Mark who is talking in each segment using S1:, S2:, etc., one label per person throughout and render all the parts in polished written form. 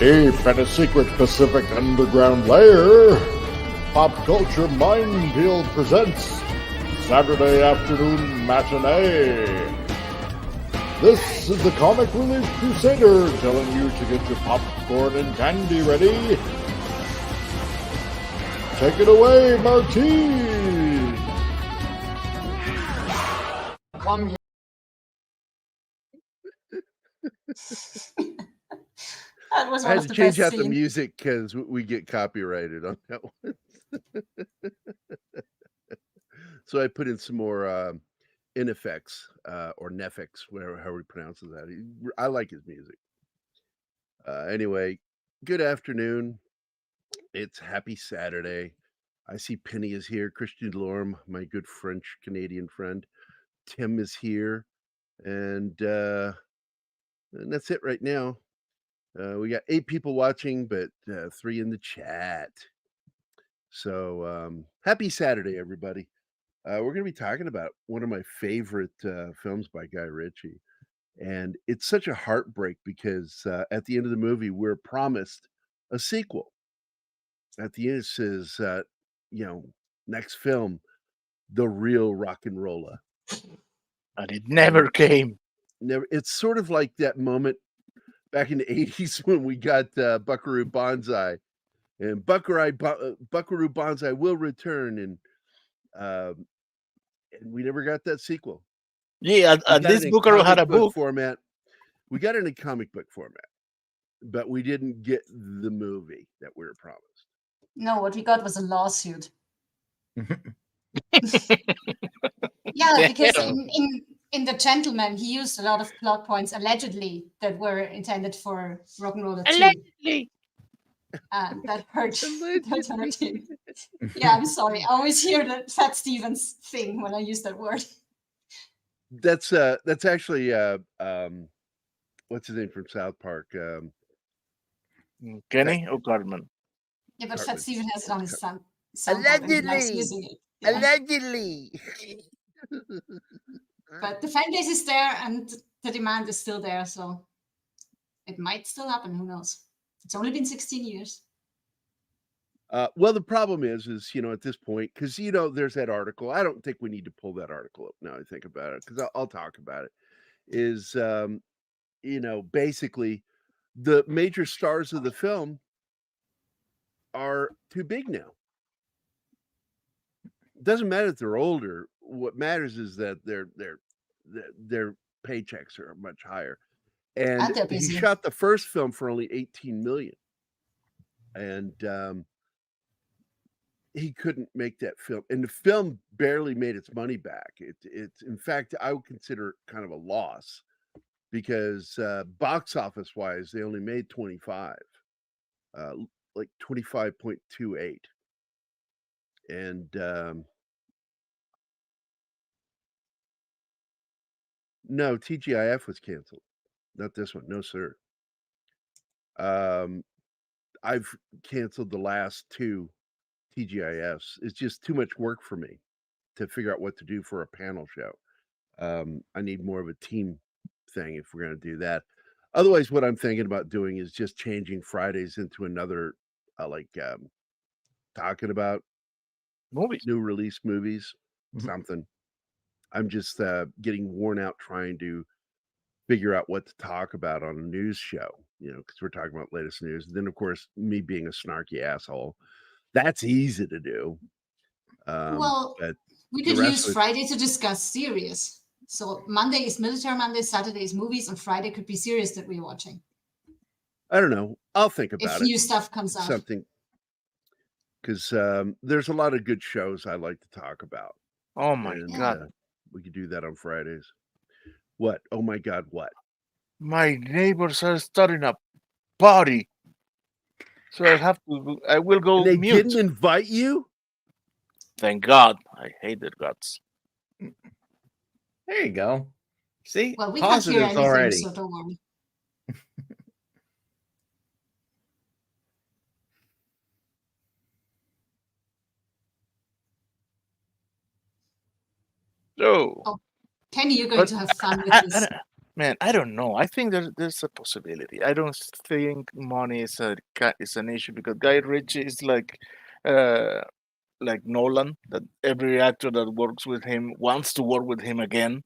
S1: Deep in a secret Pacific underground lair, Pop Culture Minefield presents Saturday Afternoon Matinee. This is the Comic Relief Crusader telling you to get your popcorn and candy ready. Take it away, Martine!
S2: Come here. That was
S3: I
S2: one
S3: had
S2: of
S3: to
S2: the
S3: change
S2: best
S3: out the
S2: scenes.
S3: music because we get copyrighted on that one. So I put in some more ineffects or nefex, however he pronounces that. I like his music. Anyway, good afternoon. It's happy Saturday. I see Penny is here. Christian Delorme, my good French-Canadian friend. Tim is here. And that's it right now. We got 8 people watching, but 3 in the chat. So happy Saturday, everybody. We're going to be talking about one of my favorite films by Guy Ritchie. And it's such a heartbreak because at the end of the movie, we're promised a sequel. At the end, it says, next film, The Real ROCKNROLLA.
S4: And it never came.
S3: Never. It's sort of like that moment back in the 80s when we got Buckaroo Banzai. And Buckaroo Banzai will return, and we never got that sequel.
S4: Yeah, at least Buckaroo had a book
S3: format. We got it in a comic book format, but we didn't get the movie that we were promised.
S2: No, what we got was a lawsuit. Yeah, because in The Gentleman, he used a lot of plot points, allegedly, that were intended for ROCKNROLLA 2.
S4: Allegedly.
S2: That hurt him. Yeah, I'm sorry. I always hear the Fat Stevens thing when I use that word.
S3: That's actually what's his name from South Park?
S4: Kenny or Cartman?
S2: Yeah, but Fat Steven has it on his sound.
S3: Allegedly.
S2: Yeah.
S3: Allegedly.
S2: But the fan base is there and the demand is still there, so it might still happen. Who knows? It's only been 16 years.
S3: Well, the problem is at this point, because there's that article. I don't think we need to pull that article up now. I think about it because I'll talk about it. Is basically the major stars of the film are too big now. It doesn't matter if they're older. What matters is that their paychecks are much higher. And he shot the first film for only 18 million. And he couldn't make that film. And the film barely made its money back. It's in fact, I would consider it kind of a loss because box office wise, they only made 25, like 25.28. And no, TGIF was canceled. Not this one. No, sir. I've canceled the last 2 TGIFs. It's just too much work for me to figure out what to do for a panel show. I need more of a team thing if we're going to do that. Otherwise, what I'm thinking about doing is just changing Fridays into another, talking about
S4: movies,
S3: new release movies, something. I'm just getting worn out trying to figure out what to talk about on a news show, because we're talking about latest news. And then, of course, me being a snarky asshole, that's easy to do.
S2: Well, we could use Friday to discuss series. So Monday is Military Monday, Saturday is movies, and Friday could be series that we're watching.
S3: I don't know. I'll think about it.
S2: If new stuff comes out.
S3: Something. Because there's a lot of good shows I like to talk about.
S4: Oh, my God.
S3: We could do that on Fridays. What? Oh, my God, what?
S4: My neighbors are starting a party. So I will go
S3: they
S4: mute.
S3: Didn't invite you?
S4: Thank God. I hate their guts.
S5: There you go. See?
S2: Well, we can't hear anything,
S5: already.
S2: so don't worry.
S4: So,
S2: Kenny, you're going to have fun with this.
S4: Man, I don't know. I think there's a possibility. I don't think money is an issue because Guy Ritchie is uh, like Nolan, that every actor that works with him wants to work with him again.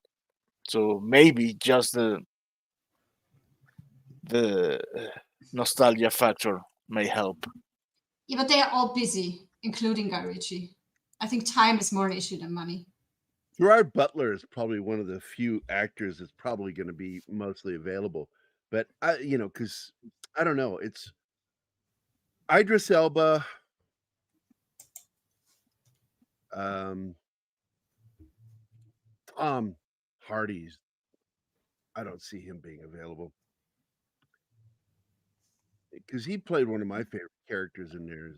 S4: So maybe just the nostalgia factor may help.
S2: Yeah, but they are all busy, including Guy Ritchie. I think time is more an issue than money.
S3: Gerard Butler is probably one of the few actors that's probably going to be mostly available. But because I don't know, it's Idris Elba, Tom Hardy's. I don't see him being available because he played one of my favorite characters in there.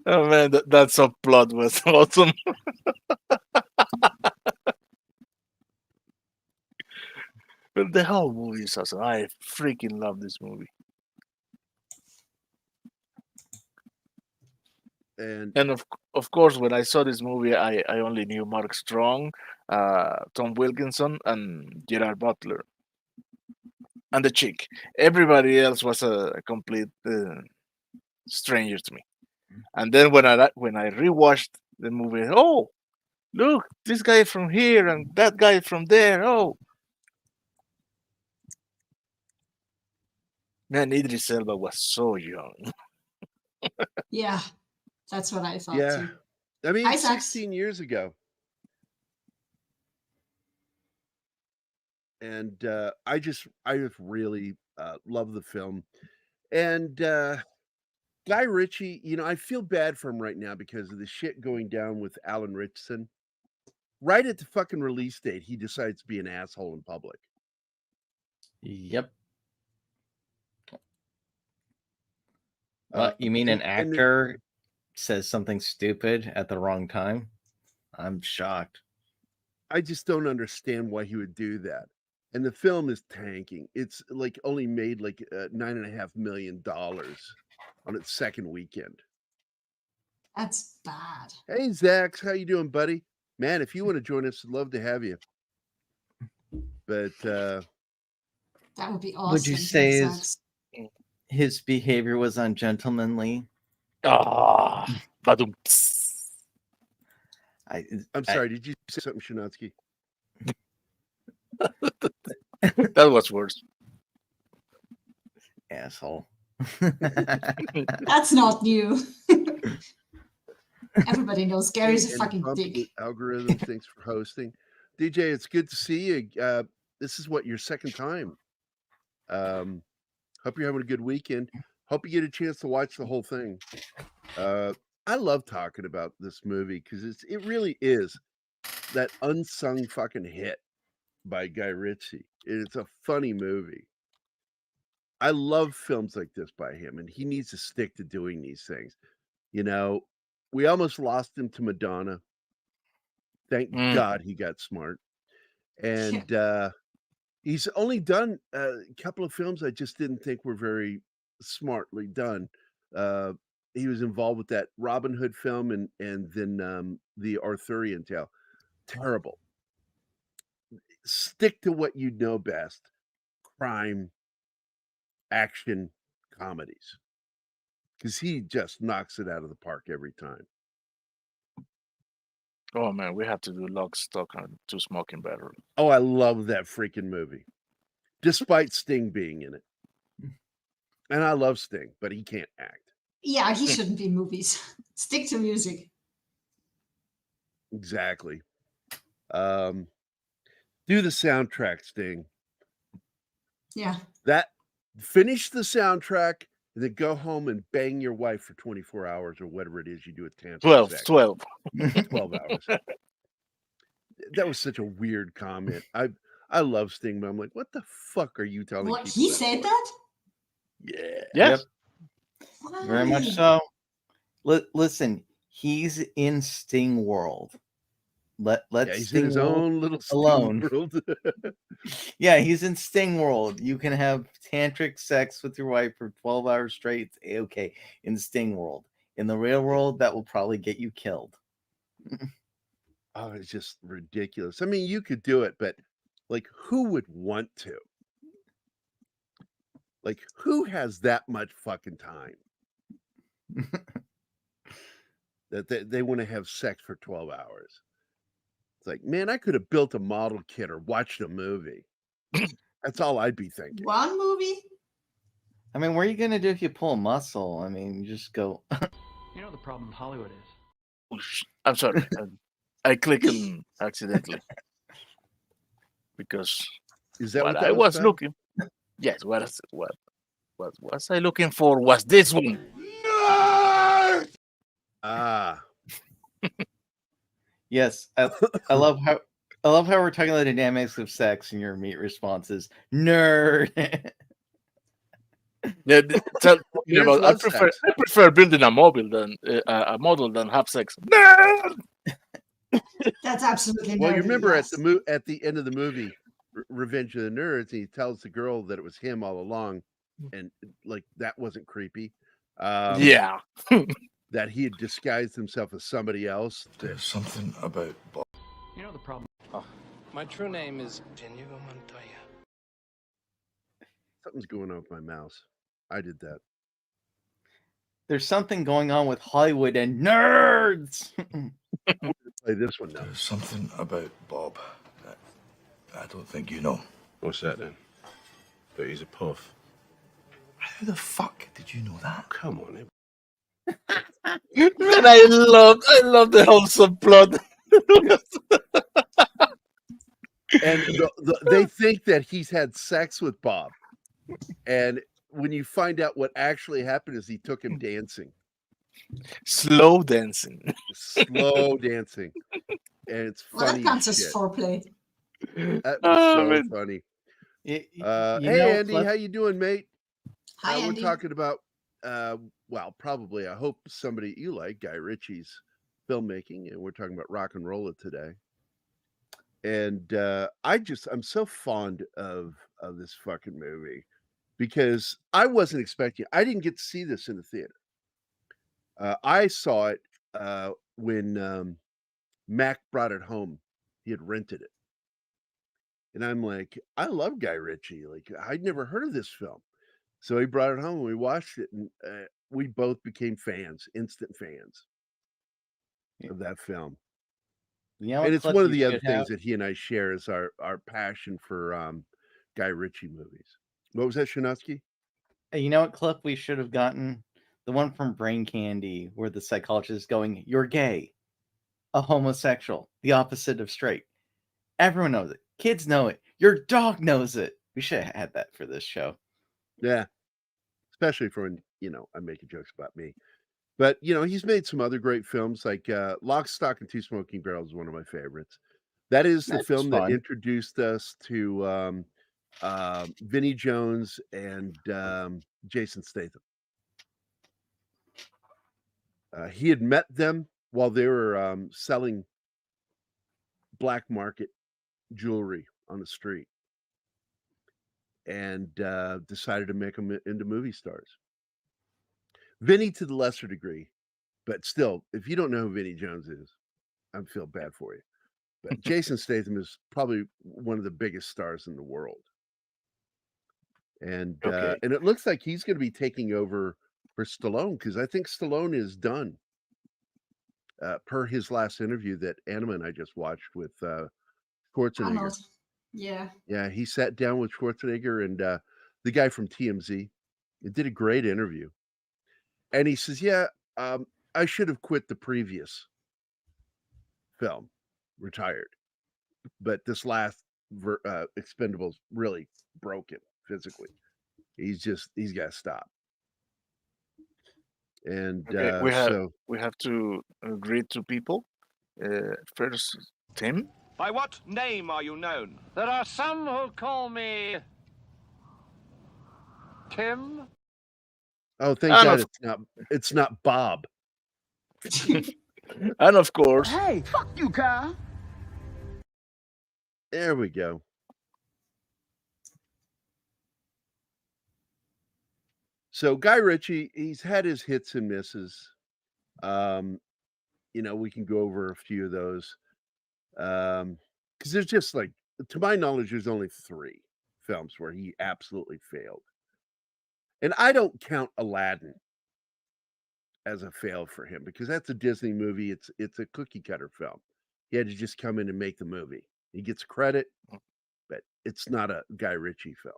S4: Oh man, that subplot was awesome. But the whole movie is awesome. I freaking love this movie.
S3: And
S4: of course, when I saw this movie, I only knew Mark Strong, Tom Wilkinson, and Gerard Butler, and the chick. Everybody else was a complete stranger to me. And then when I rewatched the movie, oh, look, this guy from here and that guy from there. Oh, man, Idris Elba was so young.
S2: Yeah, that's what I thought
S3: yeah,
S2: too.
S3: I mean,
S2: Hi,
S3: 16 years ago. And I just really love the film. And Guy Ritchie, I feel bad for him right now because of the shit going down with Alan Ritchson. Right at the fucking release date, he decides to be an asshole in public.
S5: Yep. You mean an actor says something stupid at the wrong time? I'm shocked.
S3: I just don't understand why he would do that. And the film is tanking. It's like only made like $9.5 million on its second weekend.
S2: That's bad.
S3: Hey, Zach, how you doing, buddy? Man, if you want to join us, I'd love to have you. But
S2: that would be awesome.
S5: Would you say his behavior was ungentlemanly?
S4: Badum.
S3: I'm sorry, did you say something, Shinatsky?
S4: That was worse.
S5: Asshole.
S2: That's not new. Everybody knows Gary's a fucking dick.
S3: Algorithm, thanks for hosting. DJ, it's good to see you. This is your second time. Hope you're having a good weekend. Hope you get a chance to watch the whole thing. I love talking about this movie because it really is that unsung fucking hit by Guy Ritchie. It's a funny movie. I love films like this by him, and he needs to stick to doing these things. We almost lost him to Madonna. Thank God he got smart. And he's only done a couple of films I just didn't think were very smartly done. He was involved with that Robin Hood film and then the Arthurian Tale. Terrible. Stick to what you know best. Crime, action, comedies. Because he just knocks it out of the park every time.
S4: Oh man, we have to do Lock, Stock, and Two Smoking Barrels.
S3: Oh, I love that freaking movie. Despite Sting being in it. And I love Sting, but he can't act.
S2: Yeah, he shouldn't be in movies. Stick to music.
S3: Exactly. Do the soundtrack, Sting.
S2: Yeah.
S3: Finish the soundtrack and then go home and bang your wife for 24 hours or whatever it is you do at
S4: 12
S3: hours. That was such a weird comment. I love Sting, but I'm like, what the fuck are you telling
S2: what,
S3: people?
S2: He said that?
S3: Yeah.
S5: Yes. Yep. Very much so. Listen, he's in Sting World. Let's
S3: he's
S5: Sting
S3: in his own little Sting
S5: alone.
S3: World.
S5: Yeah, he's in Sting World. You can have tantric sex with your wife for 12 hours straight. It's okay. In Sting World. In the real world, that will probably get you killed.
S3: Oh, it's just ridiculous. I mean, you could do it, but like, who would want to? Like, who has that much fucking time that they want to have sex for 12 hours? It's like, man, I could have built a model kit or watched a movie. That's all I'd be thinking.
S2: One movie?
S5: I mean, what are you going to do if you pull a muscle? I mean, you just go.
S6: You know what the problem with Hollywood is?
S4: I'm sorry. I clicked on accidentally. Because
S3: is that
S4: what
S3: what
S4: I was
S3: about?
S4: looking? Yes, what was I looking for? Was this one?
S3: Ah.
S5: Yes, I love how we're talking about the dynamics of sex, and your meat responses, nerd.
S4: I prefer building a model than have sex. Nerd!
S2: That's absolutely.
S3: Well,
S2: nerdy,
S3: you remember
S2: yes.
S3: at the end of the movie, Revenge of the Nerds, he tells the girl that it was him all along, and like that wasn't creepy.
S4: Yeah.
S3: That he had disguised himself as somebody else.
S6: There's something about Bob. You know the problem.
S7: Oh, my true name is Inigo Montoya.
S3: Something's going on with my mouse. I did that.
S5: There's something going on with Hollywood and nerds.
S3: Play this one now.
S6: There's something about Bob that I don't think you know.
S7: What's that then? But he's a puff.
S6: How the fuck did you know that?
S7: Come on,
S4: Man, I love the whole subplot.
S3: And they think that he's had sex with Bob. And when you find out what actually happened is he took him dancing.
S4: Slow dancing.
S3: Slow dancing. And it's
S2: Well,
S3: funny.
S2: that counts as
S3: shit.
S2: foreplay.
S3: That was so funny.
S5: Hey,
S3: Andy, how you doing, mate?
S2: Hi, Andy.
S3: We're talking about, well, probably, I hope somebody you like, Guy Ritchie's filmmaking, and we're talking about ROCKNROLLA today. And I'm so fond of this fucking movie because I wasn't expecting. I didn't get to see this in the theater. I saw it when Mac brought it home. He had rented it, and I'm like, I love Guy Ritchie. Like, I'd never heard of this film, so he brought it home and we watched it, and we both became fans, instant fans of that film.
S5: Yeah,
S3: And it's one of the other things that he and I share is our passion for Guy Ritchie movies. What was that, Shinosky?
S5: You know what clip we should have gotten? The one from Brain Candy, where the psychologist is going, "You're gay, a homosexual, the opposite of straight." Everyone knows it. Kids know it. Your dog knows it. We should have had that for this show.
S3: Yeah, especially for when I'm making jokes about me. But he's made some other great films, like Lock, Stock, and Two Smoking Barrels is one of my favorites. That is the film that introduced us to Vinnie Jones and Jason Statham. He had met them while they were selling black market jewelry on the street, and decided to make them into movie stars. Vinny to the lesser degree, but still, if you don't know who Vinnie Jones is, I feel bad for you. But Jason Statham is probably one of the biggest stars in the world. And and it looks like he's going to be taking over for Stallone, because I think Stallone is done. Per his last interview that Anima and I just watched with Schwarzenegger.
S2: Yeah.
S3: Yeah, he sat down with Schwarzenegger and the guy from TMZ. It did a great interview. And he says, yeah, I should have quit the previous film, retired. But this last Expendables really broke him physically. He's got to stop. And
S4: we have to greet two people. First, Tim.
S8: By what name are you known?
S9: There are some who call me Tim.
S3: Oh, thank God it's not Bob.
S4: And of course,
S9: Hey, fuck you, Carl.
S3: There we go. So Guy Ritchie, he's had his hits and misses. We can go over a few of those. Because there's just like, to my knowledge, there's only 3 films where he absolutely failed. And I don't count Aladdin as a fail for him because that's a Disney movie. It's a cookie cutter film. He had to just come in and make the movie. He gets credit, but it's not a Guy Ritchie film.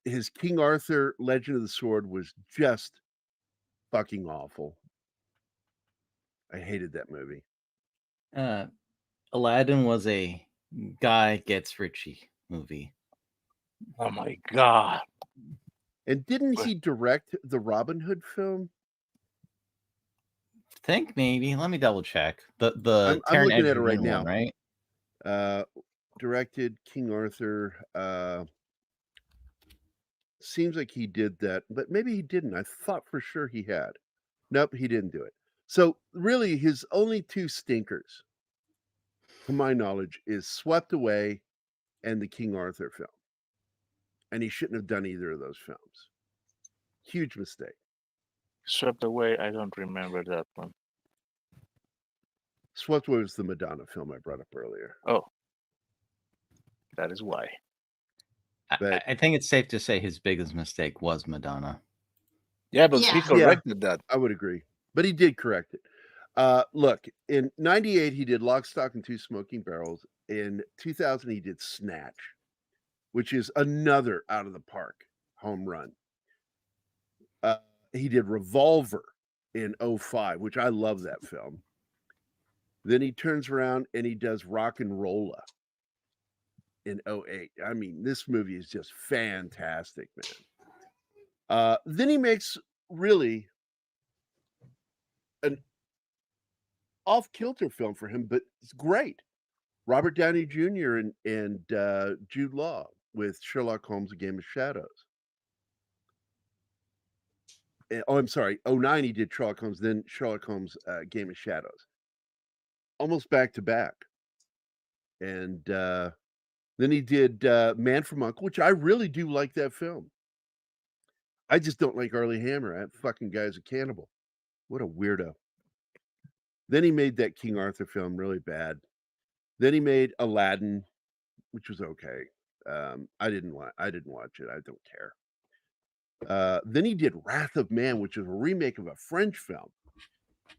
S3: His King Arthur Legend of the Sword was just fucking awful. I hated that movie.
S5: Aladdin was a Guy Gets Ritchie movie.
S4: Oh my God.
S3: And didn't he direct the Robin Hood film?
S5: I think maybe. Let me double check. The
S3: I'm looking at it right
S5: Edgerton
S3: now.
S5: one, right?
S3: Directed King Arthur. Seems like he did that, but maybe he didn't. I thought for sure he had. Nope, he didn't do it. So really, his only 2 stinkers, to my knowledge, is Swept Away and the King Arthur film. And he shouldn't have done either of those films. Huge mistake.
S4: Swept Away, I don't remember that one.
S3: Swept Away was the Madonna film I brought up earlier.
S4: Oh, that is why.
S3: But
S5: I think it's safe to say his biggest mistake was Madonna.
S4: Yeah, but he corrected that.
S3: I would agree. But he did correct it. Look, in 98, he did Lock, Stock, and Two Smoking Barrels. In 2000, he did Snatch, which is another out of the park home run. He did Revolver in 05, which I love that film. Then he turns around and he does ROCKNROLLA in 08. I mean, this movie is just fantastic, man. Then he makes really an off-kilter film for him, but it's great. Robert Downey Jr. and Jude Law with Sherlock Holmes: A Game of Shadows. Oh, I'm sorry. 09, he did Sherlock Holmes, then Sherlock Holmes: Game of Shadows. Almost back to back. And then he did Man from U.N.C.L.E., which I really do like that film. I just don't like Arlie Hammer. That fucking guy's a cannibal. What a weirdo. Then he made that King Arthur film really bad. Then he made Aladdin, which was okay. I didn't watch it. I don't care. Then he did Wrath of Man, which is a remake of a French film.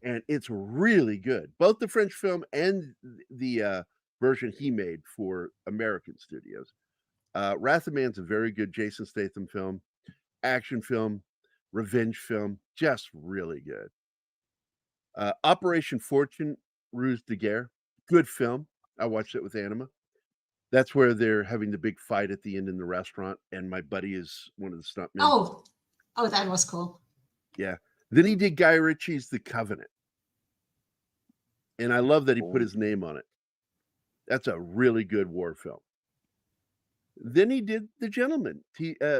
S3: And it's really good. Both the French film and the version he made for American studios. Wrath of Man's a very good Jason Statham film, action film, revenge film, just really good. Operation Fortune, Ruse de Guerre, good film. I watched it with Anima. That's where they're having the big fight at the end in the restaurant, and my buddy is one of the stuntmen.
S2: Oh, that was cool.
S3: Yeah. Then he did Guy Ritchie's The Covenant. And I love that he put his name on it. That's a really good war film. Then he did The Gentleman,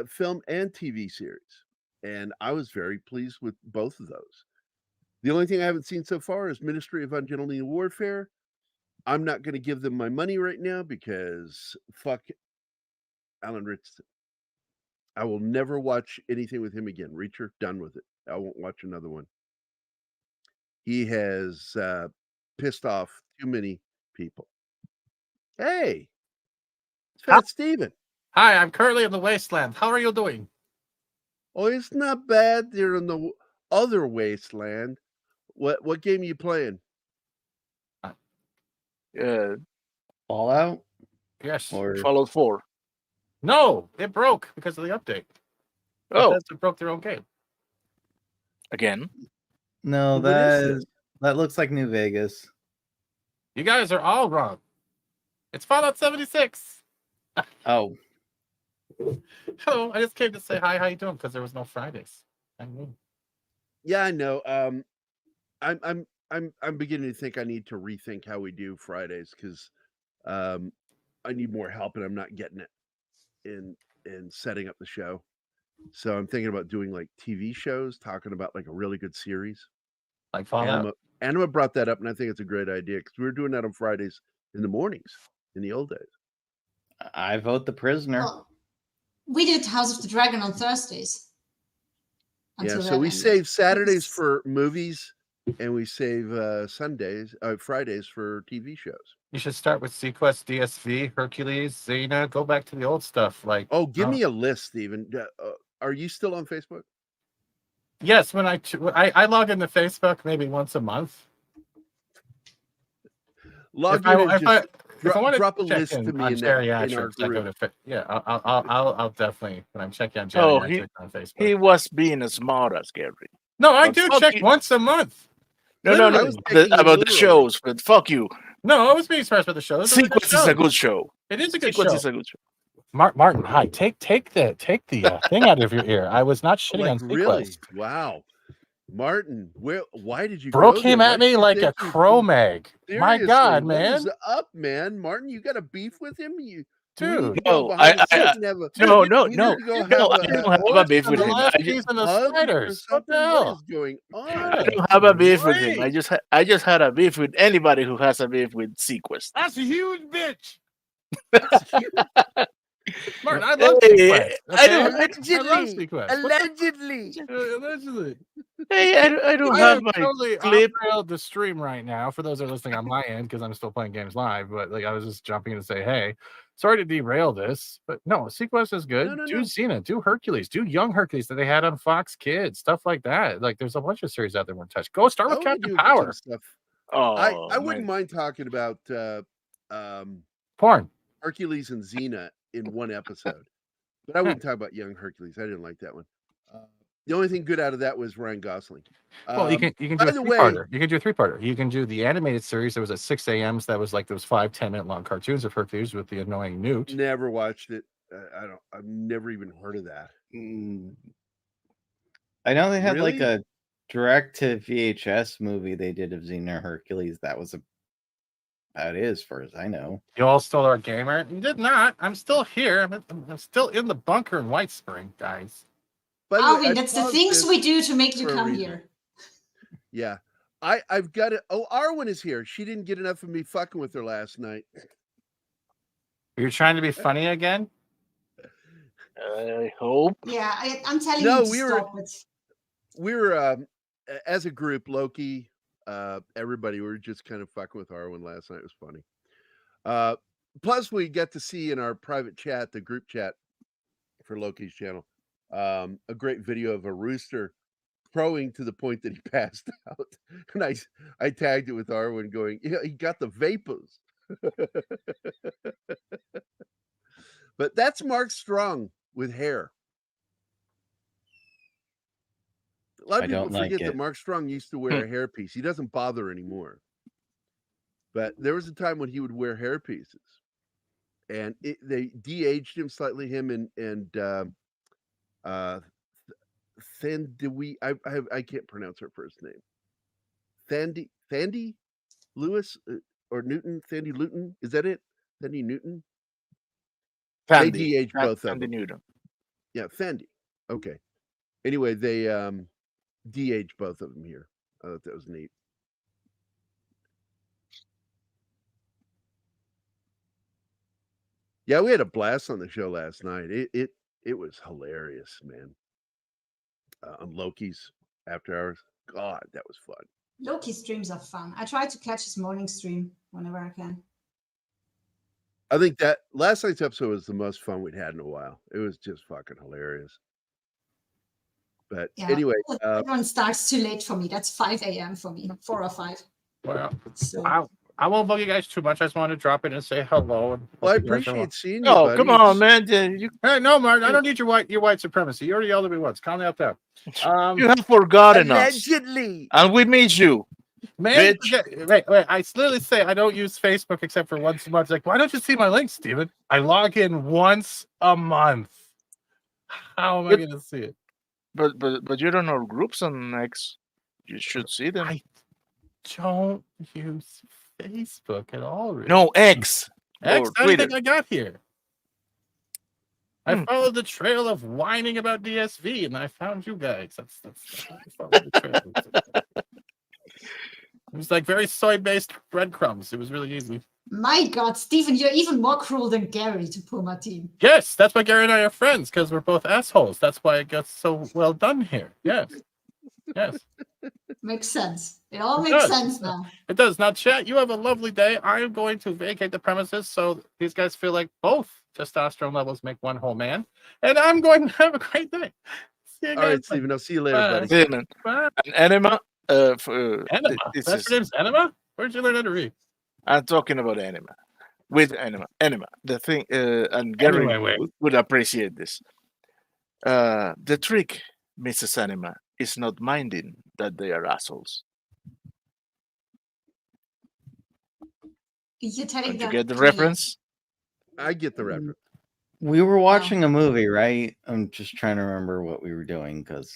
S3: film and TV series. And I was very pleased with both of those. The only thing I haven't seen so far is Ministry of Ungentlemanly Warfare. I'm not going to give them my money right now because fuck Alan Ritchson. I will never watch anything with him again. Reacher, done with it. I won't watch another one. He has pissed off too many people. Hey, it's Fat Steven.
S10: Hi, I'm currently in the wasteland. How are you doing?
S3: Oh, it's not bad. You're in the other wasteland. What game are you playing?
S5: Fallout?
S10: Yes.
S5: Or
S4: Fallout 4.
S10: No, it broke because of the update.
S4: Oh.
S10: Bethesda broke their own game.
S4: Again?
S5: No, that looks like New Vegas.
S10: You guys are all wrong. It's Fallout 76.
S5: Oh.
S10: Hello, I just came to say hi. How you doing? Because there was no Fridays.
S3: Yeah, I know. I'm beginning to think I need to rethink how we do Fridays because I need more help and I'm not getting it in setting up the show. So I'm thinking about doing like TV shows, talking about like a really good series.
S10: Like Fallout.
S3: Anima brought that up, and I think it's a great idea because we were doing that on Fridays in the mornings in the old days.
S5: I vote The Prisoner.
S2: Well, we did House of the Dragon on Thursdays.
S3: Yeah, so we save Saturdays for movies and we save Fridays for TV shows.
S10: You should start with Sequest, DSV, Hercules, Xena. Go back to the old stuff. Like,
S3: oh, give me a list, Steven. Are you still on Facebook?
S10: Yes, when I log into Facebook maybe once a month.
S3: Log in and just drop a list to me in our group.
S10: Yeah, I'll definitely, when I'm checking on geriatrics on Facebook.
S4: He was being as smart as Gerry.
S10: No, I do check once a month.
S4: No, about the shows, but fuck you.
S10: No, I was being expressed about the show.
S4: Sequence is a good show.
S10: It is a good
S4: Sequence
S10: show.
S4: is a good show.
S10: Martin, hi. Take the thing out of your ear. I was not shitting on Sequest.
S3: Really? Wow. Martin, why did you
S10: Bro came at me like a Cro-Mag. My God, man.
S3: What is up, man? Martin, you got a beef with him?
S10: Dude,
S4: no, I don't have a beef with him.
S10: What the hell
S3: is going on?
S4: I don't have a beef with him. I just had a beef with anybody who has a beef with Sequest.
S10: That's a huge bitch. Martin, I love Sequest.
S3: Allegedly.
S4: Hey, I don't have my clip.
S10: The stream right now for those that are listening on my end because I'm still playing games live. But like I was just jumping in to say, hey, sorry to derail this, but no, Sequest is good. Do Xena, do Hercules, do Young Hercules that they had on Fox Kids, stuff like that. Like there's a bunch of series out there weren't touched. Go start with Captain Power.
S3: Oh, I wouldn't mind talking about
S10: porn,
S3: Hercules and Xena in one episode, but I wouldn't talk about Young Hercules. I didn't like that one. The only thing good out of that was Ryan Gosling.
S10: Well, you can do a three-parter. You can do a three-parter. You can do the animated series that was at 6 a.m. That was like those 5-10 minute long cartoons of Hercules with the annoying newt.
S3: Never watched it. I've never even heard of that.
S5: I know they had like a direct to VHS movie they did of Xena Hercules. That was about it, as far as I know.
S10: You all still are a gamer? You did not. I'm still here. I'm still in the bunker in White Spring, guys.
S2: Alvin, that's the things we do to make you come here.
S3: Yeah. I've got it. Oh, Arwen is here. She didn't get enough of me fucking with her last night.
S10: You're trying to be funny again?
S4: I hope.
S2: Yeah, I'm telling you to stop it.
S3: We were as a group, Loki, everybody, we were just kind of fucking with Arwen last night. It was funny. Plus, we get to see in our private chat, the group chat for Loki's channel, a great video of a rooster crowing to the point that he passed out. And I tagged it with Arwen going, yeah, he got the vapors. But that's Mark Strong with hair. A lot of people forget that Mark Strong used to wear a hairpiece. He doesn't bother anymore. But there was a time when he would wear hairpieces. And they de-aged him slightly, him and Thandy, I can't pronounce her first name. Thandy Lewis or Newton, Thandy Luton, is that it? Thandy Newton? They de-aged both of them.
S4: Newton.
S3: Yeah, Thandy. Okay. Anyway, they de-aged both of them here. I thought that was neat. Yeah, we had a blast on the show last night. It was hilarious, man. On Loki's after hours. God, that was fun.
S2: Loki streams are fun. I try to catch his morning stream whenever I can.
S3: I think that last night's episode was the most fun we'd had in a while. It was just fucking hilarious. But anyway,
S2: everyone starts too late for me. That's 5 a.m. for me, 4 or 5.
S10: Well, so. I won't bug you guys too much. I just wanted to drop in and say hello.
S3: Well, I appreciate seeing you.
S4: Oh, come on, man!
S10: Hey, no, Martin, I don't need your white supremacy. You already yelled at me once. Calm down there.
S4: You have forgotten
S3: allegedly.
S4: us, and we miss you,
S10: man. Wait! I literally say I don't use Facebook except for once a month. Like, why don't you see my links, Steven? I log in once a month. How am I going to see it?
S4: But you don't know groups on X. You should see them.
S10: I don't use Facebook at all. Really.
S4: No, X.
S10: X, I don't think I got here. I followed the trail of whining about DSV, and I found you guys. That's I followed the trail. It was like very soy-based breadcrumbs. It was really easy.
S2: My God, Stephen, you're even more cruel than Gerry to poor Martin.
S10: Yes, that's why Gerry and I are friends, because we're both assholes. That's why it gets so well done here. Yes. Yes.
S2: Makes sense. It all makes sense now.
S10: It does. Now, chat, you have a lovely day. I am going to vacate the premises so these guys feel like both testosterone levels make one whole man. And I'm going to have a great day. See you guys.
S3: All right, Steven. I'll see you later, buddy.
S4: See you, man.
S10: Bye.
S4: And Enema.
S10: Enema. That's your name's Enema? Where'd you learn how to read?
S4: I'm talking about Enema. With Enema. Enema. The thing, and Gerry would appreciate this. The trick, Mrs. Enema, is not minding that they are assholes.
S2: You're telling
S4: Don't
S2: them.
S4: you get the reference?
S3: I get the reference.
S5: We were watching a movie, right? I'm just trying to remember what we were doing because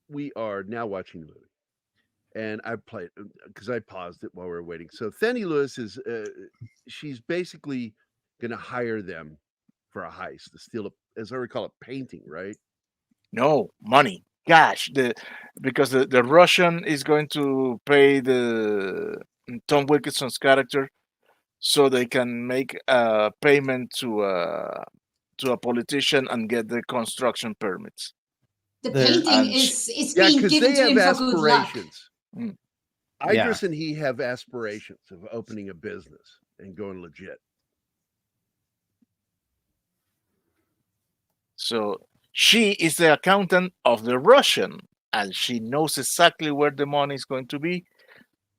S3: we are now watching the movie. And I played because I paused it while we were waiting. So Fannie Lewis is she's basically going to hire them for a heist to steal a, as I recall, a painting, right?
S4: No, money, cash. Because the Russian is going to pay the Tom Wilkinson's character, so they can make a payment to a politician and get the construction permits.
S2: The painting is being given to him for good luck.
S3: Idris and he have aspirations of opening a business and going legit.
S4: So she is the accountant of the Russian, and she knows exactly where the money is going to be,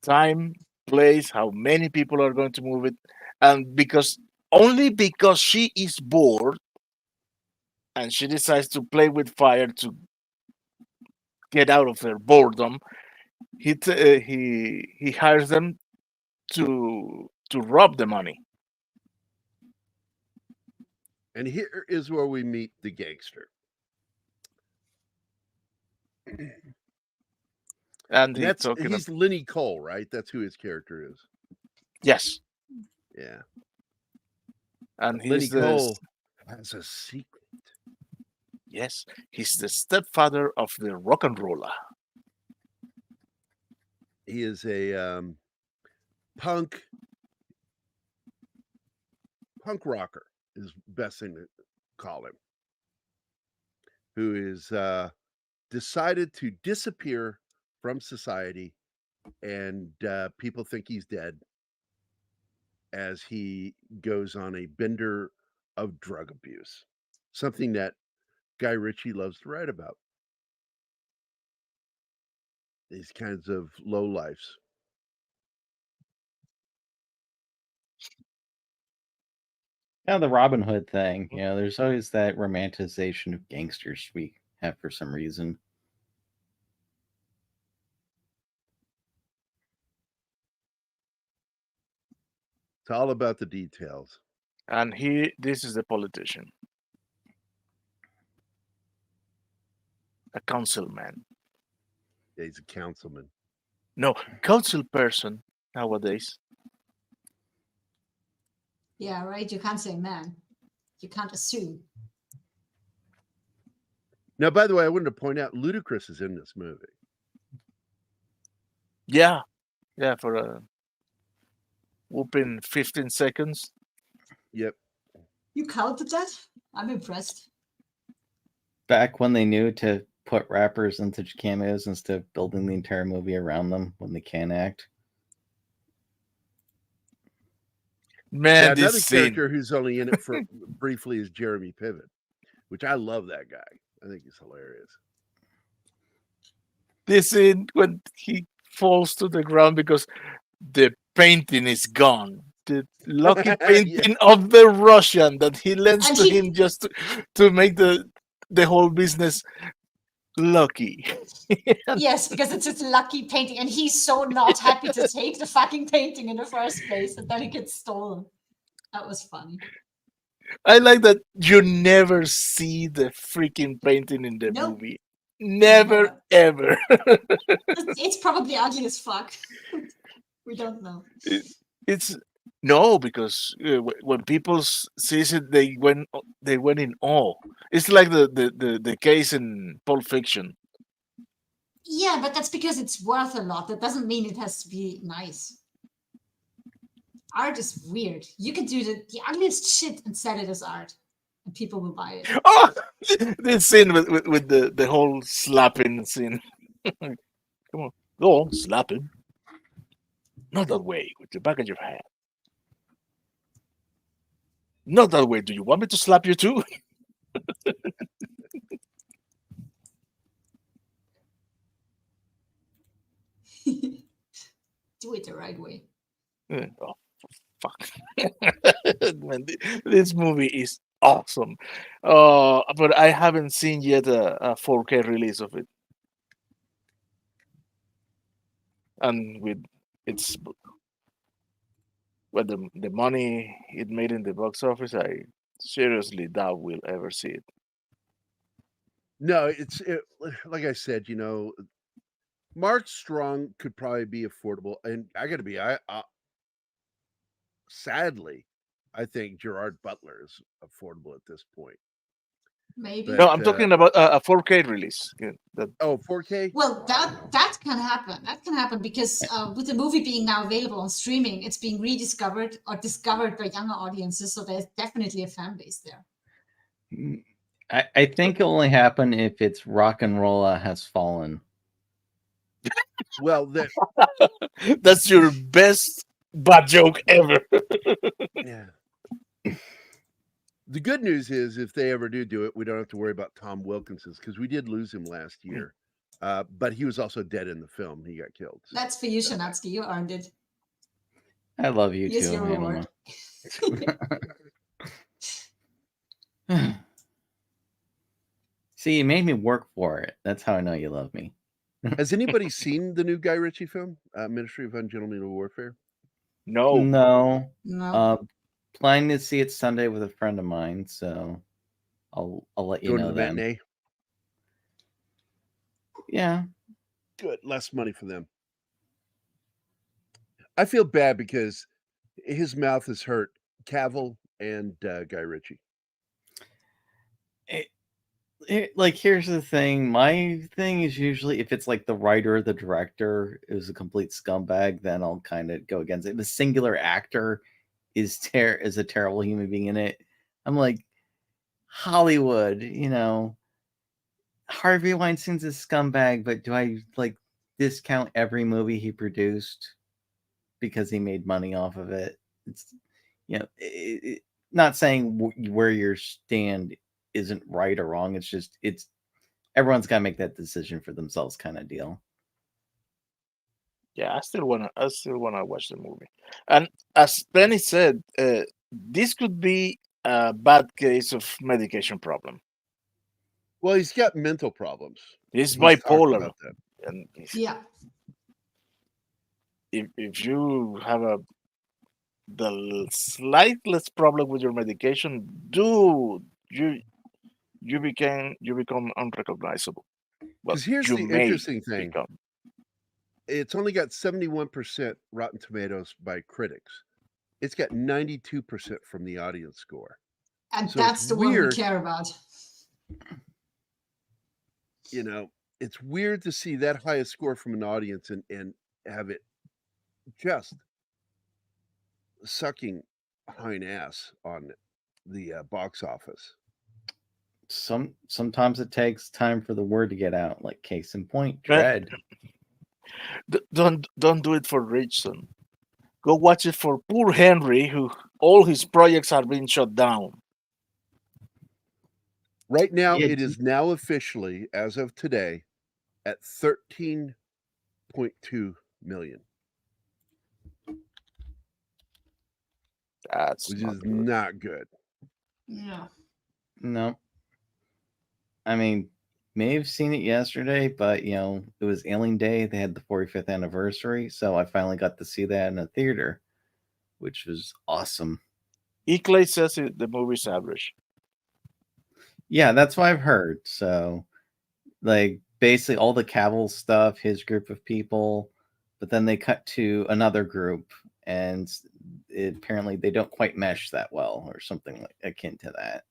S4: time, place, how many people are going to move it, and only because she is bored and she decides to play with fire to get out of her boredom, he hires them to rob the money.
S3: And here is where we meet the gangster.
S4: And
S3: he's Lenny Cole, right? That's who his character is.
S4: Yes.
S3: Yeah.
S4: And
S3: Lenny Cole has a secret.
S4: Yes, he's the stepfather of the ROCKNROLLA.
S3: He is a punk rocker is best thing to call him, who is decided to disappear from society, and people think he's dead as he goes on a bender of drug abuse, something that Guy Ritchie loves to write about. These kinds of low lives.
S5: The Robin Hood thing. There's always that romanticization of gangsters we have for some reason.
S3: It's all about the details.
S4: And this is the politician. A councilman.
S3: Yeah, he's a councilman.
S4: No, council person nowadays.
S2: Yeah, right. You can't say man. You can't assume.
S3: Now, by the way, I wanted to point out Ludacris is in this movie.
S4: Yeah, for a whooping 15 seconds.
S3: Yep.
S2: You counted that? I'm impressed.
S5: Back when they knew to put rappers into cameos instead of building the entire movie around them when they can't act.
S3: Man, another character who's only in it for briefly is Jeremy Piven, which I love that guy. I think he's hilarious.
S4: This scene when he falls to the ground because the painting is gone. The lucky painting of the Russian that he lends to him just to make the whole business lucky.
S2: Yes, because it's his lucky painting, and he's so not happy to take the fucking painting in the first place, and then it gets stolen. That was funny.
S4: I like that you never see the freaking painting in the movie. Never, ever.
S2: It's probably ugly as fuck. We don't know.
S4: It's no, because when people sees it, they went in awe. It's like the case in Pulp Fiction.
S2: Yeah, but that's because it's worth a lot. That doesn't mean it has to be nice. Art is weird. You can do the ugliest shit and sell it as art. and people will buy it.
S4: Oh, this scene with the whole slapping scene. Come on, go on, slap him. Not that way, with the back of your hand. Not that way. Do you want me to slap you too?
S2: Do it the right way.
S4: Oh, fuck. Man, this movie is awesome. But I haven't seen yet a 4K release of it. And with its the money it made in the box office, I seriously doubt we'll ever see it.
S3: No, like I said, Mark Strong could probably be affordable, and I got to be, sadly, I think Gerard Butler is affordable at this point.
S2: Maybe.
S4: No, I'm talking about a 4K release. Yeah,
S3: 4K?
S2: Well, that can happen. That can happen because with the movie being now available on streaming, it's being rediscovered or discovered by younger audiences. So there's definitely a fan base there.
S5: I think it'll only happen if it's ROCKNROLLA Has Fallen.
S3: Well,
S4: that's your best bad joke ever.
S3: Yeah. The good news is, if they ever do it, we don't have to worry about Tom Wilkinson, because we did lose him last year. But he was also dead in the film. He got killed. So.
S2: That's for you, Shanatsky. You earned it.
S5: I love you
S2: Here's
S5: too,
S2: your reward.
S5: See, you made me work for it. That's how I know you love me.
S3: Has anybody seen the new Guy Ritchie film, Ministry of Ungentlemanly Warfare?
S5: No.
S2: No.
S5: Planning to see it Sunday with a friend of mine, so I'll let you know
S3: to the
S5: then.
S3: matinee?
S5: Yeah.
S3: Good. Less money for them. I feel bad because his mouth has hurt Cavill and Guy Ritchie.
S5: Like, here's the thing. My thing is usually if it's like the writer or the director is a complete scumbag, then I'll kind of go against it. If the singular actor is a terrible human being in it, I'm like, Hollywood, Harvey Weinstein's a scumbag, but do I like discount every movie he produced because he made money off of it? It's not saying where your stand isn't right or wrong. It's just everyone's got to make that decision for themselves, kind of deal.
S4: Yeah, I still wanna watch the movie. And as Penny said, this could be a bad case of medication problem.
S3: Well, he's got mental problems.
S4: He's bipolar,
S2: and yeah.
S4: If you have the slightest problem with your medication, dude, you become unrecognizable.
S3: Because here's the interesting thing. It's only got 71% Rotten Tomatoes by critics. It's got 92% from the audience score.
S2: And so that's the one we care about.
S3: It's weird to see that high a score from an audience and have it just sucking hind ass on the box office.
S5: Sometimes it takes time for the word to get out, like case in point, Dread.
S4: Don't do it for Richson. Go watch it for poor Henry, who all his projects are being shut down.
S3: Right now, it is now officially, as of today, at 13.2 million. Which is not good.
S2: Yeah.
S5: No. I mean, may have seen it yesterday, but it was Alien Day. They had the 45th anniversary, so I finally got to see that in a theater, which was awesome.
S4: Clay says the movie's average.
S5: Yeah, that's what I've heard. So, like, basically all the Cavill stuff, his group of people, but then they cut to another group, and apparently they don't quite mesh that well, or something like akin to that.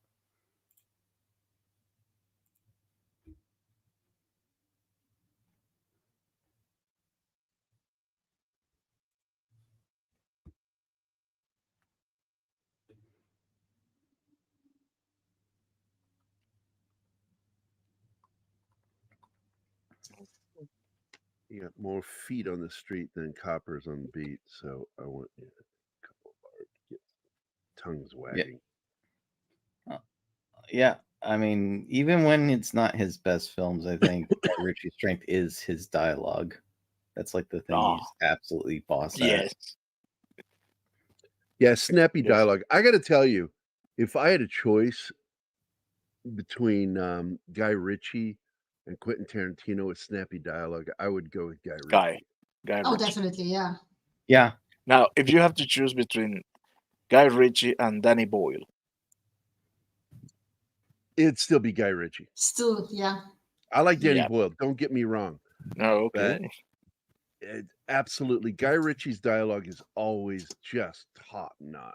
S3: You got more feet on the street than coppers on the beat, so I want a couple of bars to get tongues wagging.
S5: Yeah, I mean, even when it's not his best films, I think Ritchie's strength is his dialogue. That's like the thing he's absolutely boss at.
S4: Yes.
S3: Yeah, snappy
S4: Yes.
S3: dialogue. I got to tell you, if I had a choice between Guy Ritchie and Quentin Tarantino with snappy dialogue, I would go with Guy Ritchie.
S4: Guy
S2: Oh,
S4: Ritchie.
S2: definitely, yeah.
S5: Yeah.
S4: Now, if you have to choose between Guy Ritchie and Danny Boyle,
S3: It'd still be Guy Ritchie.
S2: Still, yeah.
S3: I like Danny
S4: Yeah.
S3: Boyle. Don't get me wrong.
S4: Oh, okay.
S3: But absolutely, Guy Ritchie's dialogue is always just top notch.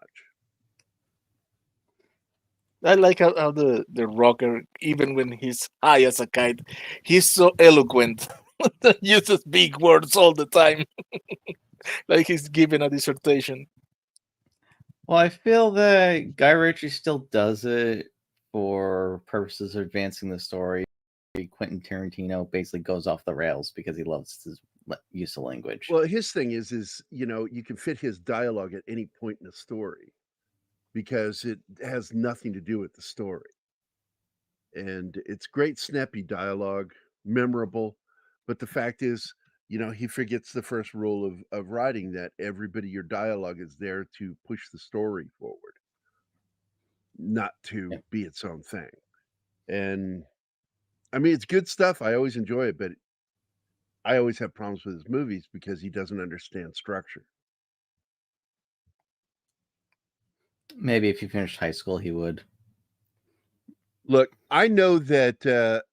S4: I like how the rocker, even when he's high as a kite, he's so eloquent. Uses big words all the time, like he's giving a dissertation.
S5: Well, I feel that Guy Ritchie still does it for purposes of advancing the story. Quentin Tarantino basically goes off the rails because he loves his use of language.
S3: Well, his thing is you can fit his dialogue at any point in the story because it has nothing to do with the story. And it's great, snappy dialogue, memorable. But the fact is, he forgets the first rule of writing, that your dialogue is there to push the story forward, not to be its own thing. And I mean, it's good stuff. I always enjoy it, but I always have problems with his movies because he doesn't understand structure.
S5: Maybe if he finished high school, he would.
S3: Look, I know that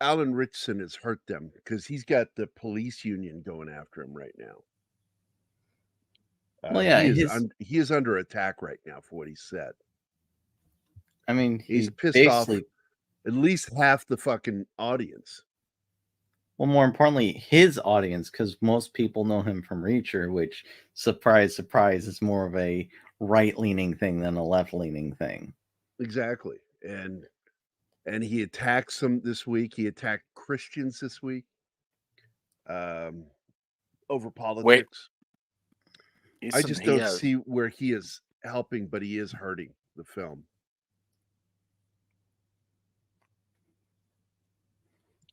S3: Alan Ritchson has hurt them because he's got the police union going after him right now.
S5: Well, yeah,
S3: he is under attack right now for what he said.
S5: I mean,
S3: he's pissed off at least half the fucking audience.
S5: Well, more importantly, his audience, because most people know him from Reacher, which, surprise, surprise, is more of a right-leaning thing than a left-leaning thing.
S3: Exactly. And he attacks them this week. He attacked Christians this week over politics. I just don't see where he is helping, but he is hurting the film.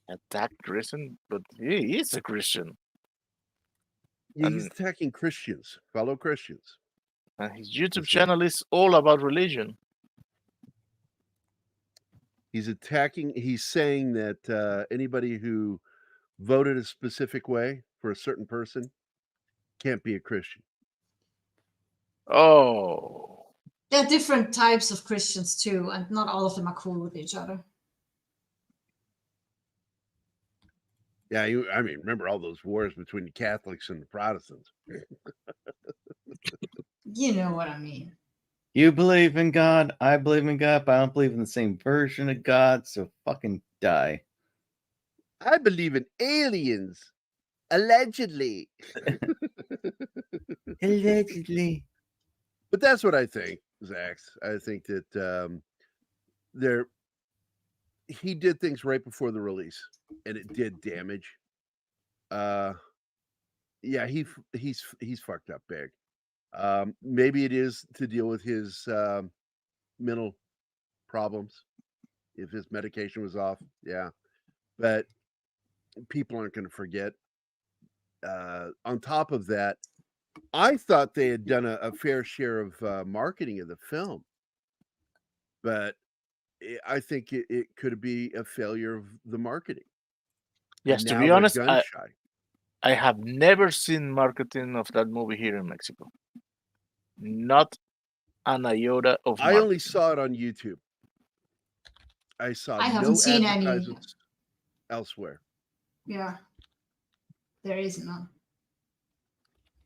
S4: Attack Christian, but he is a Christian.
S3: Yeah, he's attacking Christians, fellow Christians.
S4: And his YouTube channel is all about religion.
S3: He's saying that anybody who voted a specific way for a certain person can't be a Christian.
S4: Oh.
S2: There are different types of Christians too, and not all of them are cool with each other.
S3: Yeah, I mean, remember all those wars between the Catholics and the Protestants.
S2: You know what I mean.
S5: You believe in God, I believe in God, but I don't believe in the same version of God, so fucking die.
S3: I believe in aliens. Allegedly.
S5: Allegedly.
S3: But that's what I think, Zach. I think that he did things right before the release, and it did damage. Yeah, he's fucked up big. Maybe it is to deal with his mental problems. If his medication was off, yeah. But people aren't going to forget. On top of that, I thought they had done a fair share of marketing of the film, but I think it could be a failure of the marketing.
S4: Yes, to be honest, I have never seen marketing of that movie here in Mexico. Not an iota of marketing.
S3: I only saw it on YouTube. I
S2: haven't seen any
S3: elsewhere.
S2: Yeah, there is none.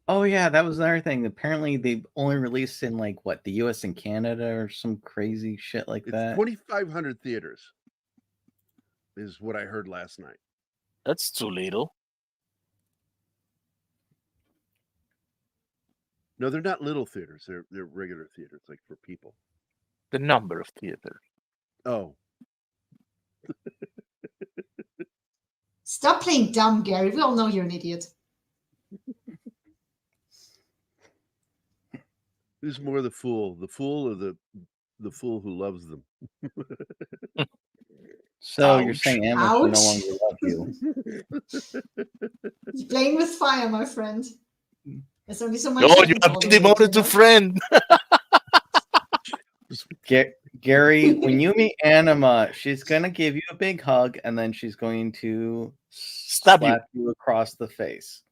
S5: Oh yeah, that was another thing. Apparently, they only released in the U.S. and Canada or some crazy shit like that.
S3: 2,500 theaters is what I heard last night.
S4: That's too little.
S3: No, they're not little theaters. They're regular theaters, like for people.
S4: The number of theaters.
S3: Oh.
S2: Stop playing dumb, Gary. We all know you're an idiot.
S3: Who's more the fool or the fool who loves them?
S5: So you're
S4: Ouch.
S5: saying Emma should no
S2: Ouch.
S5: longer love you?
S2: You're playing with fire, my friend. There's only so much.
S4: No,
S2: you
S4: you
S2: can
S4: have been
S2: tolerate,
S4: demoted to
S2: you know?
S4: friend.
S5: Gary, when you meet Anima, she's gonna give you a big hug and then she's going to
S4: Stab you.
S5: slap you across the face.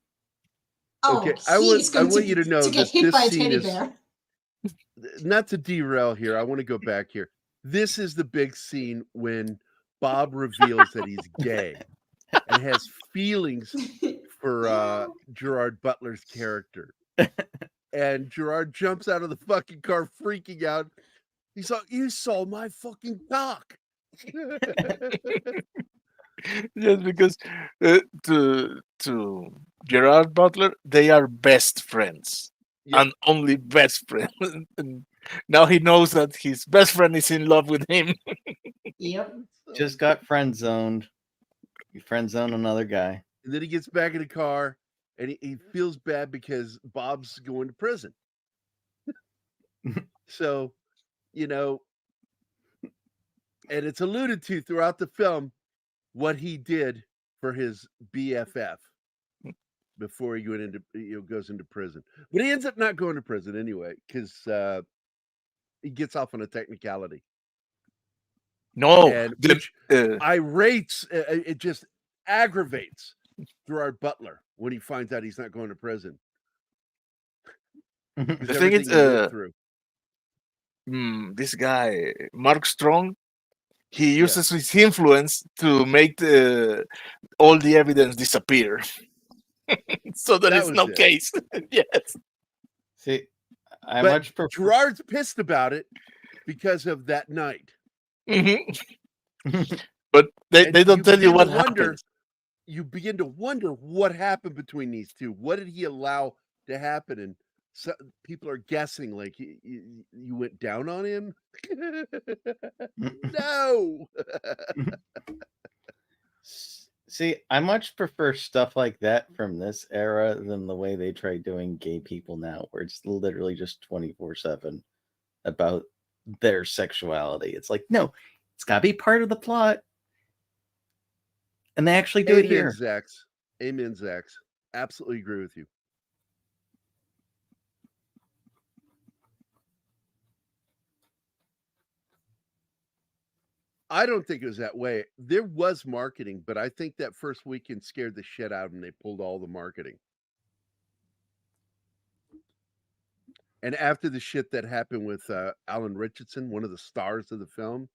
S2: Oh,
S3: Okay,
S2: he's
S3: I
S2: going
S3: want you to know
S2: get
S3: that
S2: hit
S3: this
S2: by a
S3: scene
S2: teddy
S3: is
S2: bear.
S3: not to derail here. I want to go back here. This is the big scene when Bob reveals that he's gay and has feelings for Gerard Butler's character. And Gerard jumps out of the fucking car freaking out. He's like, "You saw my fucking cock."
S4: Just because to Gerard Butler, they are best friends.
S3: Yep.
S4: And only best friends. And now he knows that his best friend is in love with him.
S2: Yep.
S5: Just got friend zoned. You friend zone another guy.
S3: And then he gets back in the car and he feels bad because Bob's going to prison. So, you know, and it's alluded to throughout the film what he did for his BFF before he goes into prison. But he ends up not going to prison anyway because he gets off on a technicality.
S4: No,
S3: And which irates, it just aggravates Gerard Butler when he finds out he's not going to prison.
S4: The thing is, this guy, Mark Strong, he uses his influence to make all the evidence disappear. So that it's no case. Yes.
S5: See, I
S3: but
S5: much prefer.
S3: Gerard's pissed about it because of that night.
S4: But they don't tell you what happened.
S3: You begin to wonder what happened between these two. What did he allow to happen? And so people are guessing, like, you went down on him? No.
S5: See, I much prefer stuff like that from this era than the way they try doing gay people now, where it's literally just 24/7 about their sexuality. It's like, no, it's got to be part of the plot. And they actually do it here.
S3: Zax. Amen, Zax. Absolutely agree with you. I don't think it was that way. There was marketing, but I think that first weekend scared the shit out of them. They pulled all the marketing. And after the shit that happened with Alan Richardson, one of the stars of the film,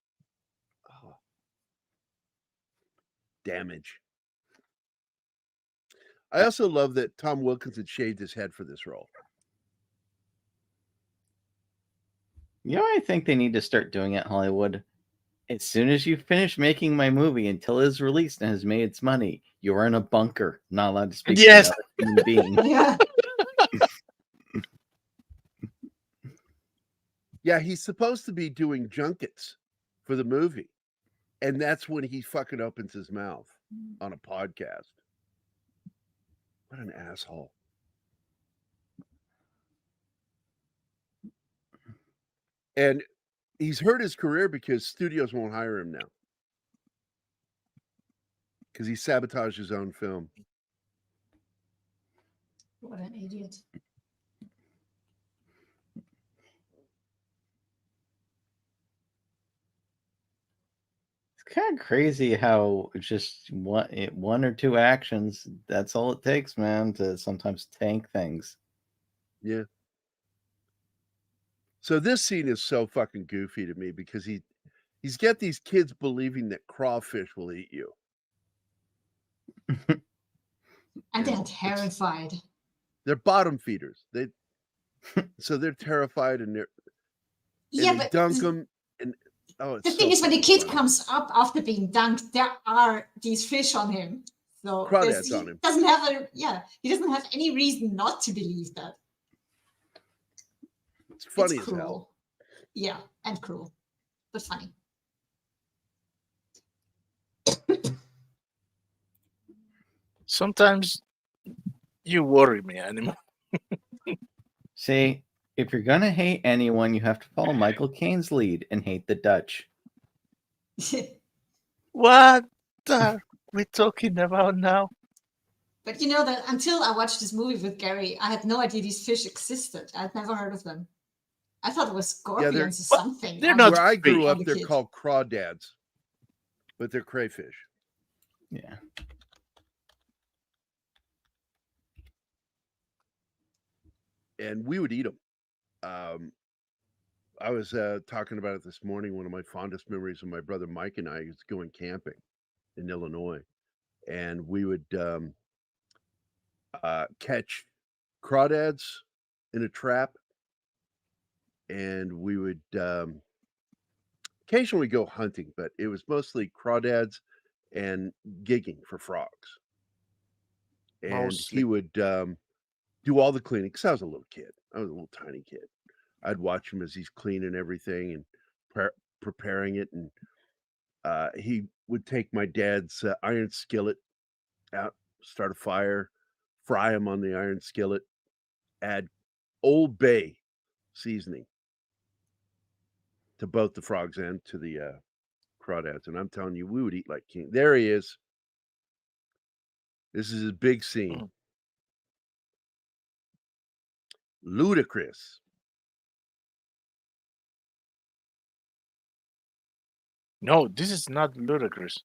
S3: damage. I also love that Tom Wilkinson shaved his head for this role.
S5: You know, I think they need to start doing at Hollywood. As soon as you finish making my movie until it's released and has made its money, you are in a bunker, not allowed to speak to another human being.
S2: Yeah.
S3: Yeah, he's supposed to be doing junkets for the movie. And that's when he fucking opens his mouth on a podcast. What an asshole. And he's hurt his career because studios won't hire him now. Because he sabotaged his own film.
S2: What an idiot.
S5: It's kind of crazy how just one or two actions, that's all it takes, man, to sometimes tank things.
S3: Yeah. So this scene is so fucking goofy to me because he's got these kids believing that crawfish will eat you.
S2: And they're terrified.
S3: They're bottom feeders. So they're terrified and
S2: Yeah,
S3: they
S2: but
S3: dunk them and
S2: the thing is, when the kid comes up after being dunked, there are these fish on him. So
S3: crawdads
S2: he
S3: on him.
S2: doesn't have he doesn't have any reason not to believe that.
S3: It's funny
S2: It's
S3: as hell.
S2: Yeah, and cruel, but funny.
S4: Sometimes you worry me, animal.
S5: See, if you're gonna hate anyone, you have to follow Michael Caine's lead and hate the Dutch.
S4: What are we talking about now?
S2: But you know that until I watched this movie with Gerry, I had no idea these fish existed. I'd never heard of them. I thought it was scorpions or something.
S4: they're not
S3: Where I grew
S2: on
S3: up,
S2: the
S3: they're
S2: kid.
S3: called crawdads, but they're crayfish.
S5: Yeah.
S3: And we would eat them. I was talking about it this morning. One of my fondest memories of my brother Mike and I is going camping in Illinois, and we would catch crawdads in a trap, and we would occasionally go hunting, but it was mostly crawdads and gigging for frogs. And he would do all the cleaning because I was a little kid. I was a little tiny kid. I'd watch him as he's cleaning everything and preparing it. And he would take my dad's iron skillet out, start a fire, fry them on the iron skillet, add Old Bay seasoning to both the frogs and to the crawdads. And I'm telling you, we would eat like king. There he is. This is his big scene. Ludicrous.
S4: No, this is not ludicrous.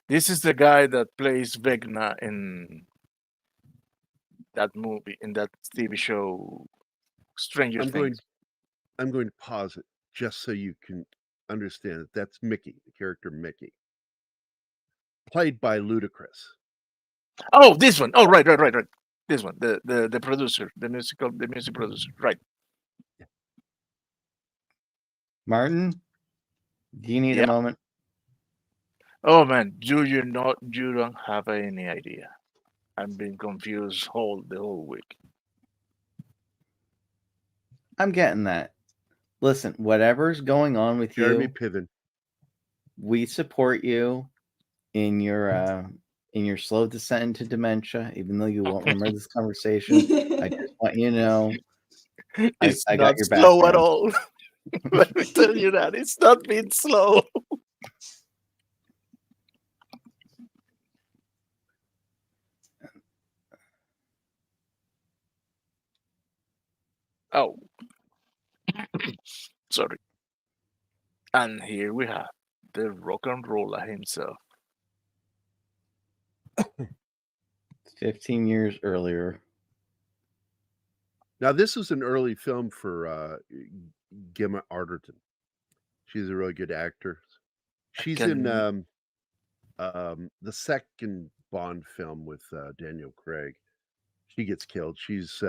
S4: This is the guy that plays Vecna in that movie, in that TV show, Stranger Things.
S3: I'm going to pause it just so you can understand it. That's Mickey, the character Mickey, played by Ludacris.
S4: Oh, this one. Oh, right. This one, the producer, the music producer, right?
S5: Martin, do you need a moment?
S4: Oh man, you don't have any idea. I've been confused the whole week.
S5: I'm getting that. Listen, whatever's going on with
S3: Jeremy
S5: you,
S3: Piven,
S5: we support you in your slow descent into dementia, even though you won't remember this conversation. I just want you to know
S4: It's
S5: I
S4: not
S5: got your back,
S4: slow at
S5: man.
S4: all. Let me tell you that it's not been slow. Oh, sorry. And here we have the rock and roller himself.
S5: 15 years earlier.
S3: Now, this was an early film for Gemma Arterton. She's a really good actor. She's in the second Bond film with Daniel Craig. She gets killed. She's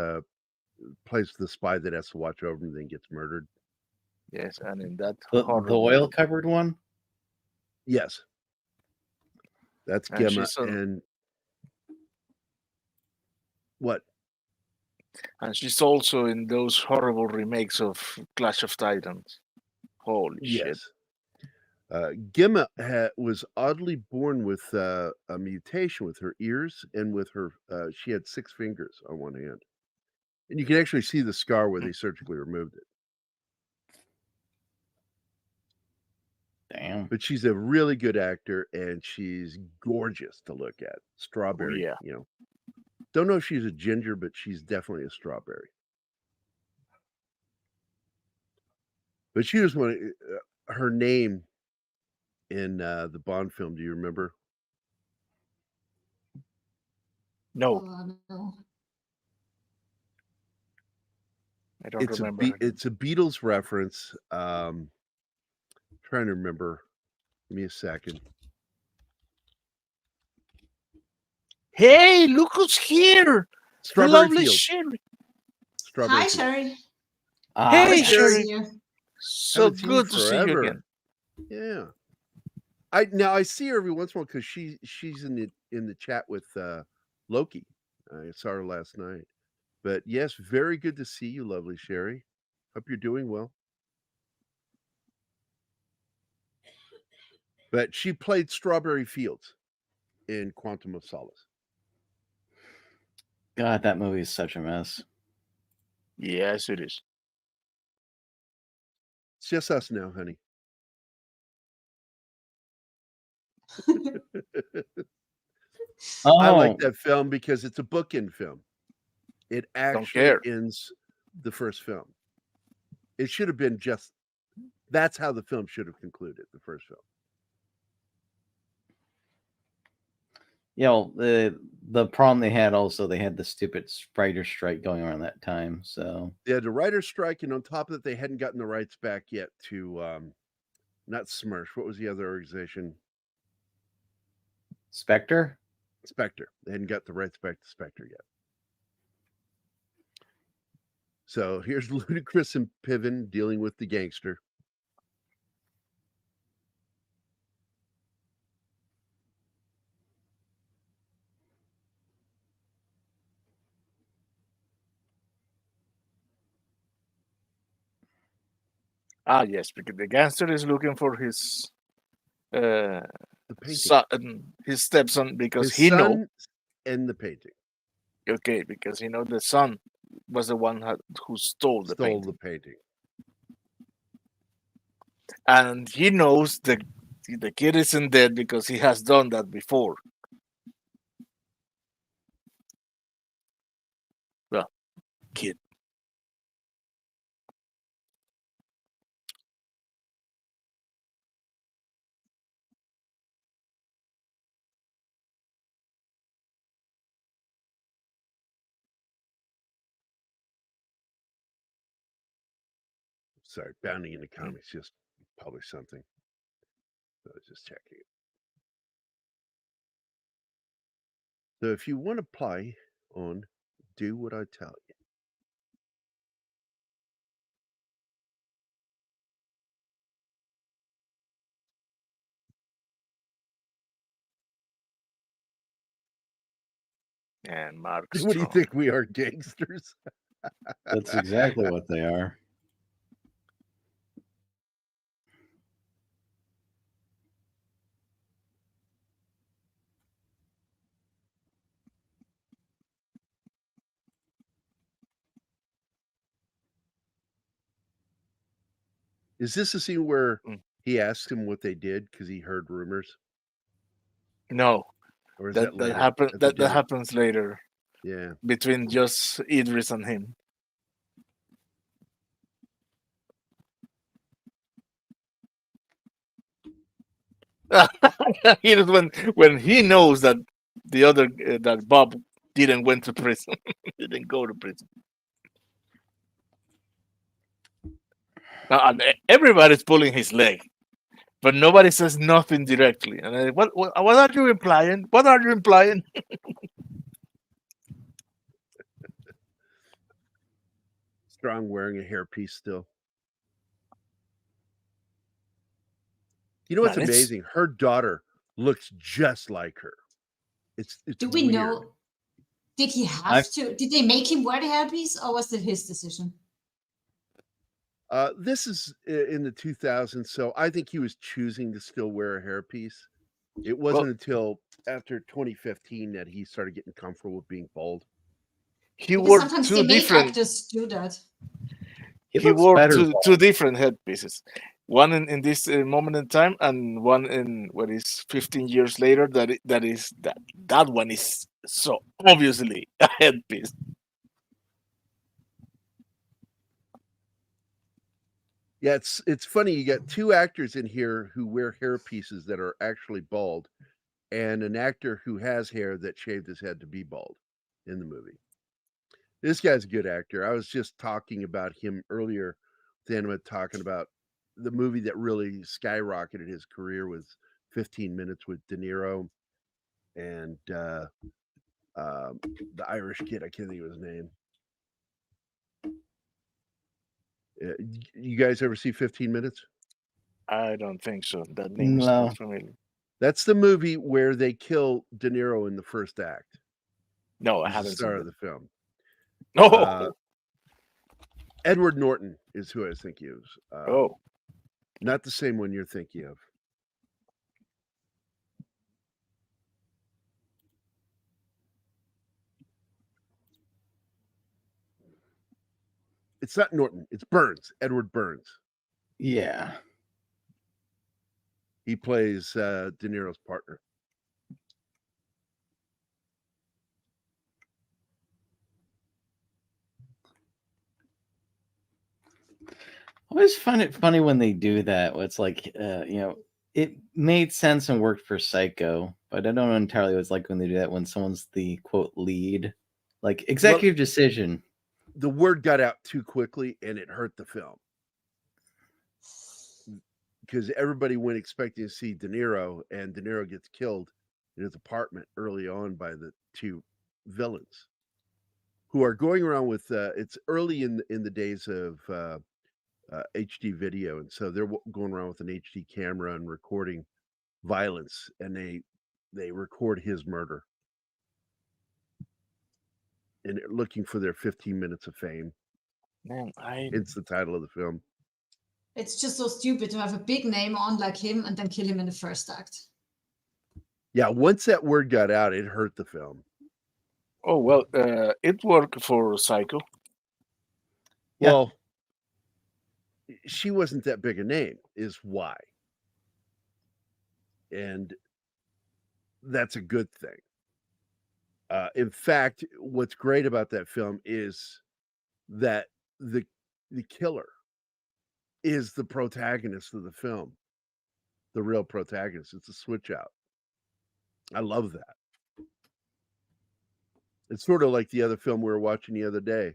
S3: plays the spy that has to watch over him and then gets murdered.
S4: Yes, and in that
S5: The oil-covered one?
S3: Yes. That's
S4: And
S3: Gemma.
S4: she's on-
S3: And what?
S4: And she's also in those horrible remakes of Clash of Titans. Holy shit.
S3: Gemma was oddly born with a mutation with her ears and with her, she had 6 fingers on one hand. And you can actually see the scar where they surgically removed it.
S5: Damn.
S3: But she's a really good actor and she's gorgeous to look at. Strawberry,
S4: yeah.
S3: you know. Don't know if she's a ginger, but she's definitely a strawberry. But she was one. Her name in the Bond film. Do you remember?
S4: No,
S2: No.
S4: I don't remember.
S3: It's a Beatles reference. Trying to remember. Give me a second.
S4: Hey, look who's here!
S3: Strawberry
S4: Lovely
S3: Fields.
S4: Sherry.
S3: Strawberry
S2: Hi,
S3: Fields.
S2: Sherry.
S4: Hey,
S2: Nice to
S4: Sherry.
S2: see you.
S4: So
S3: Haven't seen you
S4: good to see you
S3: forever.
S4: again.
S3: Yeah. I see her every once in a while because she's in the chat with Loki. I saw her last night. But yes, very good to see you, lovely Sherry. Hope you're doing well. But she played Strawberry Fields in Quantum of Solace.
S5: God, that movie is such a mess.
S4: Yes, it is.
S3: It's just us now, honey. I like that film because it's a bookend film. It actually ends the first film. It should have been just, that's how the film should have concluded, the first film.
S5: Yeah, well, the problem they had also, they had the stupid writer's strike going around that time. So
S3: they had the writer's strike, and on top of it, they hadn't gotten the rights back yet to not Smurf. What was the other organization?
S5: Spectre.
S3: They hadn't got the rights back to Spectre yet. So here's Ludacris and Piven dealing with the gangster.
S4: Ah, yes, because the gangster is looking for his his stepson because
S3: his
S4: he
S3: son
S4: knows.
S3: And the painting.
S4: Okay, because he knows the son was the one who stole the painting. And he knows the kid isn't dead because he has done that before. Well, kid.
S3: Sorry, Bounding into Comics just published something. So I was just checking it. So if you want to play on Do What I Tell You.
S4: And Mark
S3: What do you think? We are gangsters?
S5: That's exactly what they are.
S3: Is this a scene where he asks him what they did because he heard rumors?
S4: No.
S3: Or is
S4: that happens that happens later.
S3: Yeah.
S4: Between just Idris and him. when he knows that the other that Bob didn't went to prison, didn't go to prison. Now, everybody's pulling his leg, but nobody says nothing directly. And what are you implying? What are you implying?
S3: Strong wearing a hairpiece still. You know what's amazing? Her daughter looks just like her. It's
S2: Do we
S3: weird.
S2: know? Did he have to? Did they make him wear the hairpiece, or was it his decision?
S3: This is in the 2000s, so I think he was choosing to still wear a hairpiece. It wasn't until after 2015 that he started getting comfortable with being bald.
S4: He wore
S2: sometimes
S4: two
S2: they make
S4: different.
S2: actors do that.
S4: He wore two different headpieces. One in this moment in time, and one in what is 15 years later. That one is so obviously a headpiece.
S3: Yeah, it's funny. You got two actors in here who wear hairpieces that are actually bald, and an actor who has hair that shaved his head to be bald in the movie. This guy's a good actor. I was just talking about him earlier. Then talking about the movie that really skyrocketed his career was 15 Minutes with De Niro and the Irish kid. I can't think of his name. You guys ever see 15 Minutes?
S4: I don't think so. That name is not familiar.
S3: That's the movie where they kill De Niro in the first act.
S4: No, I haven't
S3: seen
S4: seen
S3: the film.
S4: No.
S3: Edward Norton is who I was thinking of.
S4: Oh.
S3: Not the same one you're thinking of. It's not Norton. It's Burns. Edward Burns.
S5: Yeah.
S3: He plays De Niro's partner.
S5: I always find it funny when they do that. It's like, it made sense and worked for Psycho, but I don't know entirely what it's like when they do that when someone's the quote lead, like executive decision.
S3: The word got out too quickly and it hurt the film because everybody went expecting to see De Niro, and De Niro gets killed in his apartment early on by the two villains who are going around with. It's early in the days of HD video, and so they're going around with an HD camera and recording violence, and they record his murder, and they're looking for their 15 minutes of fame.
S4: Man,
S3: It's the title of the film.
S2: It's just so stupid to have a big name on like him and then kill him in the first act.
S3: Yeah, once that word got out, it hurt the film.
S4: Oh well, it worked for Psycho.
S3: Well, she wasn't that big a name, is why. And that's a good thing. In fact, what's great about that film is that the killer is the protagonist of the film, the real protagonist. It's a switch out. I love that. It's sort of like the other film we were watching the other day,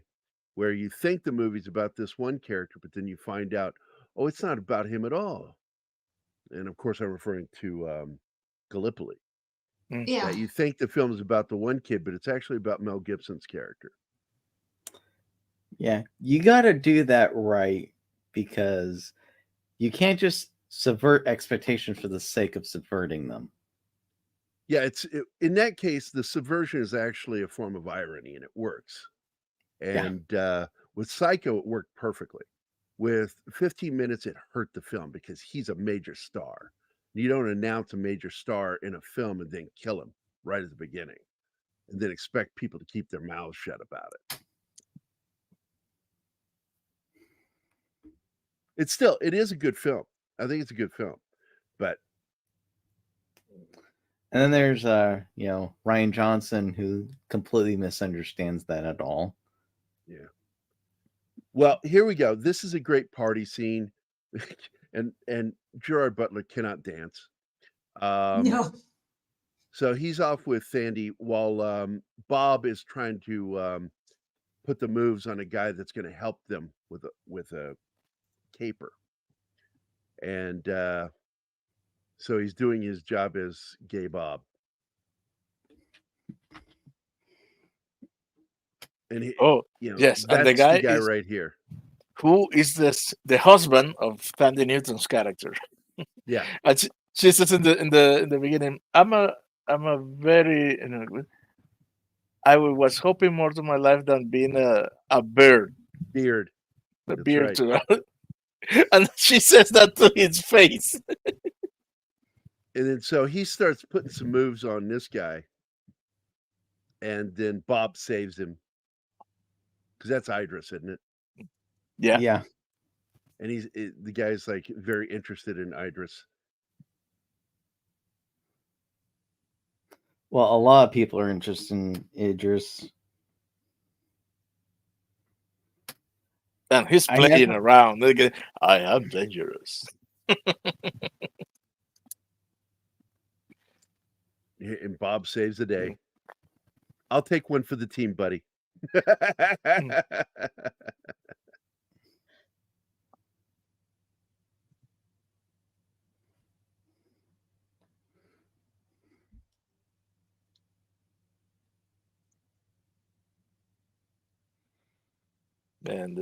S3: where you think the movie's about this one character, but then you find out, oh, it's not about him at all. And of course, I'm referring to Gallipoli.
S2: Yeah.
S3: That you think the film is about the one kid, but it's actually about Mel Gibson's character.
S5: Yeah, you got to do that right, because you can't just subvert expectations for the sake of subverting them.
S3: Yeah, in that case, the subversion is actually a form of irony, and it works. And with Psycho, it worked perfectly. With 15 minutes, it hurt the film because he's a major star. You don't announce a major star in a film and then kill him right at the beginning, and then expect people to keep their mouths shut about it. It is a good film. I think it's a good film, but.
S5: And then there's Rian Johnson, who completely misunderstands that at all.
S3: Yeah. Well, here we go. This is a great party scene, and Gerard Butler cannot dance.
S2: No.
S3: So he's off with Sandy while Bob is trying to put the moves on a guy that's going to help them with a caper, and so he's doing his job as Gay Bob. And
S4: yes,
S3: that's
S4: and the guy
S3: is, right here.
S4: Who is the husband of Thandie Newton's character?
S3: Yeah,
S4: and she says in the beginning, I'm a very I was hoping more to my life than being a bird.
S3: Beard.
S4: The
S3: That's
S4: beard
S3: right.
S4: And she says that to his face.
S3: And then so he starts putting some moves on this guy, and then Bob saves him. Because that's Idris, isn't it?
S4: Yeah.
S5: Yeah.
S3: And the guy's like very interested in Idris.
S5: Well, a lot of people are interested in Idris.
S4: And he's playing around. I am dangerous.
S3: And Bob saves the day. I'll take one for the team, buddy.
S4: And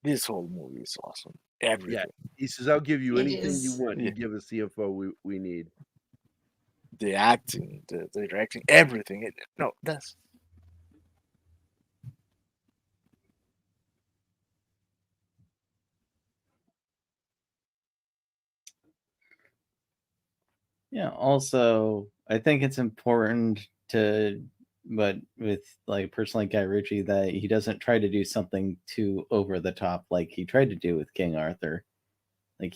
S4: this whole movie is awesome. Everything.
S3: Yeah, he says, "I'll give you
S2: It
S3: anything
S2: is.
S3: you want.
S4: Yeah.
S3: You give us the info we need."
S4: The acting, the directing, everything. That's.
S5: Yeah. Also, I think it's important to but with like a person like Guy Ritchie, that he doesn't try to do something too over the top like he tried to do with King Arthur. Like,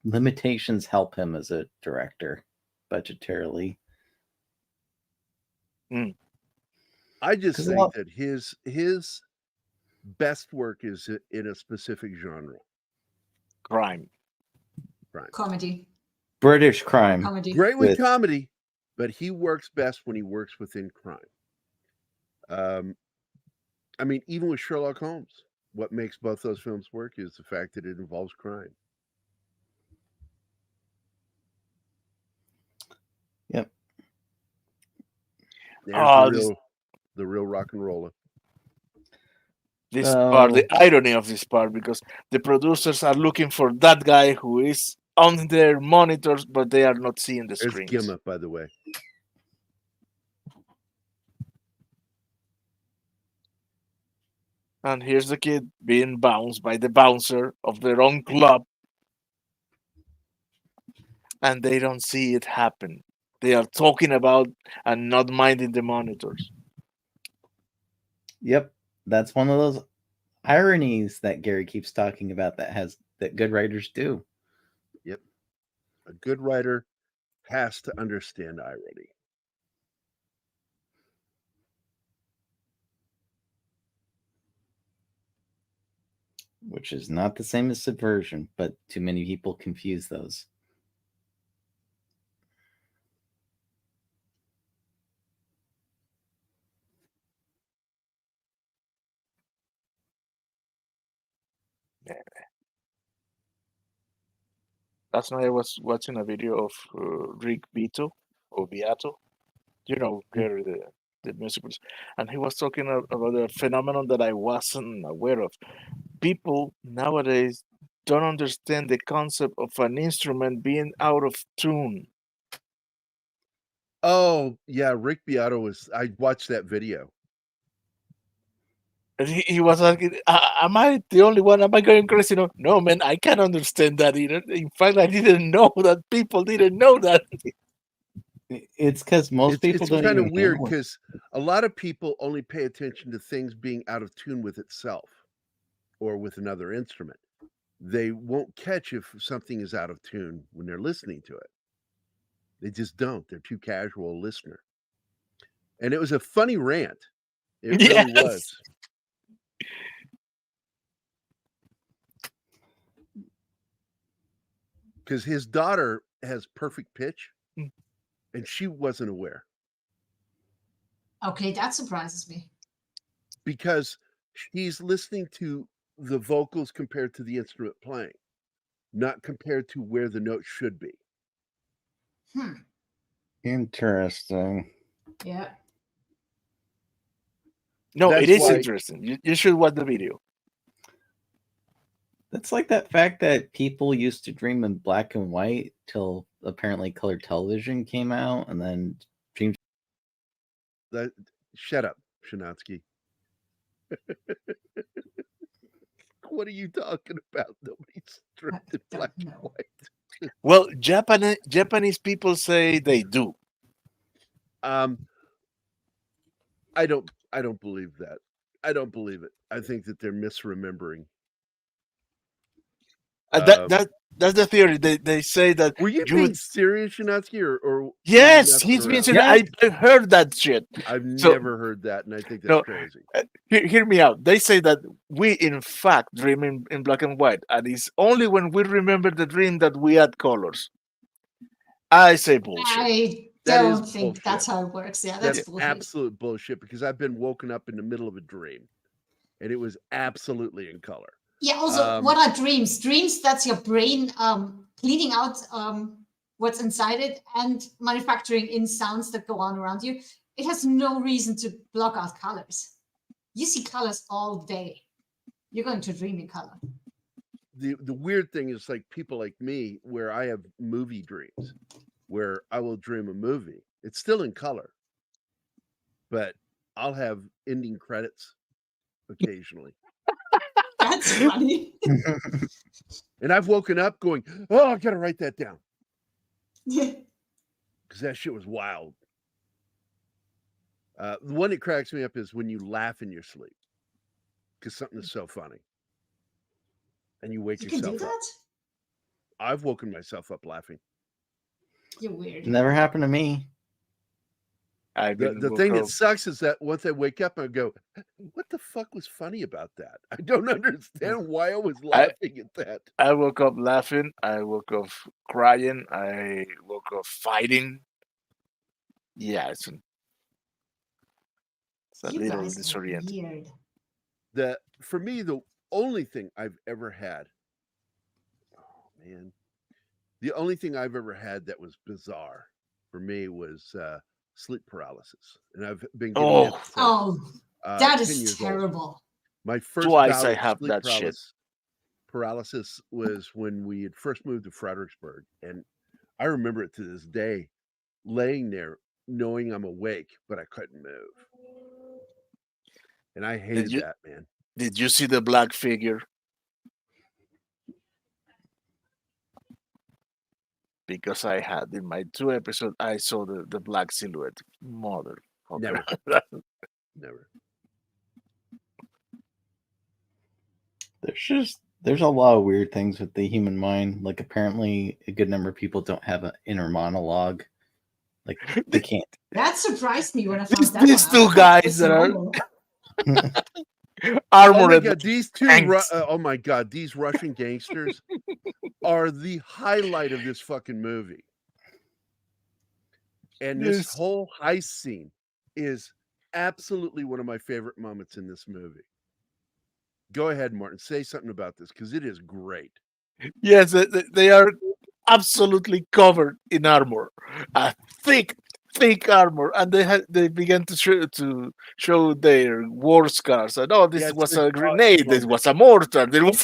S5: limitations help him as a director budgetarily.
S3: I just think that his best work is in a specific genre.
S4: Crime.
S2: Comedy.
S5: British crime.
S2: Comedy.
S3: Great with comedy, but he works best when he works within crime. I mean, even with Sherlock Holmes, what makes both those films work is the fact that it involves crime.
S5: Yep.
S3: There's the real ROCKNROLLA.
S4: This part, the irony of this part, because the producers are looking for that guy who is on their monitors, but they are not seeing the
S3: There's
S4: screens.
S3: Gimma, by the way.
S4: And here's the kid being bounced by the bouncer of their own club. And they don't see it happen. They are talking about and not minding the monitors.
S5: Yep. That's one of those ironies that Gary keeps talking about that good writers do.
S3: Yep. A good writer has to understand irony.
S5: Which is not the same as subversion, but too many people confuse those.
S4: Last night I was watching a video of Rick Beato, or Beato, Gerry, the music producer, and he was talking about a phenomenon that I wasn't aware of. People nowadays don't understand the concept of an instrument being out of tune.
S3: Oh, yeah, Rick Beato I watched that video.
S4: And he was asking, am I the only one? Am I going crazy? No, man, I can't understand that either. In fact, I didn't know that people didn't know that.
S5: It's because most people don't.
S3: It's kind of weird because a lot of people only pay attention to things being out of tune with itself or with another instrument. They won't catch if something is out of tune when they're listening to it. They just don't. They're too casual a listener. And it was a funny rant. It really was. Because his daughter has perfect pitch, and she wasn't aware.
S2: Okay, that surprises me.
S3: Because he's listening to the vocals compared to the instrument playing, not compared to where the note should be.
S5: Interesting.
S2: Yeah.
S4: No, it is interesting. You should watch the video.
S5: That's like that fact that people used to dream in black and white till apparently color television came out, and then dreams.
S3: Shut up, Shinatsky. What are you talking about? Nobody's dreamt in black and white.
S4: Well, Japanese people say they do.
S3: I don't believe that. I don't believe it. I think that they're misremembering.
S4: That's the theory. They say that.
S3: Were you being serious, Shinatsky, or
S4: yes, he's being serious. I heard that shit.
S3: I've never heard that, and I think that's crazy.
S4: Hear me out. They say that we, in fact, dream in black and white, and it's only when we remember the dream that we add colors. I say bullshit.
S2: I don't think that's how it works. Yeah, that's bullshit.
S3: Absolute bullshit, because I've been woken up in the middle of a dream, and it was absolutely in color.
S2: Yeah, also, what are dreams? Dreams, that's your brain cleaning out what's inside it and manufacturing in sounds that go on around you. It has no reason to block out colors. You see colors all day. You're going to dream in color.
S3: The weird thing is, like, people like me, where I have movie dreams, where I will dream a movie. It's still in color, but I'll have ending credits occasionally.
S2: That's funny.
S3: And I've woken up going, oh, I gotta write that down.
S2: Yeah.
S3: Because that shit was wild. The one that cracks me up is when you laugh in your sleep because something is so funny, and you wake
S2: You can
S3: yourself
S2: do
S3: up.
S2: that?
S3: I've woken myself up laughing.
S2: You're weird.
S5: Never happened to me.
S3: The thing that sucks is that once I wake up, I go, "What the fuck was funny about that?" I don't understand why I was laughing at that.
S4: I woke up laughing. I woke up crying. I woke up fighting. Yeah, it's a
S2: You
S4: little
S2: guys are
S4: disorienting.
S2: weird.
S3: For me, the only thing I've ever had, oh man, the only thing I've ever had that was bizarre for me was sleep paralysis, and I've been getting it since,
S2: Oh, that
S3: 10
S2: is
S3: years old.
S2: terrible.
S3: My first
S4: Twice
S3: bout
S4: I
S3: of
S4: have
S3: sleep
S4: that shit.
S3: paralysis was when we had first moved to Fredericksburg, and I remember it to this day, laying there knowing I'm awake, but I couldn't move, and I hated
S4: you-
S3: that, man.
S4: Did you see the black figure? Because I had in my 2 episodes, I saw the black silhouette. Mother.
S3: Never. Never.
S5: There's a lot of weird things with the human mind. Like apparently a good number of people don't have an inner monologue. Like they can't.
S2: That surprised me when I found that
S4: These
S2: one
S4: two
S2: out.
S4: guys
S2: It's
S4: that are
S2: normal.
S3: Oh my
S4: armored.
S3: god, these two
S4: tanks.
S3: oh my god, these Russian gangsters are the highlight of this fucking movie. And this
S4: Yes.
S3: whole heist scene is absolutely one of my favorite moments in this movie. Go ahead, Martin, say something about this because it is great.
S4: Yes, they are absolutely covered in armor, a thick armor, and they began to show their war scars. And this
S3: Yes,
S4: was
S3: it's
S4: a grenade. This
S3: awesome.
S4: was a mortar. There was.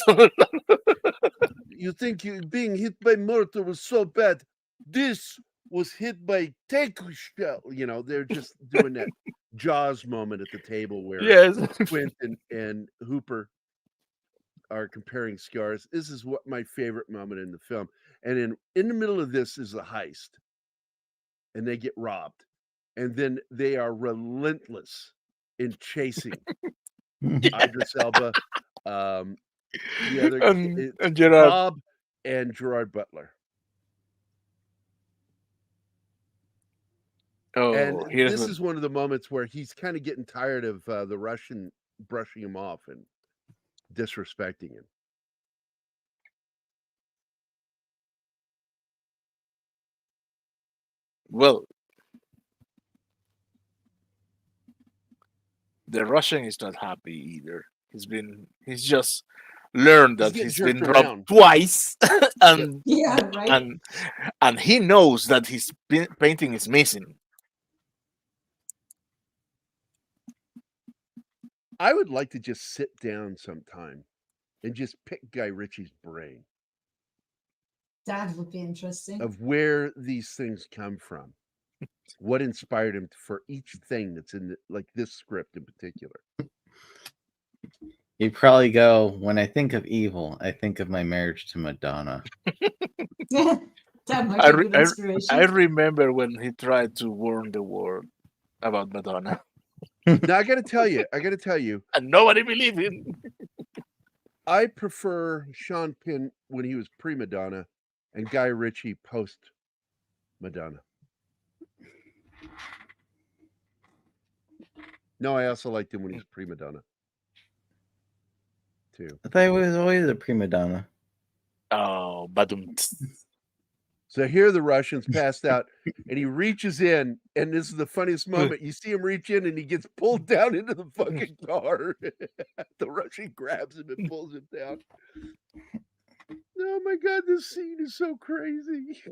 S3: You think being hit by mortar was so bad? This was hit by tank shell. You know, they're just doing that Jaws moment at the table where
S4: Yes.
S3: Quint and Hooper are comparing scars. This is what my favorite moment in the film. And in the middle of this is a heist, and they get robbed, and then they are relentless in chasing Idris Elba, the other
S4: and Gerard.
S3: Bob and Gerard Butler.
S4: Oh,
S3: And
S4: here's
S3: this
S4: one.
S3: is one of the moments where he's kind of getting tired of the Russian brushing him off and disrespecting him.
S4: Well, the Russian is not happy either. He's just learned that
S3: getting
S4: he's been
S3: jerked
S4: robbed
S3: around.
S4: twice, and
S2: Yeah, right.
S4: and he knows that his painting is missing.
S3: I would like to just sit down sometime and just pick Guy Ritchie's brain
S2: That would be interesting.
S3: of where these things come from. What inspired him for each thing that's in like this script in particular.
S5: You'd probably go, when I think of evil, I think of my marriage to Madonna.
S2: That might be a good inspiration.
S4: I remember when he tried to warn the world about Madonna,
S3: Now I got to tell you,
S4: and nobody believed him.
S3: I prefer Sean Penn when he was pre-Madonna and Guy Ritchie post-Madonna. No, I also liked him when he was pre-Madonna too.
S5: I thought he was always a prima donna.
S4: Oh, but
S3: So here the Russians passed out, and he reaches in, and this is the funniest moment. You see him reach in, and he gets pulled down into the fucking car. The Russian grabs him and pulls him down. Oh my god, this scene is so crazy.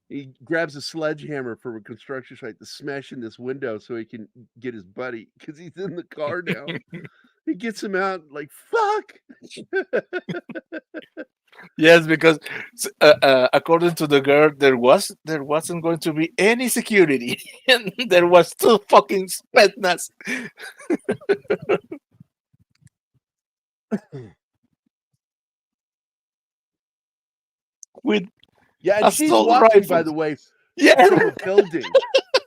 S3: He grabs a sledgehammer from a construction site to smash in this window so he can get his buddy because he's in the car now. He gets him out like fuck.
S4: yes, because according to the girl, there wasn't going to be any security, and there was 2 fucking Spetsnaz. with
S3: Yeah, and she's
S4: Assault
S3: watching, by
S4: rifle.
S3: the way,
S4: Yeah.
S3: from a building.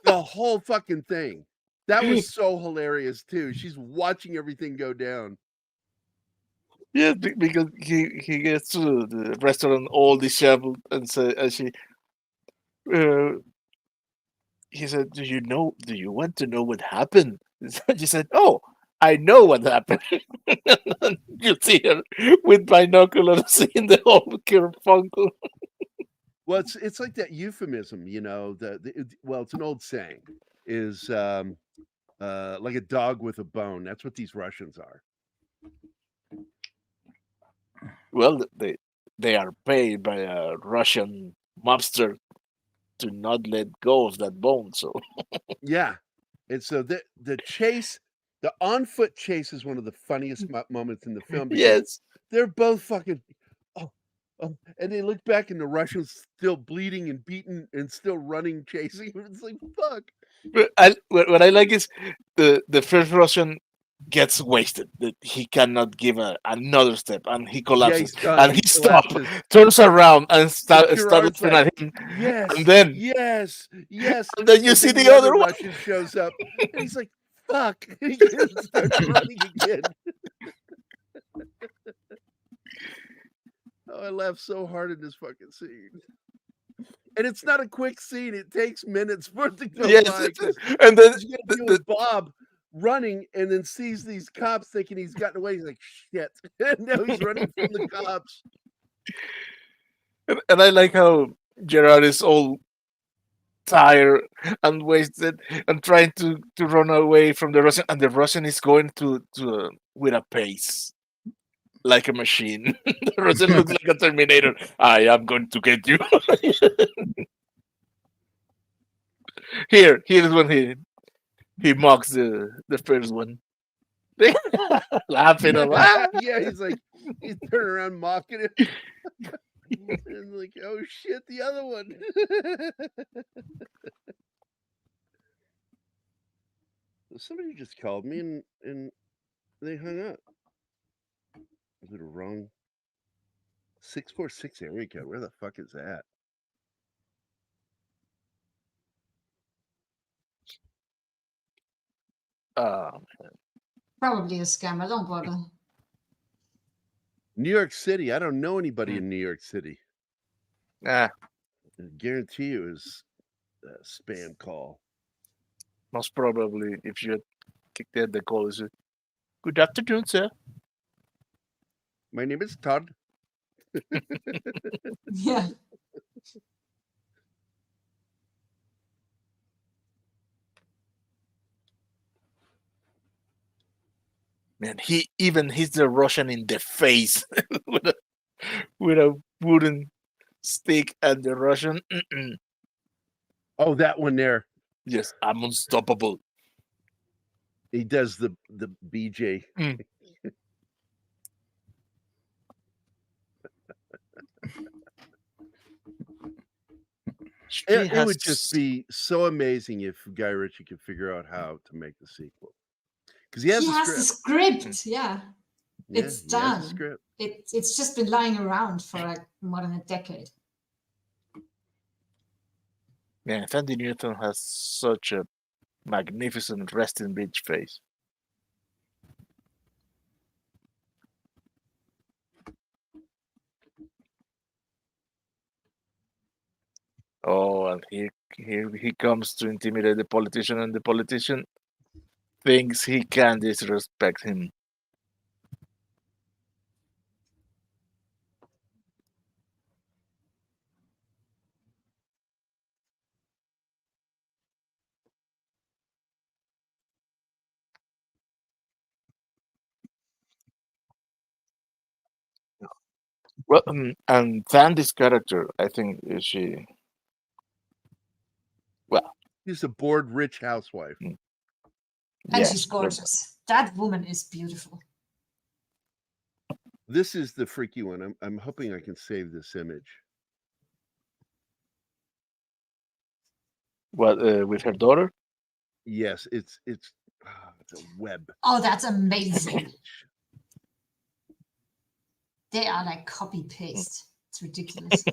S3: The whole fucking thing. That was so hilarious too. She's watching everything go down.
S4: Yeah, because he gets to the restaurant all disheveled and he said, Do you want to know what happened? She said, Oh, I know what happened. You see her with binoculars seeing the whole kerfunkle.
S3: Well, it's like that euphemism, well, it's an old saying, is like a dog with a bone. That's what these Russians are.
S4: Well, they are paid by a Russian mobster to not let go of that bone. So
S3: Yeah. And so the chase, the on foot chase is one of the funniest moments in the film because
S4: yes,
S3: they're both fucking, oh, and they look back and the Russians still bleeding and beaten and still running, chasing. It's like, fuck.
S4: but what I like is the first Russian gets wasted. That he cannot give another step, and he
S3: Yeah,
S4: collapses.
S3: he's done.
S4: And he stops, turns around, and start
S3: Gerard's
S4: looking
S3: like,
S4: at him.
S3: yes,
S4: And then
S3: yes.
S4: and then you see the other one.
S3: Russian shows up, and he's like, fuck. He just starts running again. Oh, I laughed so hard in this fucking scene. And it's not a quick scene. It takes minutes for it to go
S4: Yes,
S3: by.
S4: and then
S3: You got to deal with Bob running and then sees these cops thinking he's gotten away. He's like, shit. And now he's running from the cops.
S4: And I like how Gerard is all tired and wasted and trying to run away from the Russian, and the Russian is going to with a pace like a machine. The Russian looks like a Terminator. I am going to get you. Here's when he mocks the first one. Laughing a lot.
S3: Yeah, he's turning around mocking it. And like, oh shit, the other one. Somebody just called me and they hung up. Was it a wrong 646 area code? Where the fuck is that?
S2: Probably a scammer. Don't bother.
S3: New York City. I don't know anybody in New York City. I guarantee you is a spam call.
S4: Most probably, if you kicked in the call, is good afternoon, sir.
S3: My name is Todd.
S2: Yeah.
S4: Man, he even hits the Russian in the face with a wooden stick, and the Russian.
S3: Oh, that one there.
S4: Yes, I'm unstoppable.
S3: He does the BJ. It would just be so amazing if Guy Ritchie could figure out how to make the sequel. Because he has
S2: the script. Yeah. It's done. It's just been lying around for like more than a decade.
S4: Man, Thandie Newton has such a magnificent resting bitch face. Oh, and he comes to intimidate the politician, and the politician thinks he can disrespect him. Well, and Thandie's character, I think,
S3: she's a bored rich housewife.
S2: And she's gorgeous. That woman is beautiful.
S3: This is the freaky one. I'm hoping I can save this image.
S4: What, with her daughter?
S3: Yes, it's a web.
S2: Oh, that's amazing. They are like copy paste. It's ridiculous.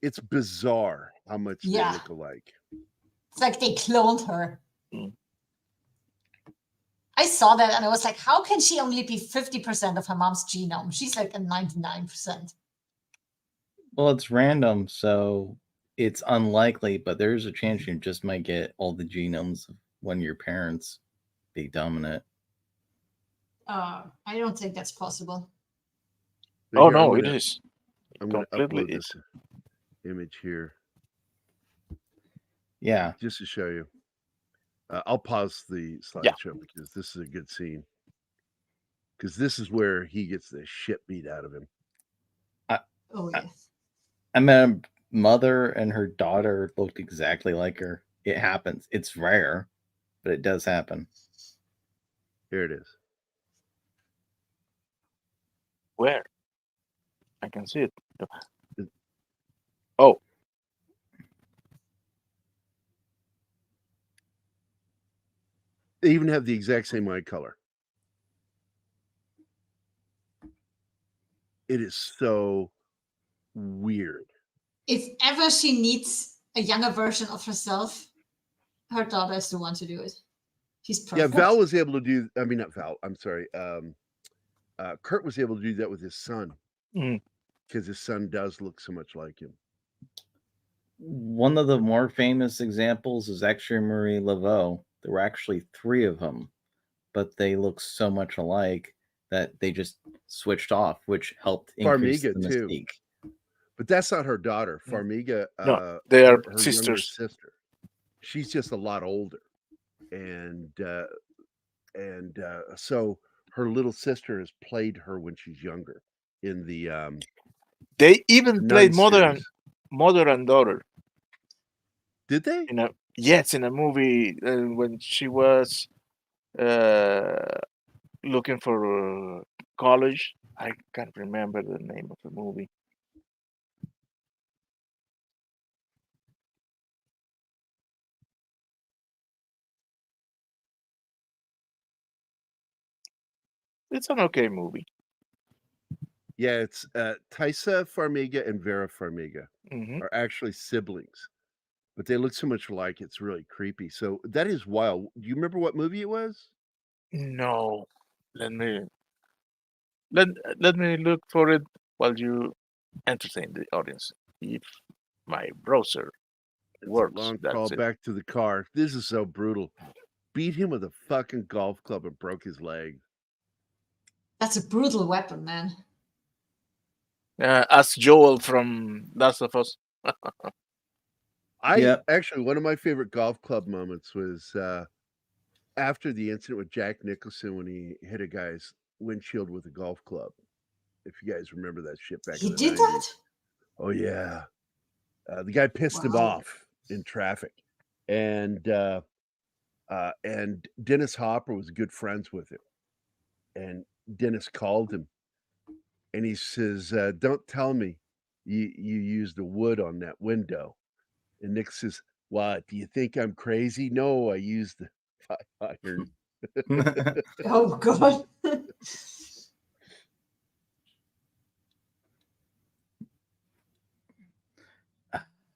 S3: It's bizarre how much they
S2: Yeah.
S3: look alike.
S2: It's like they cloned her.
S4: Mm.
S2: I saw that and I was like, how can she only be 50% of her mom's genome? She's like a 99%.
S5: Well, it's random, so it's unlikely, but there's a chance you just might get all the genomes of one of your parents be dominant.
S2: I don't think that's possible.
S3: But
S4: Oh
S3: here,
S4: no, it is.
S3: I'm going to
S4: Completely
S3: upload this image here
S5: Yeah.
S3: just to show you. I'll pause the
S4: Yeah.
S3: slideshow because this is a good scene. Because this is where he gets the shit beat out of him.
S2: Oh, yeah.
S5: I met a mother and her daughter looked exactly like her. It happens. It's rare, but it does happen.
S3: Here it is.
S4: Where? I can see it. Oh.
S3: They even have the exact same eye color. It is so weird.
S2: If ever she needs a younger version of herself, her daughter is the one to do it. She's
S3: Yeah,
S2: perfect.
S3: Val was able to do. I mean, not Val. I'm sorry. Kurt was able to do that with his son because his son does look so much like him.
S5: One of the more famous examples is actually Marie Laveau. There were actually 3 of them, but they look so much alike that they just switched off, which helped increase
S3: Farmiga
S5: the
S3: too,
S5: mystique.
S3: but that's not her daughter. Farmiga,
S4: No, they are
S3: her
S4: sisters.
S3: younger sister. She's just a lot older, and so her little sister has played her when she's younger in the
S4: They even played
S3: Nun
S4: mother and daughter.
S3: Did they?
S4: Yes, in a movie when she was looking for college. I can't remember the name of the movie. It's an okay movie.
S3: Yeah, it's Taisa Farmiga and Vera Farmiga
S4: Mhm.
S3: are actually siblings, but they look so much alike. It's really creepy. So that is wild. Do you remember what movie it was?
S4: No, let me look for it while you entertain the audience. If my browser
S3: It's
S4: works,
S3: a long
S4: that's
S3: call
S4: it.
S3: back to the car. This is so brutal. Beat him with a fucking golf club and broke his leg.
S2: That's a brutal weapon, man.
S4: As Joel from Last of Us.
S3: Actually, one of my favorite golf club moments was after the incident with Jack Nicholson when he hit a guy's windshield with a golf club. If you guys remember that shit back
S2: He
S3: in the
S2: did
S3: 90s.
S2: that?
S3: Oh yeah. The guy pissed him
S2: Wow.
S3: off in traffic. And Dennis Hopper was good friends with him. And Dennis called him and he says, don't tell me you used the wood on that window. And Nick says, what? Do you think I'm crazy? No, I used the 5 iron.
S2: Oh, God.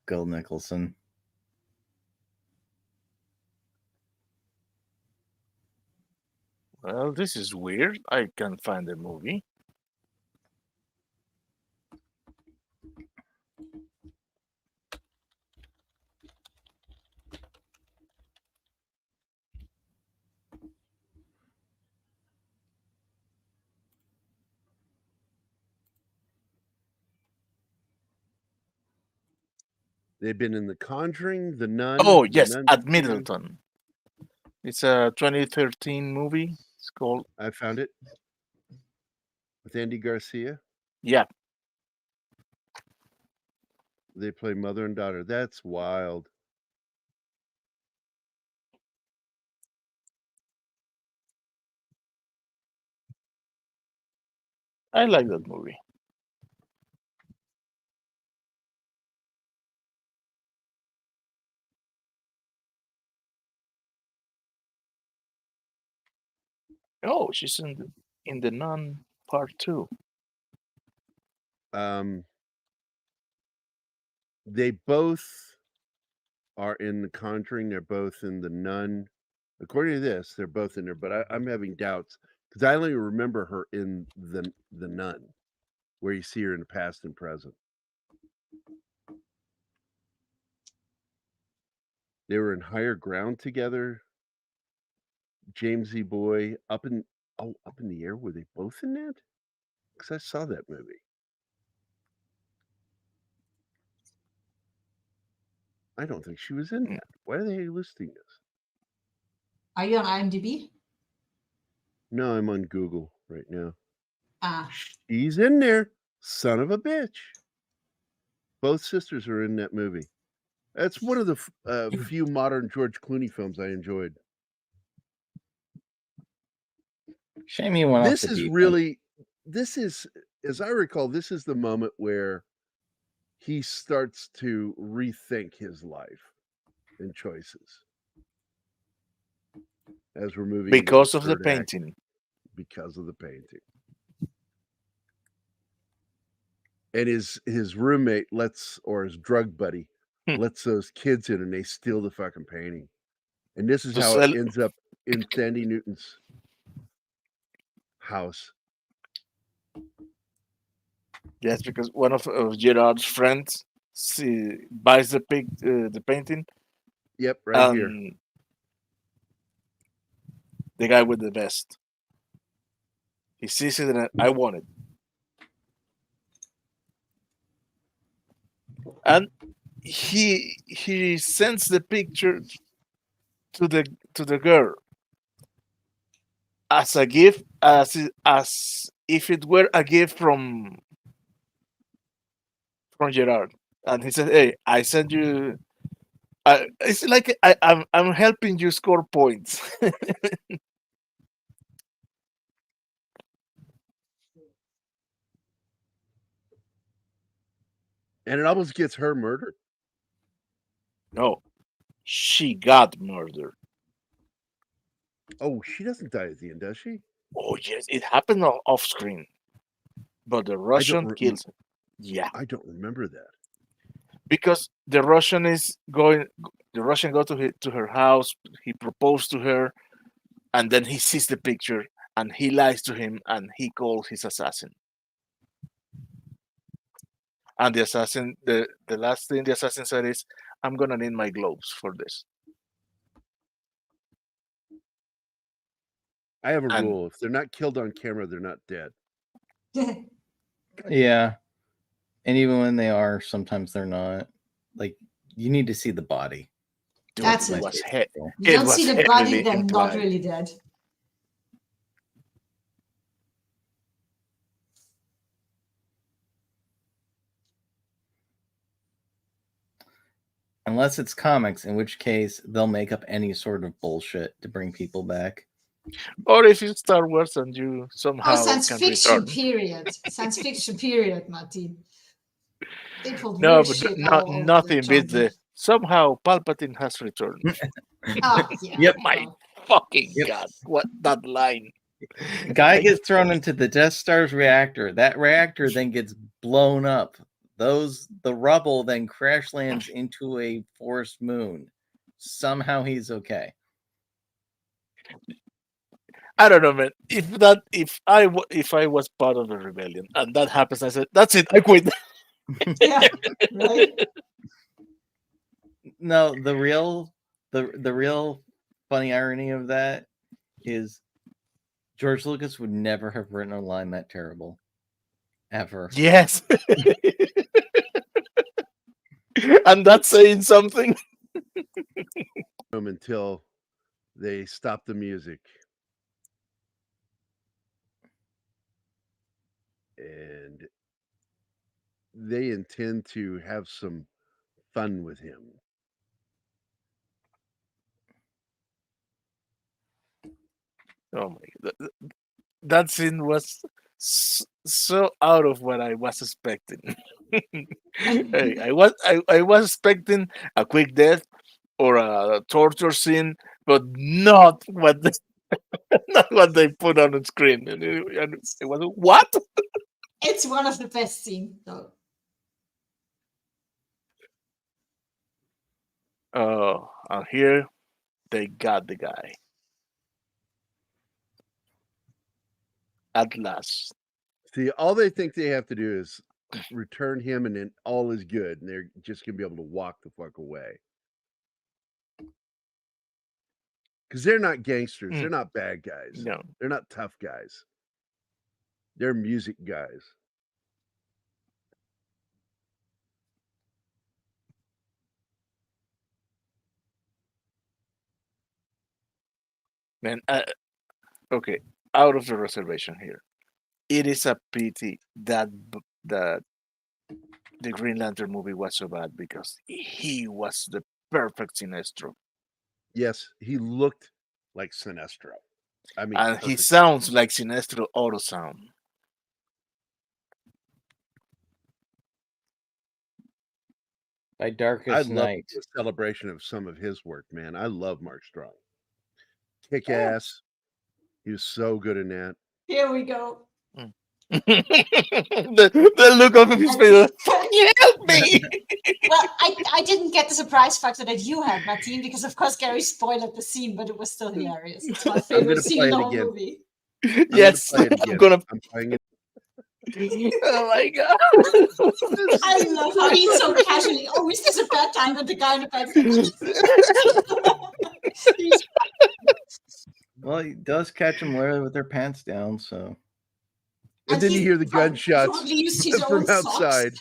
S5: Go Nicholson.
S4: Well, this is weird. I can't find the movie.
S3: They've been in The Conjuring, The Nun.
S4: Oh,
S3: The
S4: yes,
S3: Nun
S4: at
S3: 2.
S4: Middleton. It's a 2013 movie. It's called.
S3: I found it with Andy Garcia.
S4: Yeah.
S3: They play mother and daughter. That's wild.
S4: I like that movie. Oh, she's in the Nun Part 2.
S3: They both are in The Conjuring. They're both in The Nun. According to this, they're both in there, but I'm having doubts because I only remember her in the Nun, where you see her in the past and present. They were in Higher Ground together. James E. Boy, Up in the Air. Were they both in that? Because I saw that movie. I don't think she was in that. Why are they listing this?
S2: Are you on IMDb?
S3: No, I'm on Google right now.
S2: Ah,
S3: She's in there. Son of a bitch. Both sisters are in that movie. That's one of the few modern George Clooney films I enjoyed.
S5: Shame he went off
S3: This
S5: the
S3: is
S5: deep end.
S3: really, this is, as I recall, this is the moment where he starts to rethink his life and choices as we're moving into
S4: Because of the
S3: third act.
S4: painting.
S3: Because of the painting. And his roommate or his drug buddy lets those kids in and they steal the fucking painting. And this is
S4: To
S3: how
S4: sell-
S3: it ends up in Sandy Newton's house.
S4: Yes, because one of Gerard's friends buys the painting.
S3: Yep, right here.
S4: The guy with the vest. He sees it and I want it. And he sends the picture to the girl as a gift, as if it were a gift from Gerard. And he said, "Hey, I sent you." It's like I'm helping you score points.
S3: And it almost gets her murdered.
S4: No, she got murdered.
S3: Oh, she doesn't die at the end, does she?
S4: Oh yes, it happened off screen, but the Russian kills her. Yeah,
S3: I don't remember that.
S4: because the Russian go to her house. He proposed to her, and then he sees the picture and he lies to him and he calls his assassin. And the assassin, the last thing the assassin said is, "I'm gonna need my gloves for this."
S3: I have a rule. If they're not killed on camera, they're not dead.
S5: Yeah. And even when they are, sometimes they're not. Like, you need to see the body.
S2: That's it. You
S4: It
S2: don't
S4: was
S2: see the body,
S4: heavily
S2: they're not
S4: implied.
S2: really dead.
S5: Unless it's comics, in which case they'll make up any sort of bullshit to bring people back.
S4: Or if it's Star Wars and you somehow
S2: Oh, science
S4: can
S2: fiction
S4: return.
S2: period. Science fiction period, Martin. They pulled
S4: No,
S2: weird
S4: but
S2: shit all over
S4: nothing
S2: the
S4: beats
S2: genre.
S4: the somehow Palpatine has returned.
S2: Oh, yeah.
S5: Yep.
S4: My fucking God, what that line?
S5: Guy gets thrown into the Death Star's reactor. That reactor then gets blown up. The rubble then crash lands into a forest moon. Somehow he's okay.
S4: I don't know, man. If I was part of the rebellion and that happens, I said, "That's it, I quit."
S2: Yeah, right.
S5: No, the real funny irony of that is George Lucas would never have written a line that terrible. Ever.
S4: Yes. And that's saying something.
S3: Until they stop the music. And they intend to have some fun with him.
S4: Oh my God. That scene was so out of what I was expecting. Hey, I was expecting a quick death or a torture scene, but not what not what they put on the screen. And it was what?
S2: It's one of the best scenes, though.
S4: Oh, and here they got the guy at last.
S3: See, all they think they have to do is return him, and then all is good, and they're just gonna be able to walk the fuck away. Because they're not gangsters, they're not bad guys.
S4: No.
S3: They're not tough guys. They're music guys.
S4: Man, okay, out of the reservation here. It is a pity that that the Green Lantern movie was so bad because he was the perfect Sinestro.
S3: Yes, he looked like Sinestro. I mean,
S4: And he
S3: perfect.
S4: sounds like Sinestro auto sound.
S5: By
S3: I
S5: Darkest
S3: love
S5: Night.
S3: the celebration of some of his work, man. I love Mark Strong. Kick ass. He was so good in that.
S2: Here we go.
S4: the look of his face. Fucking help me!
S2: Well, I didn't get the surprise factor that you had, Martine, because of course Gerry spoiled the scene, but it was still hilarious. It's my favorite scene in the whole movie.
S4: Yes,
S3: I'm gonna play it
S4: I'm
S3: again.
S4: gonna.
S3: I'm playing it.
S4: Oh my god!
S2: I love how he's so casually. Oh, is this a bad time? And the guy in the back.
S5: Well, he does catch them literally with their pants down, so.
S3: And then you hear the gunshots
S2: Probably used his
S3: from
S2: own socks.
S3: outside.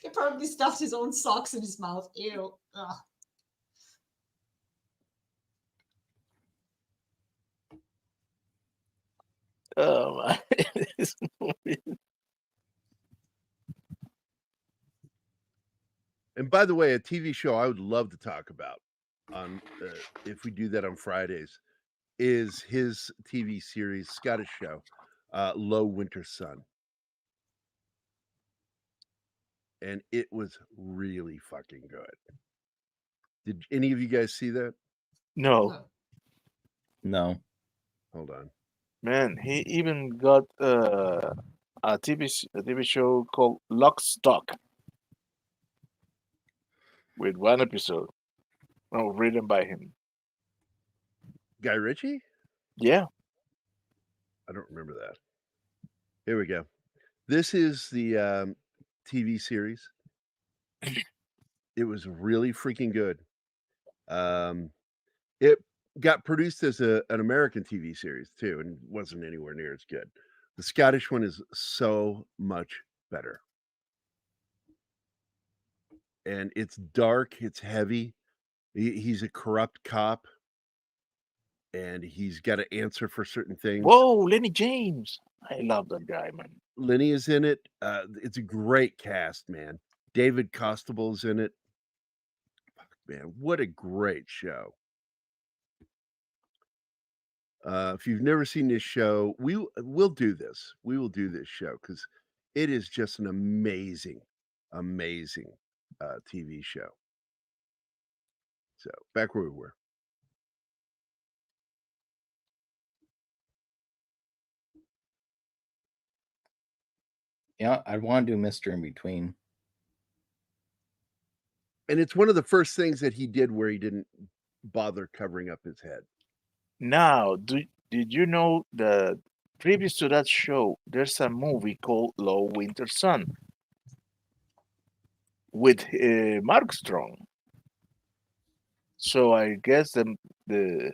S2: He probably stuffed his own socks in his mouth. Ew. Ugh.
S4: Oh my! This movie.
S3: And by the way, a TV show I would love to talk about on if we do that on Fridays is his TV series, Scottish show, Low Winter Sun. And it was really fucking good. Did any of you guys see that?
S4: No,
S5: No.
S3: Hold on.
S4: man, he even got a TV show called Lock Stock with one episode. Oh, written by him.
S3: Guy Ritchie?
S4: Yeah.
S3: I don't remember that. Here we go. This is the TV series. It was really freaking good. It got produced as an American TV series too, and wasn't anywhere near as good. The Scottish one is so much better. And it's dark, it's heavy. He's a corrupt cop, and he's got to answer for certain things.
S4: Whoa, Lenny James. I love that guy, man.
S3: Lenny is in it. It's a great cast, man. David Costable's in it. Fuck, man, what a great show. If you've never seen this show, we'll do this. We will do this show because it is just an amazing, amazing TV show. So back where we were.
S5: Yeah, I'd want to do Mr. In Between.
S3: And it's one of the first things that he did where he didn't bother covering up his head.
S4: Now, did you know that previous to that show, there's a movie called Low Winter Sun with Mark Strong. So I guess the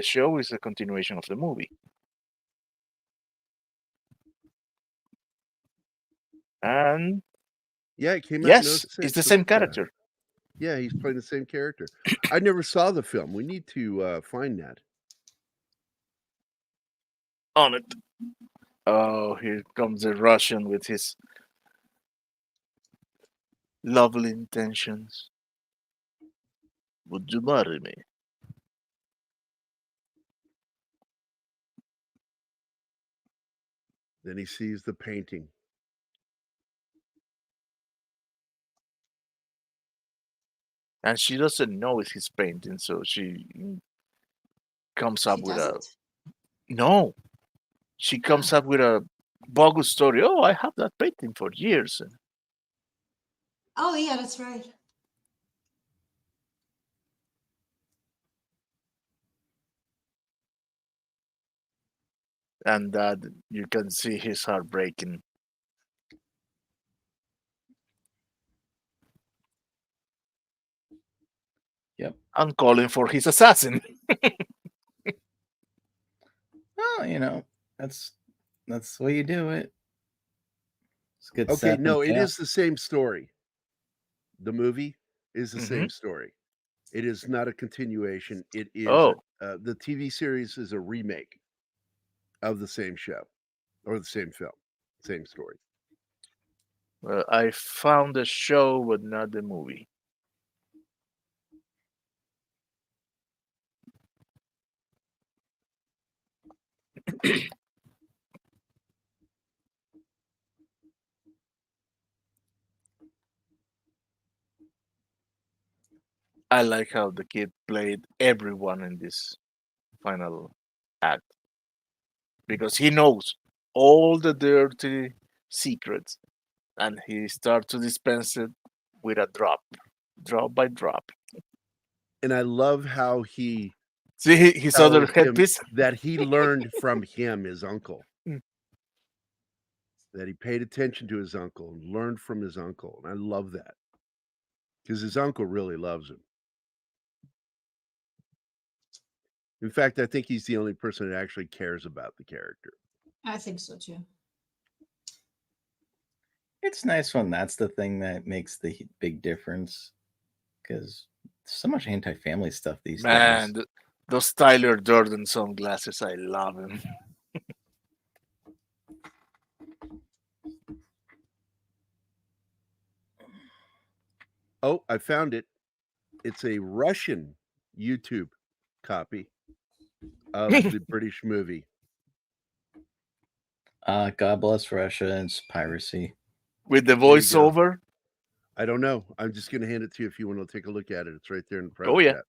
S4: show is a continuation of the movie. And
S3: yeah, it came out.
S4: Yes, it's the same character.
S3: Yeah, he's playing the same character. I never saw the film. We need to find that.
S4: On it. Oh, here comes the Russian with his lovely intentions. Would you marry me?
S3: Then he sees the painting.
S4: And she doesn't know it's his painting, so she comes up with a no. She comes up with a bogus story. Oh, I have that painting for years.
S2: Oh yeah, that's right.
S4: and that you can see his heart breaking.
S5: Yep.
S4: And calling for his assassin.
S5: Well, you know, that's the way you do it. It's good.
S3: Okay,
S5: setup
S3: no,
S5: and
S3: it
S5: payoff.
S3: is the same story. The movie is the
S4: Mhm.
S3: same story. It is not a continuation. It is
S4: Oh.
S3: the TV series is a remake of the same show or the same film, same story.
S4: Well, I found the show, but not the movie. I like how the kid played everyone in this final act because he knows all the dirty secrets and he starts to dispense it with a drop by drop.
S3: And I love how he
S4: See his other
S3: tells him
S4: headpiece?
S3: that he learned from him, his uncle.
S4: Mm.
S3: That he paid attention to his uncle and learned from his uncle. And I love that. Because his uncle really loves him. In fact, I think he's the only person that actually cares about the character.
S2: I think so too.
S5: It's nice when that's the thing that makes the big difference, because so much anti-family stuff these
S4: Man,
S5: days.
S4: those Tyler Durden sunglasses, I love him.
S3: Oh, I found it. It's a Russian YouTube copy of the British movie.
S5: God bless Russia. It's piracy.
S4: With the
S3: There you go.
S4: voiceover?
S3: I don't know. I'm just going to hand it to you if you want to take a look at it. It's right there in the
S4: Oh, yeah.
S3: chat.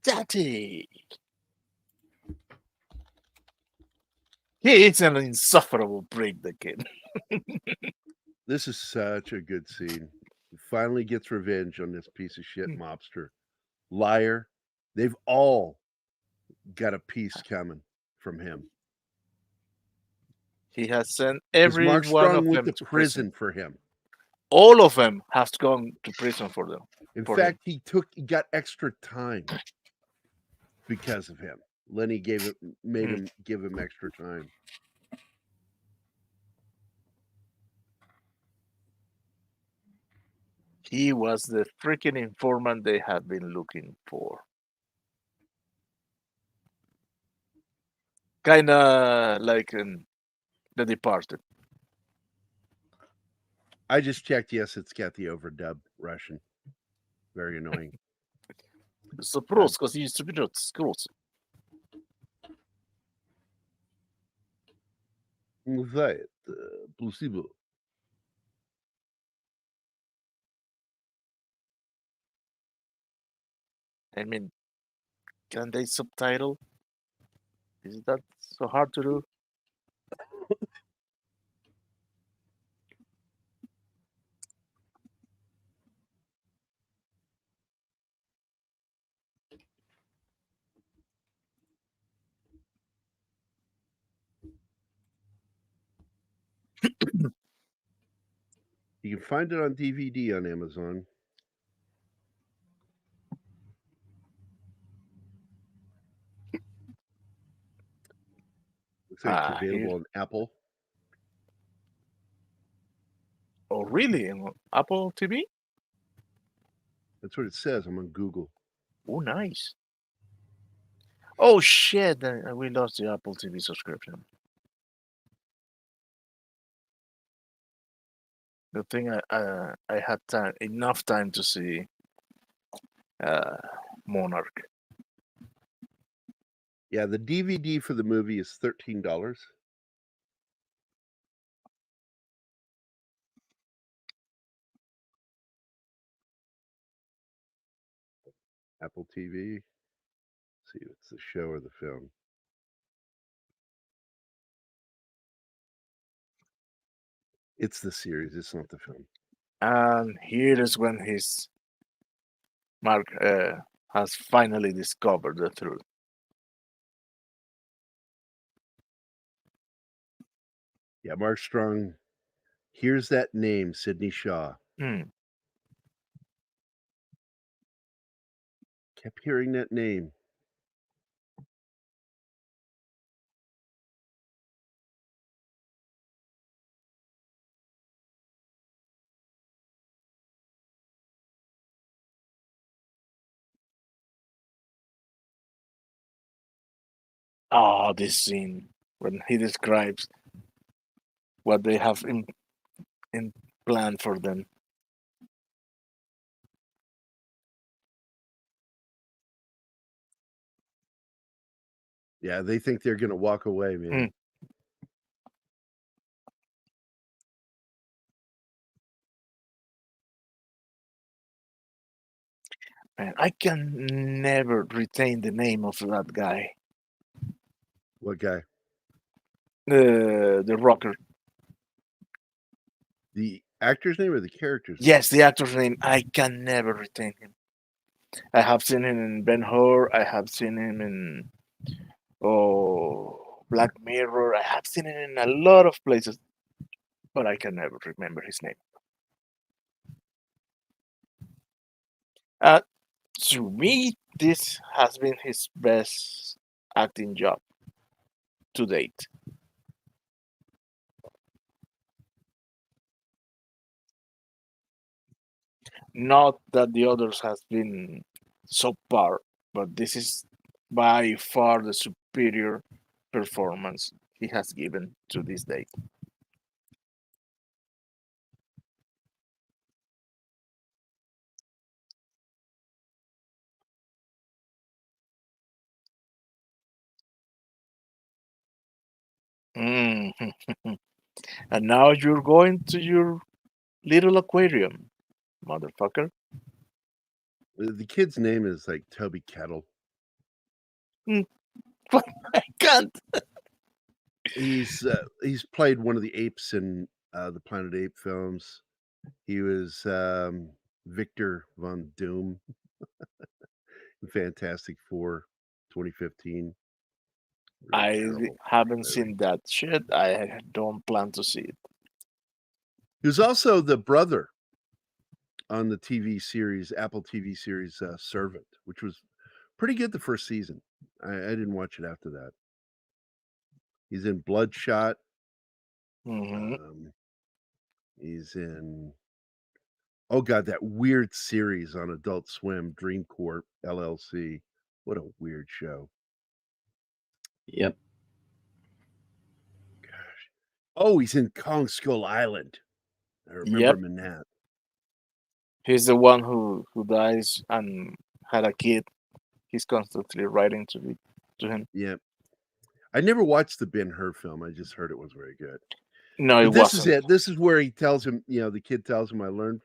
S4: Daddy. He is an insufferable prick, the kid.
S3: This is such a good scene. He finally gets revenge on this piece of shit mobster. Liar. They've all got a piece coming from him.
S4: He has sent
S3: Because
S4: every
S3: Mark
S4: one
S3: Strong
S4: of
S3: went
S4: them
S3: to
S4: to
S3: prison for him.
S4: All of them have gone to prison for them.
S3: In
S4: for
S3: fact, he got extra time because of him. Lenny made him give him extra time.
S4: He was the freaking informant they had been looking for. Kind of like in The Departed.
S3: I just checked. Yes, it's got the overdub Russian. Very annoying.
S4: Запрос, есть вперед, скрылся.
S3: Знает, пласибо.
S4: I mean, can they subtitle? Is that so hard to do?
S3: You can find it on DVD on Amazon. Looks like it's available on Apple.
S4: Oh, really? On Apple TV?
S3: That's what it says. I'm on Google.
S4: Oh, nice. Oh, shit. We lost the Apple TV subscription. The thing I had enough time to see Monarch.
S3: Yeah, the DVD for the movie is $13. Apple TV. Let's see if it's the show or the film. It's the series. It's not the film.
S4: And here is when his has finally discovered the truth.
S3: Yeah, Mark Strong. Here's that name, Sidney Shaw.
S4: Hmm.
S3: Kept hearing that name.
S4: Oh, this scene when he describes what they have in plan for them.
S3: Yeah, they think they're going to walk away, man.
S4: Man, I can never retain the name of that guy.
S3: What guy?
S4: The rocker.
S3: The actor's name or the character's name?
S4: Yes, the actor's name. I can never retain him. I have seen him in Ben-Hur. I have seen him in Black Mirror. I have seen him in a lot of places, but I can never remember his name. To me, this has been his best acting job to date. Not that the others has been subpar, but this is by far the superior performance he has given to this date. Mm. And now you're going to your little aquarium, motherfucker.
S3: The kid's name is like Toby Kettle.
S4: I can't.
S3: He's played one of the apes in the Planet Ape films. He was Victor Von Doom in Fantastic Four 2015.
S4: I
S3: terrible
S4: haven't
S3: movie.
S4: seen that shit. I don't plan to see it.
S3: He was also the brother on the TV series, Apple TV series Servant, which was pretty good the first season. I didn't watch it after that. He's in Bloodshot. He's in, oh God, that weird series on Adult Swim, Dream Corp LLC. What a weird show.
S5: Yep.
S3: Gosh. Oh, he's in Kong Skull Island. I remember him in that.
S4: He's the one who dies and had a kid. He's constantly writing to him.
S3: Yeah. I never watched the Ben-Hur film. I just heard it was very good.
S4: No, it
S3: this
S4: wasn't.
S3: is it. This is where he tells him, the kid tells him, I learned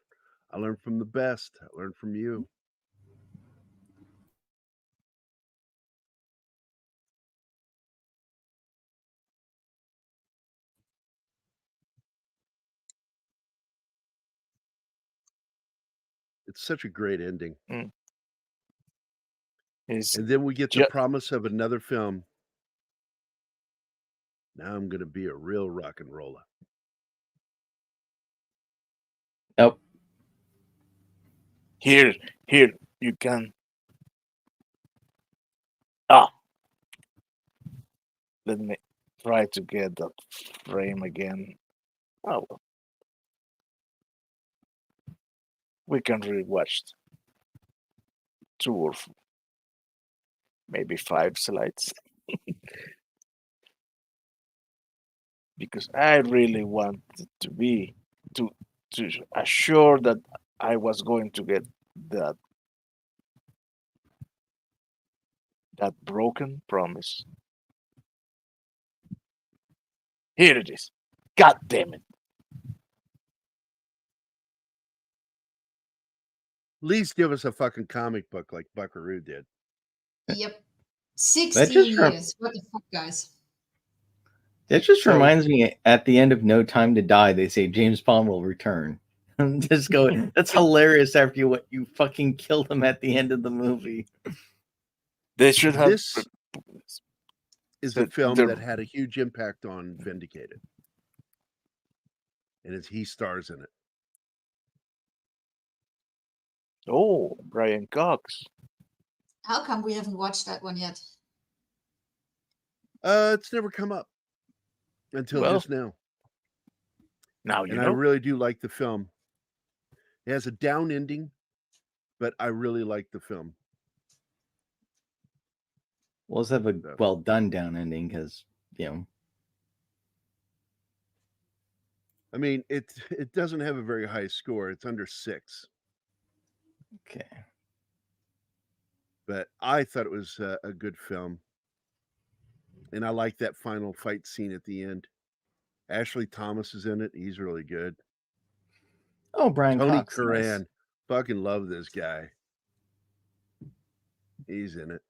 S3: from the best. I learned from you. It's such a great ending.
S4: And
S3: then we get the promise of another film. Now I'm going to be a real rock and roller.
S5: Nope.
S4: Here, you can. Let me try to get that frame again. Oh, well. We can rewatch 2 or maybe 5 slides. Because I really wanted to be to assure that I was going to get that broken promise. Here it is. God damn it.
S3: At least give us a fucking comic book like Buckaroo did.
S2: Yep. 16 years. What the fuck, guys?
S5: That just reminds me, at the end of No Time to Die, they say James Bond will return. Just go. That's hilarious. After you fucking killed him at the end of the movie.
S4: They should have.
S3: This is a film that had a huge impact on Vindicated, and he stars in it.
S4: Oh, Brian Cox.
S2: How come we haven't watched that one yet?
S3: It's never come up until just now.
S4: Now you
S3: and
S4: know.
S3: I really do like the film. It has a down ending, but I really like the film.
S5: Well, let's have a well done down ending because
S3: I mean, it doesn't have a very high score. It's under 6.
S5: Okay.
S3: But I thought it was a good film. And I like that final fight scene at the end. Ashley Thomas is in it. He's really good.
S5: Oh, Brian
S3: Tony
S5: Cox,
S3: Curran.
S5: nice.
S3: Fucking love this guy. He's in it.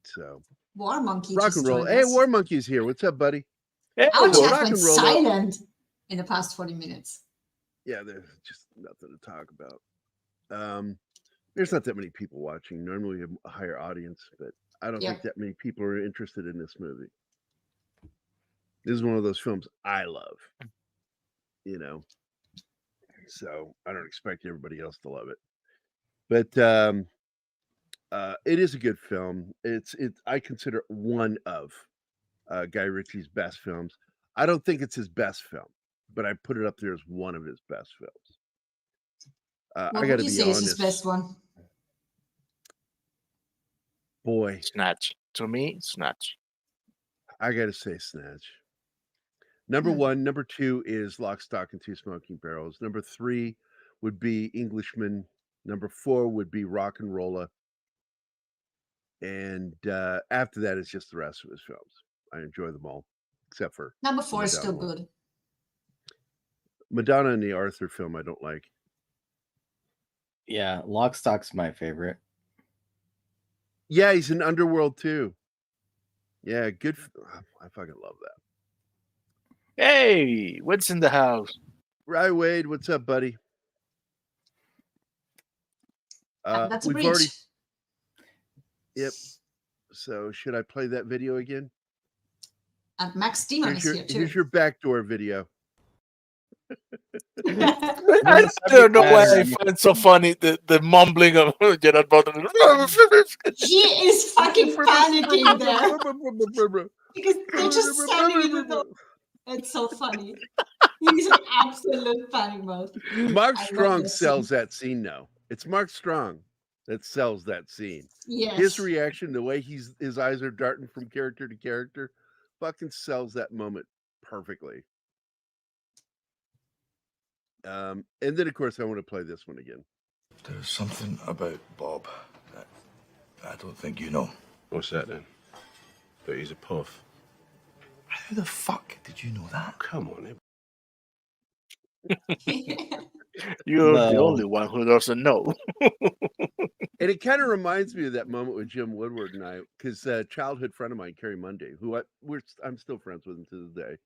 S3: So
S2: War Monkey.
S3: rock
S2: just
S3: and roll.
S2: joined
S3: Hey,
S2: us.
S3: War Monkey's here. What's up, buddy?
S4: Hey,
S2: Our
S3: well,
S2: chat
S3: rock
S2: went
S3: and roll.
S2: silent in the past 40 minutes.
S3: Yeah, there's just nothing to talk about. There's not that many people watching. Normally we have a higher audience, but I don't think that many people are interested in this movie. This is one of those films I love, so I don't expect everybody else to love it. But it is a good film. I consider it one of Guy Ritchie's best films. I don't think it's his best film, but I put it up there as one of his best films.
S2: What
S3: I got
S2: would
S3: to
S2: you
S3: be
S2: say
S3: honest.
S2: is his best one?
S3: Boy,
S4: Snatch. To me, Snatch.
S3: I got to say Snatch. Number 1, number 2 is Lock, Stock, and Two Smoking Barrels. Number 3 would be Englishman. Number 4 would be Rock'n'Rolla. And after that, it's just the rest of his films. I enjoy them all, except for
S2: Number 4 is
S3: Madonna
S2: still
S3: one.
S2: good.
S3: Madonna and the Arthur film I don't like.
S5: Yeah, Lock, Stock's my favorite.
S3: Yeah, he's in Underworld too. Yeah, good. I fucking love that.
S4: Hey, what's in the house?
S3: Right, Wade, what's up, buddy?
S2: That's a
S3: we've
S2: breach.
S3: already. Yep. So should I play that video again?
S2: And Max Demon is here too.
S3: Here's your backdoor video.
S4: I don't know why I find so funny the mumbling of Gerard Butler.
S2: He is fucking panicking there because they're just standing in the door. It's so funny. He's in absolute panic mode.
S3: Mark Strong sells that scene now. It's Mark Strong that sells that scene.
S2: Yes.
S3: His reaction, the way his eyes are darting from character to character, fucking sells that moment perfectly. And then, of course, I want to play this one again.
S6: There's something about Bob that I don't think you know.
S7: What's that then? That he's a puff.
S6: How the fuck did you know that?
S7: Come on,
S4: You're the only one who doesn't know.
S3: And it kind of reminds me of that moment with Jim Woodward and I, because a childhood friend of mine, Kerry Monday, who I'm still friends with him to this day.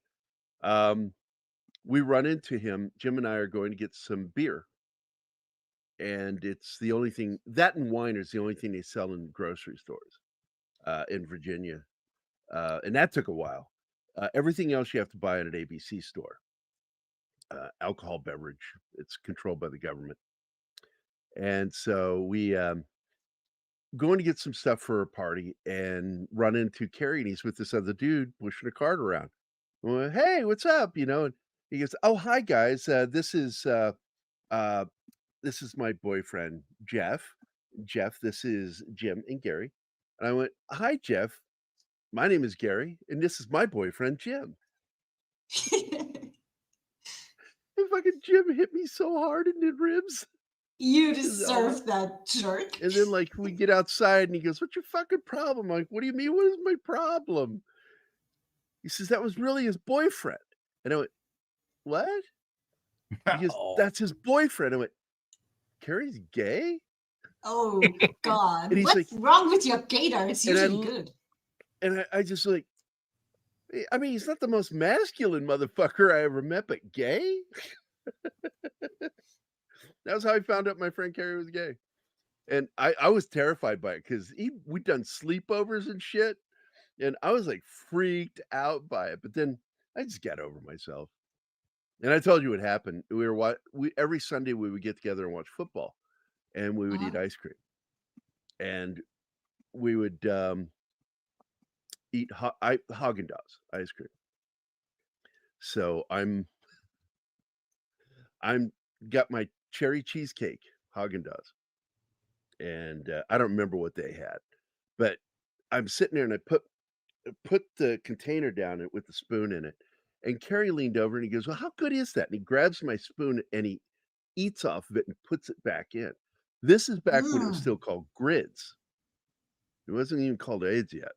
S3: We run into him. Jim and I are going to get some beer, and it's the only thing, that and wine is the only thing they sell in grocery stores in Virginia, and that took a while. Everything else you have to buy at an ABC store. Alcohol beverage, it's controlled by the government. And so we going to get some stuff for a party and run into Kerry, and he's with this other dude pushing a cart around. I went, hey, what's up? And he goes, oh, hi guys. This is my boyfriend, Jeff. Jeff, this is Jim and Gary. And I went, hi, Jeff. My name is Gary, and this is my boyfriend, Jim. And fucking Jim hit me so hard in the ribs.
S2: You deserve that, jerk.
S3: And then, like, we get outside, and he goes, what's your fucking problem? I'm like, what do you mean? What is my problem? He says, that was really his boyfriend. And I went, what? He goes, that's his boyfriend. I went, Carrie's gay?
S2: Oh, God.
S3: And he's
S2: What's
S3: like,
S2: wrong with your gator? It's usually good.
S3: And I just like, I mean, he's not the most masculine motherfucker I ever met, but gay? That was how I found out my friend Gerry was gay. And I was terrified by it because we'd done sleepovers and shit. And I was like freaked out by it. But then I just got over myself. And I told you what happened. Every Sunday we would get together and watch football, and we would eat ice cream. And we would eat Haagen-Dazs ice cream. So I'm got my cherry cheesecake Haagen-Dazs, and I don't remember what they had, but I'm sitting there and I put the container down with the spoon in it, and Gerry leaned over and he goes, "Well, how good is that?" And he grabs my spoon and he eats off of it and puts it back in. This is back when it was still called Grids. It wasn't even called AIDS yet.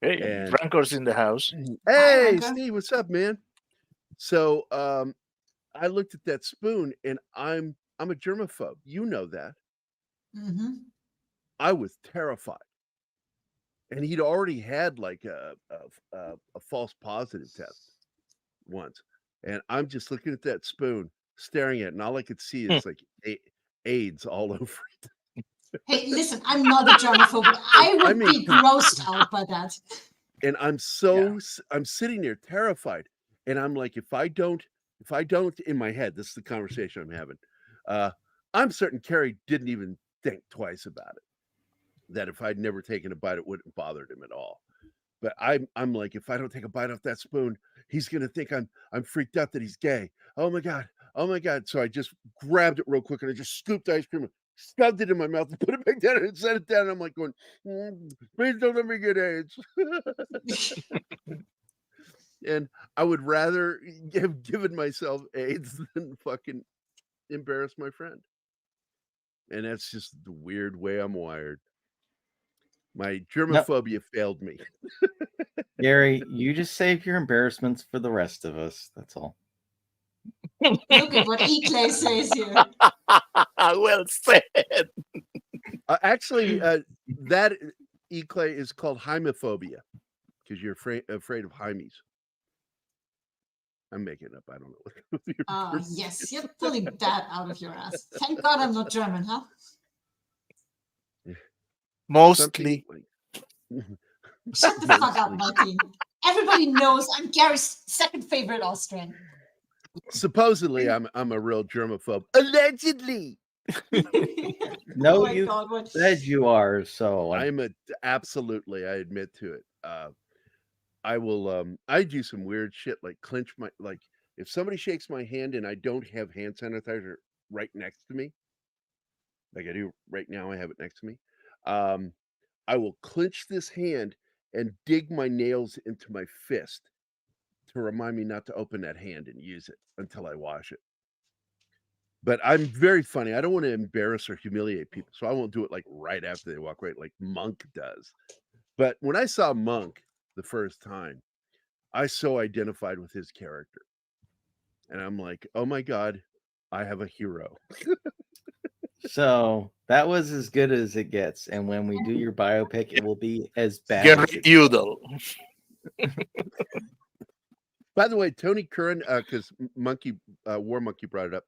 S4: Hey,
S3: And
S4: Franco's in the house.
S3: hey, Steve, what's up, man? So I looked at that spoon, and I'm a germaphobe. You know that.
S2: Mm-hmm.
S3: I was terrified, and he'd already had like a false positive test once, and I'm just looking at that spoon, staring at it, and all I could see is like AIDS all over it.
S2: Hey, listen, I'm not a germaphobe, but I would be grossed out by that.
S3: And I'm sitting there terrified, and I'm like, if I don't, in my head, this is the conversation I'm having. I'm certain Gerry didn't even think twice about it. That if I'd never taken a bite, it wouldn't have bothered him at all. But I'm like, if I don't take a bite off that spoon, he's gonna think I'm freaked out that he's gay. Oh my god. So I just grabbed it real quick and I just scooped ice cream, stuffed it in my mouth, and put it back down and set it down. And I'm like going, please don't let me get AIDS. And I would rather have given myself AIDS than fucking embarrass my friend. And that's just the weird way I'm wired. My germophobia failed me.
S5: Gerry, you just save your embarrassments for the rest of us. That's all.
S2: Look at what E-Clay says here.
S4: Well said.
S3: Actually, that E-Clay is called hymophobia because you're afraid of hymies. I'm making it up. I don't know.
S2: Yes, you're pulling that out of your ass. Thank God I'm not German, huh?
S4: Mostly.
S2: Shut the fuck up, Martin. Everybody knows I'm Gerry's second favorite Austrian.
S3: Supposedly, I'm a real germaphobe. Allegedly.
S5: No, you said you are. So
S3: I'm absolutely. I admit to it. I will. I do some weird shit like clench my if somebody shakes my hand and I don't have hand sanitizer right next to me, like I do right now, I have it next to me. I will clench this hand and dig my nails into my fist to remind me not to open that hand and use it until I wash it. But I'm very funny. I don't want to embarrass or humiliate people, so I won't do it like right after they walk away, like Monk does. But when I saw Monk the first time, I so identified with his character. And I'm like, oh my God, I have a hero.
S5: So that was as good as it gets. And when we do your biopic, it will be as bad
S4: Gerry
S5: as it
S4: Udall.
S3: By the way, Tony Curran, because War Monkey brought it up,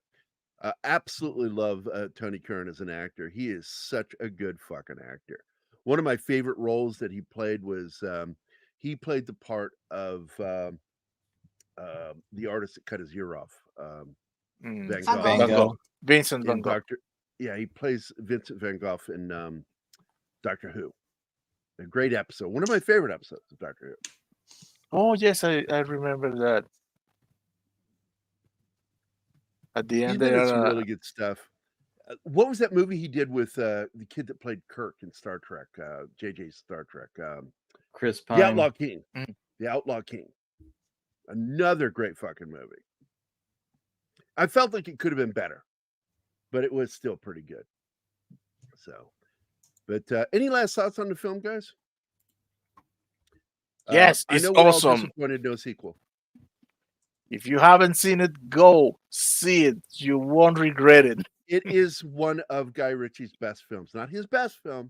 S3: absolutely love Tony Curran as an actor. He is such a good fucking actor. One of my favorite roles that he played was he played the part of the artist that cut his ear off. Van Gogh.
S4: Vincent Van Gogh.
S3: Yeah, he plays Vincent Van Gogh in Doctor Who. A great episode. One of my favorite episodes of Doctor Who.
S4: Oh, yes, I remember that. At the end,
S3: He did some really good stuff. What was that movie he did with the kid that played Kirk in Star Trek, JJ Star Trek?
S5: Chris Pine.
S3: The Outlaw King. The Outlaw King. Another great fucking movie. I felt like it could have been better, but it was still pretty good. So, but any last thoughts on the film, guys?
S4: Yes,
S3: I
S4: it's
S3: know we're
S4: awesome.
S3: all disappointed no sequel.
S4: If you haven't seen it, go see it. You won't regret it.
S3: It is one of Guy Ritchie's best films. Not his best film.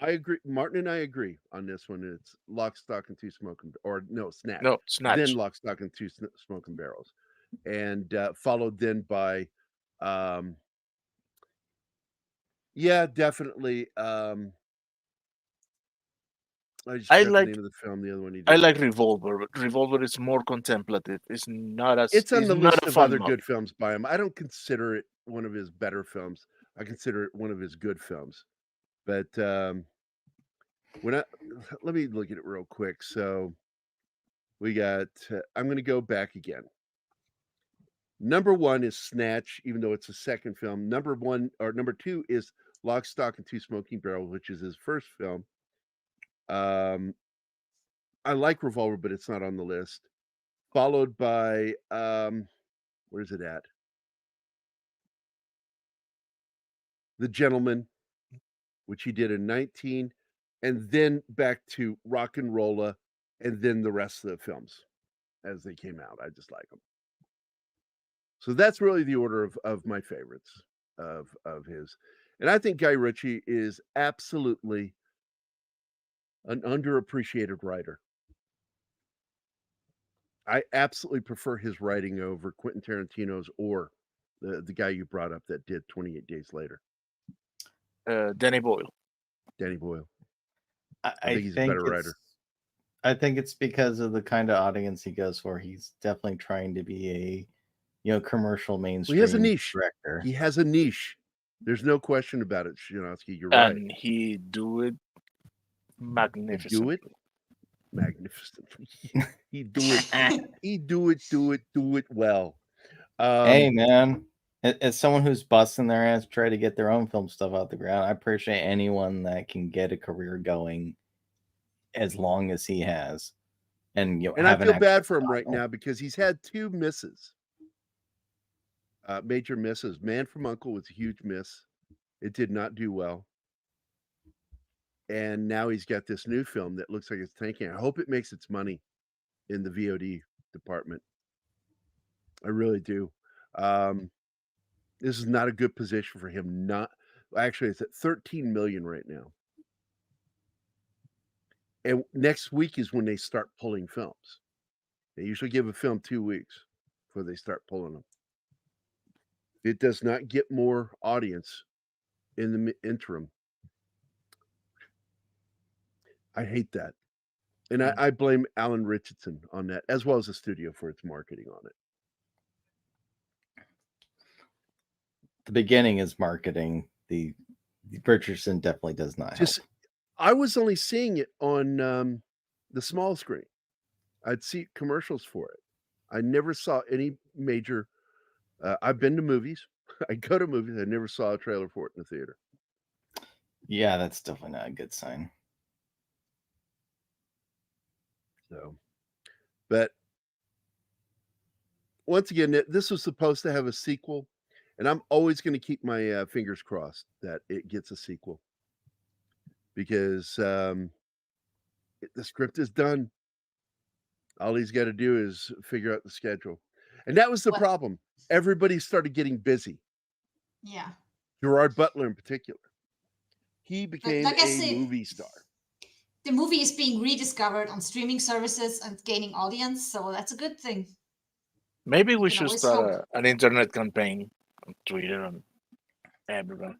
S3: I agree. Martin and I agree on this one. It's Lock, Stock, and Two Smoking, or no, Snatch.
S4: No, Snatch.
S3: Then Lock, Stock, and Two Smoking Barrels, and followed then by, yeah, definitely. I just
S4: I
S3: forgot
S4: like
S3: the name of the film. The other one he did.
S4: I like Revolver, but Revolver is more contemplative. It's not as
S3: It's on the
S4: not
S3: list
S4: a
S3: of
S4: fun
S3: other
S4: movie.
S3: good films by him. I don't consider it one of his better films. I consider it one of his good films. But when I let me look at it real quick. So we got. I'm going to go back again. Number one is Snatch, even though it's a second film. Number two is Lock, Stock, and Two Smoking Barrels, which is his first film. I like Revolver, but it's not on the list. Followed by where's it at? The Gentleman, which he did in 19, and then back to ROCKNROLLA, and then the rest of the films as they came out. I just like them. So that's really the order of my favorites of his. And I think Guy Ritchie is absolutely an underappreciated writer. I absolutely prefer his writing over Quentin Tarantino's or the guy you brought up that did 28 Days Later.
S4: Danny Boyle.
S3: Danny Boyle.
S5: I
S3: think he's a better writer.
S5: I think it's because of the kind of audience he goes for. He's definitely trying to be a commercial mainstream
S3: Well, he has a niche.
S5: director.
S3: He has a niche. There's no question about it, Shinovsky. You're
S4: And
S3: right.
S4: he do it magnificently.
S3: Do it magnificently. He do it. He do it well.
S5: Hey, man. As someone who's busting their ass to try to get their own film stuff out the ground, I appreciate anyone that can get a career going as long as he has. And
S3: I feel bad for him right now because he's had two misses. Major misses. Man from U.N.C.L.E. was a huge miss. It did not do well. And now he's got this new film that looks like it's tanking. I hope it makes its money in the VOD department. I really do. This is not a good position for him. Actually, it's at 13 million right now. And next week is when they start pulling films. They usually give a film 2 weeks before they start pulling them. It does not get more audience in the interim. I hate that. And I blame Alan Richardson on that, as well as the studio for its marketing on it.
S5: The beginning is marketing. The Richardson definitely does not help.
S3: I was only seeing it on the small screen. I'd see commercials for it. I never saw any major. I've been to movies. I go to movies. I never saw a trailer for it in the theater.
S5: Yeah, that's definitely not a good sign.
S3: So, but once again, this was supposed to have a sequel, and I'm always going to keep my fingers crossed that it gets a sequel because the script is done. All he's got to do is figure out the schedule, and that was the problem. Everybody started getting busy.
S2: Yeah.
S3: Gerard Butler in particular. He became a movie star.
S2: The movie is being rediscovered on streaming services and gaining audience, so that's a good thing.
S4: Maybe we should start an internet campaign on Twitter and everywhere.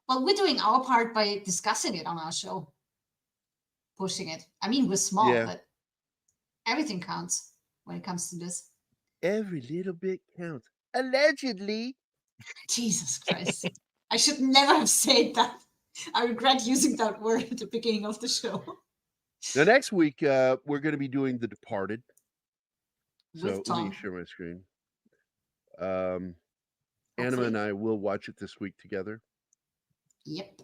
S2: Well, we're doing our part by discussing it on our show, pushing it. I mean, we're small, but everything counts when it comes to this.
S3: Every little bit counts. Allegedly.
S2: Jesus Christ. I should never have said that. I regret using that word at the beginning of the show.
S3: Now, next week, we're going to be doing The Departed. So let me share my screen. Anima and I will watch it this week together.
S2: Yep.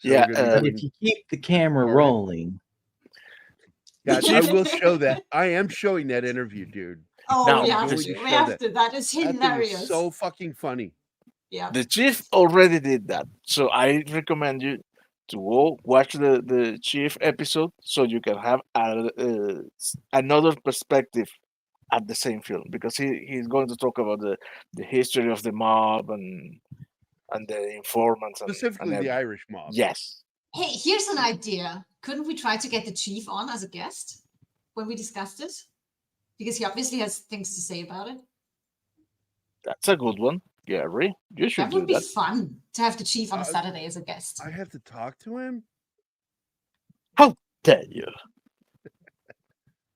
S5: So if you keep the camera rolling.
S3: God, I will show that. I am showing that interview, dude.
S2: Oh, we have to. That is hilarious.
S3: That is so fucking funny.
S2: Yeah.
S4: The Chief already did that. So I recommend you to go watch the Chief episode so you can have another perspective at the same film, because he's going to talk about the history of the mob and and the informants, and
S3: Specifically the
S4: everything.
S3: Irish mob.
S4: Yes.
S2: Hey, here's an idea. Couldn't we try to get the chief on as a guest when we discussed it? Because he obviously has things to say about it.
S4: That's a good one, Gerry. You should
S2: That
S4: do
S2: would be
S4: that.
S2: fun to have the chief on a Saturday as a guest.
S3: I have to talk to him?
S4: How dare you?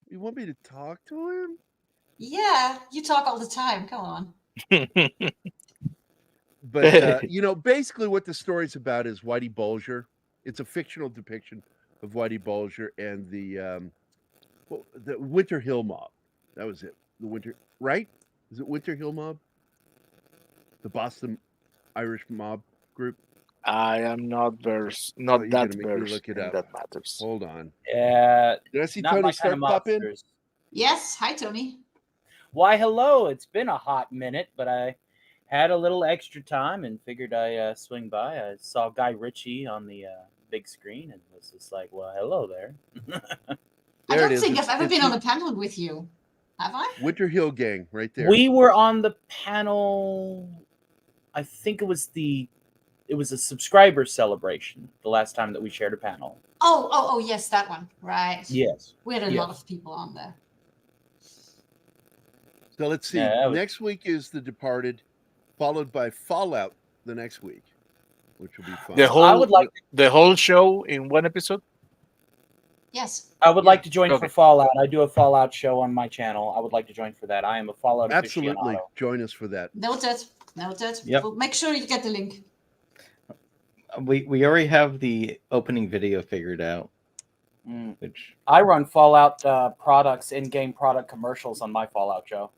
S3: You want me to talk to him?
S2: Yeah, you talk all the time. Come on.
S3: But, you know, basically what the story's about is Whitey Bulger. It's a fictional depiction of Whitey Bulger and the Winter Hill Mob. That was it. The Winter, right? Is it Winter Hill Mob? The Boston Irish mob group?
S4: I am not versed,
S3: You're
S4: that
S3: gonna make me
S4: versed
S3: look it
S4: in
S3: up.
S4: that matters.
S3: Hold on.
S11: Yeah.
S3: Did I see
S11: not
S3: Tony
S11: my kind
S3: Stark
S11: of
S3: pop in?
S11: mobsters.
S2: Yes. Hi, Tony.
S11: Why, hello. It's been a hot minute, but I had a little extra time and figured I swing by. I saw Guy Ritchie on the big screen and was just like, well, hello there.
S2: I don't think I've ever been on a panel with you. Have I?
S3: Winter Hill Gang, right there.
S11: We were on the panel. I think it was a subscriber celebration the last time that we shared a panel.
S2: Oh, yes, that one. Right.
S11: Yes.
S2: We had a
S11: Yes.
S2: lot of people on there.
S3: So let's see.
S11: Yeah,
S3: Next week is The Departed, followed by Fallout the next week, which will be fun.
S4: The whole show in one episode.
S2: Yes.
S11: I would like to join
S4: Okay.
S11: for Fallout. I do a Fallout show on my channal. I would like to join for that. I am a Fallout
S3: Absolutely.
S11: aficionado.
S3: Join us for that.
S2: Noted.
S5: Yep.
S2: Well, make sure you get the link.
S5: We already have the opening video figured out. Which
S11: I run Fallout products, in-game product commercials on my Fallout show.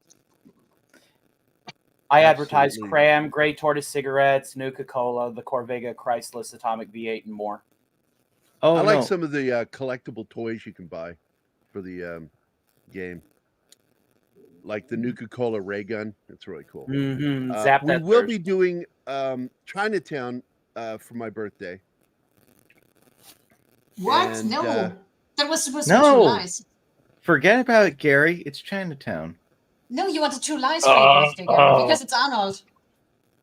S11: I advertise
S3: Absolutely.
S11: Cram, Grey Tortoise cigarettes, Nuka-Cola, the Corvega Chrysler Atomic V8, and more.
S3: I like some of the collectible toys you can buy for the game, like the Nuka-Cola ray gun. It's really cool.
S11: Zap
S3: we
S11: that
S3: will
S11: thirst.
S3: be doing Chinatown for my birthday.
S2: What?
S3: And,
S2: No. That was supposed to be
S5: No.
S2: True Lies.
S5: Forget about it, Gary. It's Chinatown.
S2: No, you wanted True Lies for your birthday, Gary, because it's Arnold.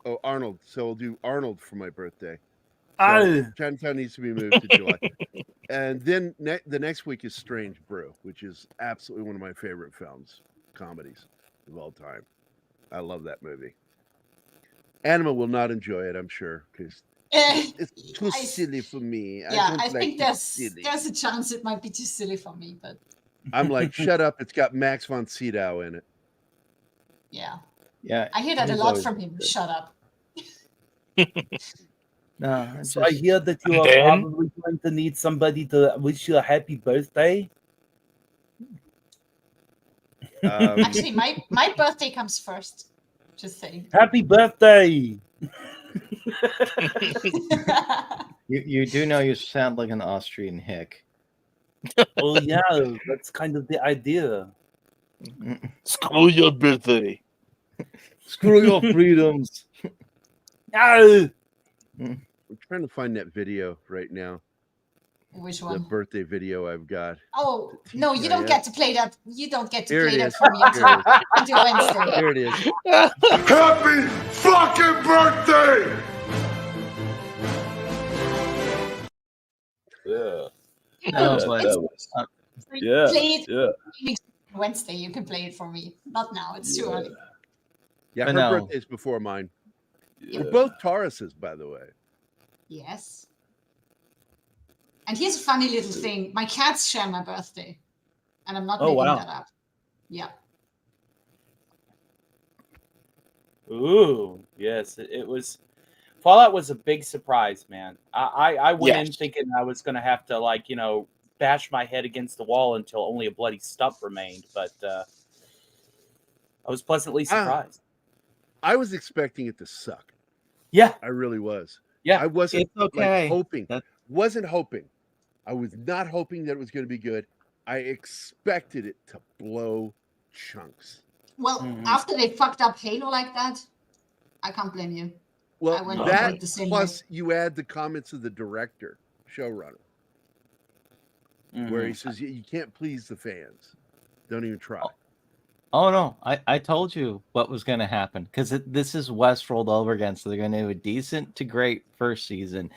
S3: Oh, Arnold. So we'll do Arnold for my birthday.
S11: Oh.
S3: So Chinatown needs to be moved to July. And then the next week is Strange Brew, which is absolutely one of my favorite films, comedies of all time. I love that movie. Anima will not enjoy it, I'm sure, because it's too silly for me.
S2: I think there's a chance it might be too silly for me, but
S3: I'm like, shut up. It's got Max von Sydow in it.
S2: yeah.
S5: Yeah.
S2: I hear that a
S5: he's
S2: lot
S5: always
S2: from him.
S5: good.
S2: Shut up.
S5: No,
S11: So I hear that you are probably going to need somebody to wish you a happy birthday.
S2: Actually, my birthday comes first. Just saying.
S11: Happy birthday!
S5: You do know you sound like an Austrian hick.
S11: Oh yeah, that's kind of the idea.
S4: Screw your birthday.
S5: Screw your freedoms.
S11: No.
S3: I'm trying to find that video right now.
S2: Which
S3: The
S2: one?
S3: birthday video I've got.
S2: Oh no, you don't get to play that. You don't get to
S3: Here
S2: play
S3: it
S2: that
S3: is.
S2: for me until Wednesday.
S3: Here it is.
S6: Happy fucking birthday!
S7: Yeah.
S5: No,
S2: It's-
S5: but
S7: Yeah.
S2: Play it
S7: Yeah.
S2: Wednesday. You can play it for me. Not now. It's too early.
S3: Yeah,
S5: But
S3: her
S5: no.
S3: birthday's before mine.
S7: Yeah.
S3: We're both Tauruses, by the way.
S2: Yes. And here's a funny little thing. My cats share my birthday, and I'm not
S11: Oh,
S2: making
S11: wow.
S2: that up. Yeah.
S11: Ooh, yes, it was. Fallout was a big surprise, man. I went in
S4: Yes.
S11: thinking I was going to have to, like, you know, bash my head against the wall until only a bloody stump remained, but I was pleasantly surprised.
S3: I was expecting it to suck.
S11: Yeah.
S3: I really was.
S11: Yeah.
S3: I wasn't
S5: It's okay.
S3: like hoping.
S5: That-
S3: Wasn't hoping. I was not hoping that it was going to be good. I expected it to blow chunks.
S2: Well,
S11: Mhm.
S2: after they fucked up Halo like that, I can't blame you. I
S3: Well,
S2: went into
S3: that
S2: it the same
S3: plus you add the comments of the director, showrunner, where he
S11: Mhm.
S3: says you can't please the fans. Don't even try.
S5: Oh no, I told you what was going to happen because this is Westworld all over again. So they're going to do a decent to great first season.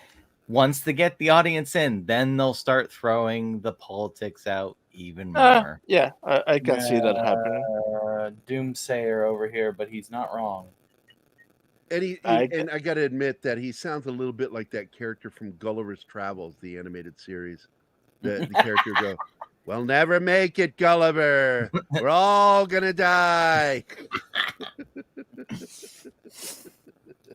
S5: Once they get the audience in, then they'll start throwing the politics out even more.
S4: Yeah, I can see that happening.
S11: Doomsayer over here, but he's not wrong.
S3: And I got to admit that he sounds a little bit like that character from Gulliver's Travels, the animated series. The character go, "We'll never make it, Gulliver. We're all gonna die."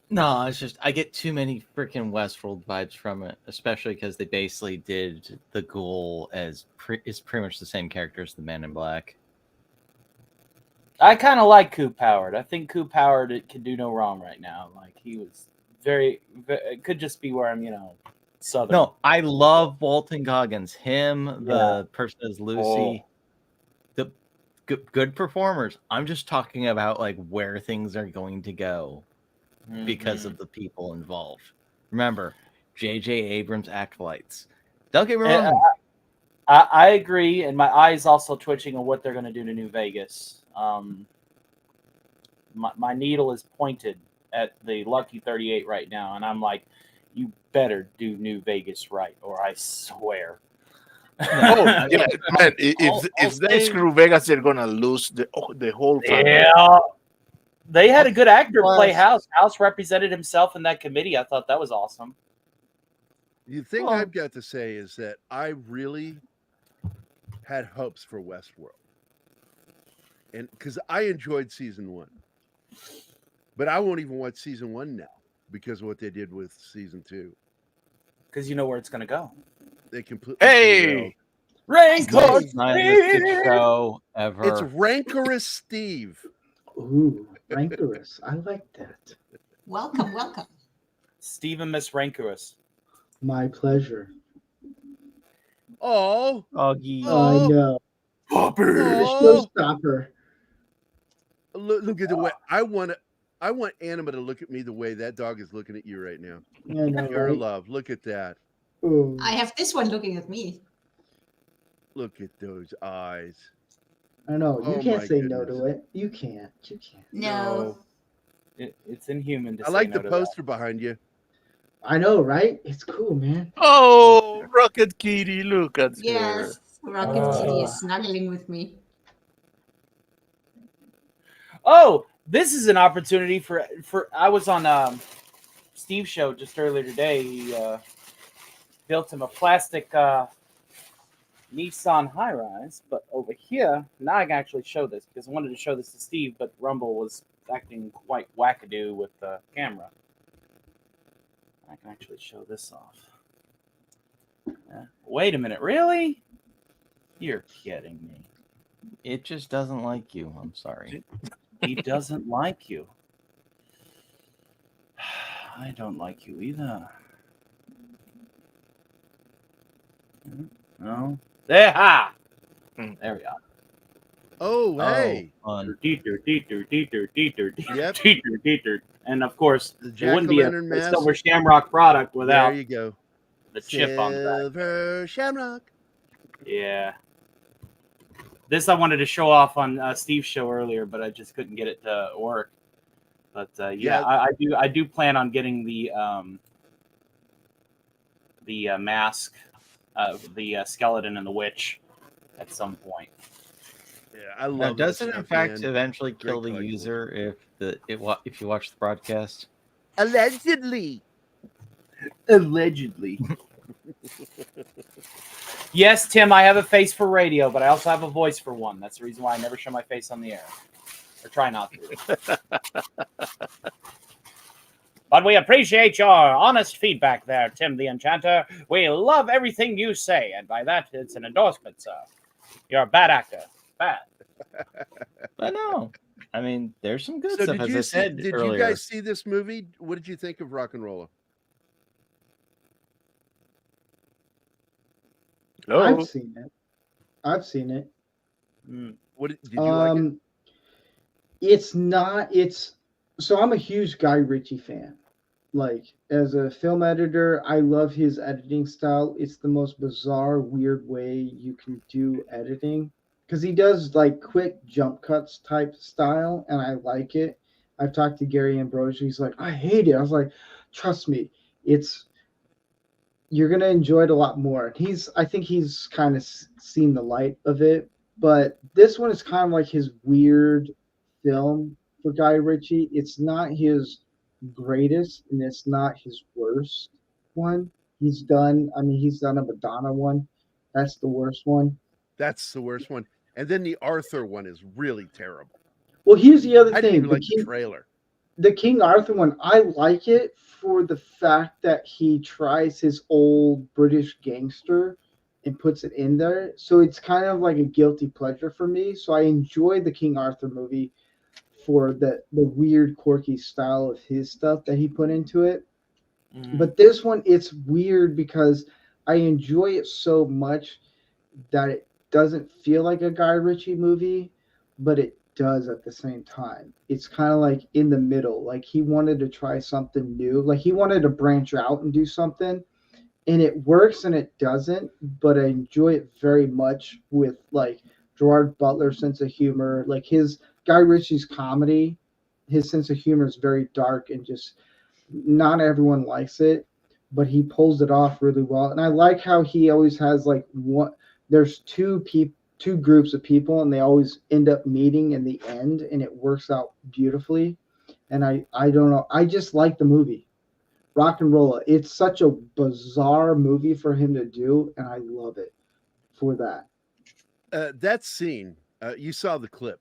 S5: No, it's just I get too many freaking Westworld vibes from it, especially because they basically did the Ghoul as is pretty much the same character as the Man in Black.
S11: I kind of like Coop Howard. I think Coop Howard can do no wrong right now. Like he was very it could just be where I'm, Southern.
S5: No, I love Walton Goggins. Him, the person as Lucy, the good performers. I'm just talking about like where things are going to go because of the people involved. Remember, J.J. Abrams acolytes. Don't get me wrong.
S11: I agree, and my eyes also twitching on what they're going to do to New Vegas. My needle is pointed at the Lucky 38 right now, and I'm like, you better do New Vegas right, or I swear.
S4: Oh yeah, man! If they screw Vegas, they're gonna lose the whole time.
S11: Yeah, they had a good actor play House. House represented himself in that committee. I thought that was awesome.
S3: The thing I've got to say is that I really had hopes for Westworld, and because I enjoyed season 1, but I won't even watch season 1 now because of what they did with season 2.
S11: Because you know where it's going to go.
S3: They completely.
S4: Hey,
S11: Rancorous
S5: show ever.
S3: It's Rancorous Steve.
S12: Ooh, Rancorous. I like that.
S2: Welcome.
S11: Steve and Miss Rancorous.
S12: My pleasure.
S3: Oh,
S5: Augie.
S12: I know. Showstopper.
S3: Look at the way I want Anima to look at me the way that dog is looking at you right now.
S12: I know,
S3: You're
S12: right?
S3: love. Look at that.
S12: Ooh.
S2: I have this one looking at me.
S3: Look at those eyes.
S12: I know. You
S3: Oh
S12: can't
S3: my
S12: say no
S3: goodness.
S12: to it. You can't. You can't.
S2: No.
S11: It's inhuman to
S3: I
S11: say
S3: like
S11: no
S3: the
S11: to
S3: poster behind you.
S12: I know, right? It's cool, man.
S4: Oh, Rocket Kitty, look at her.
S2: Yes. Rocket Kitty is snuggling with me.
S11: Oh, this is an opportunity for I was on Steve's show just earlier today. He built him a plastic Nissan high-rise, but over here, now I can actually show this because I wanted to show this to Steve, but Rumble was acting quite wackadoo with the camera. I can actually show this off. Wait a minute, really? You're kidding me.
S5: It just doesn't like you. I'm sorry.
S11: He doesn't like you. I don't like you either. No. There, there we are.
S3: Oh, hey.
S11: And of course,
S3: The
S11: it wouldn't be a
S3: jack-o'-lantern mask.
S11: Silver Shamrock product without
S3: There you go.
S11: the chip on the back.
S3: Silver Shamrock.
S11: Yeah. This I wanted to show off on Steve's show earlier, but I just couldn't get it to work. But
S3: Yeah.
S11: I do plan on getting the mask of the skeleton and the witch at some point.
S3: Yeah, I
S5: Now,
S3: love
S5: does
S3: this
S5: it in
S3: stuff,
S5: fact
S3: man.
S5: eventually
S3: Great
S5: kill the
S3: collectibles.
S5: user if you watch the broadcast?
S3: Allegedly.
S11: Allegedly. Yes, Tim, I have a face for radio, but I also have a voice for one. That's the reason why I never show my face on the air. Or try not to. But we appreciate your honest feedback there, Tim the Enchanter. We love everything you say, and by that, it's an endorsement, sir. You're a bad actor. Bad.
S5: But no. I mean, there's some good
S3: So
S5: stuff, as I said
S3: did
S5: earlier.
S3: you guys see this movie? What did you think of ROCKNROLLA?
S12: I've seen it. I've seen it.
S3: What did you like it?
S12: It's not. It's so I'm a huge Guy Ritchie fan. Like as a film editor, I love his editing style. It's the most bizarre, weird way you can do editing. because he does like quick jump cuts type style, and I like it. I've talked to Gerry Ambrosia. He's like, I hate it. I was like, trust me, you're gonna enjoy it a lot more. I think he's kind of seen the light of it, but this one is kind of like his weird film for Guy Ritchie. It's not his greatest, and it's not his worst one. He's done a Madonna one. That's the worst one.
S3: That's the worst one. And then the Arthur one is really terrible.
S12: Well, here's the other
S3: I
S12: thing.
S3: didn't even like the trailer.
S12: The King Arthur one, I like it for the fact that he tries his old British gangster and puts it in there. So it's kind of like a guilty pleasure for me. So I enjoy the King Arthur movie for the weird, quirky style of his stuff that he put into it. But this one, it's weird because I enjoy it so much that it doesn't feel like a Guy Ritchie movie, but it does at the same time. It's kind of like in the middle. Like he wanted to try something new. Like he wanted to branch out and do something, and it works and it doesn't, but I enjoy it very much with like Gerard Butler's sense of humor. Like his Guy Ritchie's comedy, his sense of humor is very dark and just not everyone likes it, but he pulls it off really well. And I like how he always has like there's two groups of people, and they always end up meeting in the end, and it works out beautifully. And I don't know, I just like the movie ROCKNROLLA. It's such a bizarre movie for him to do, and I love it for that.
S3: That scene, you saw the clip.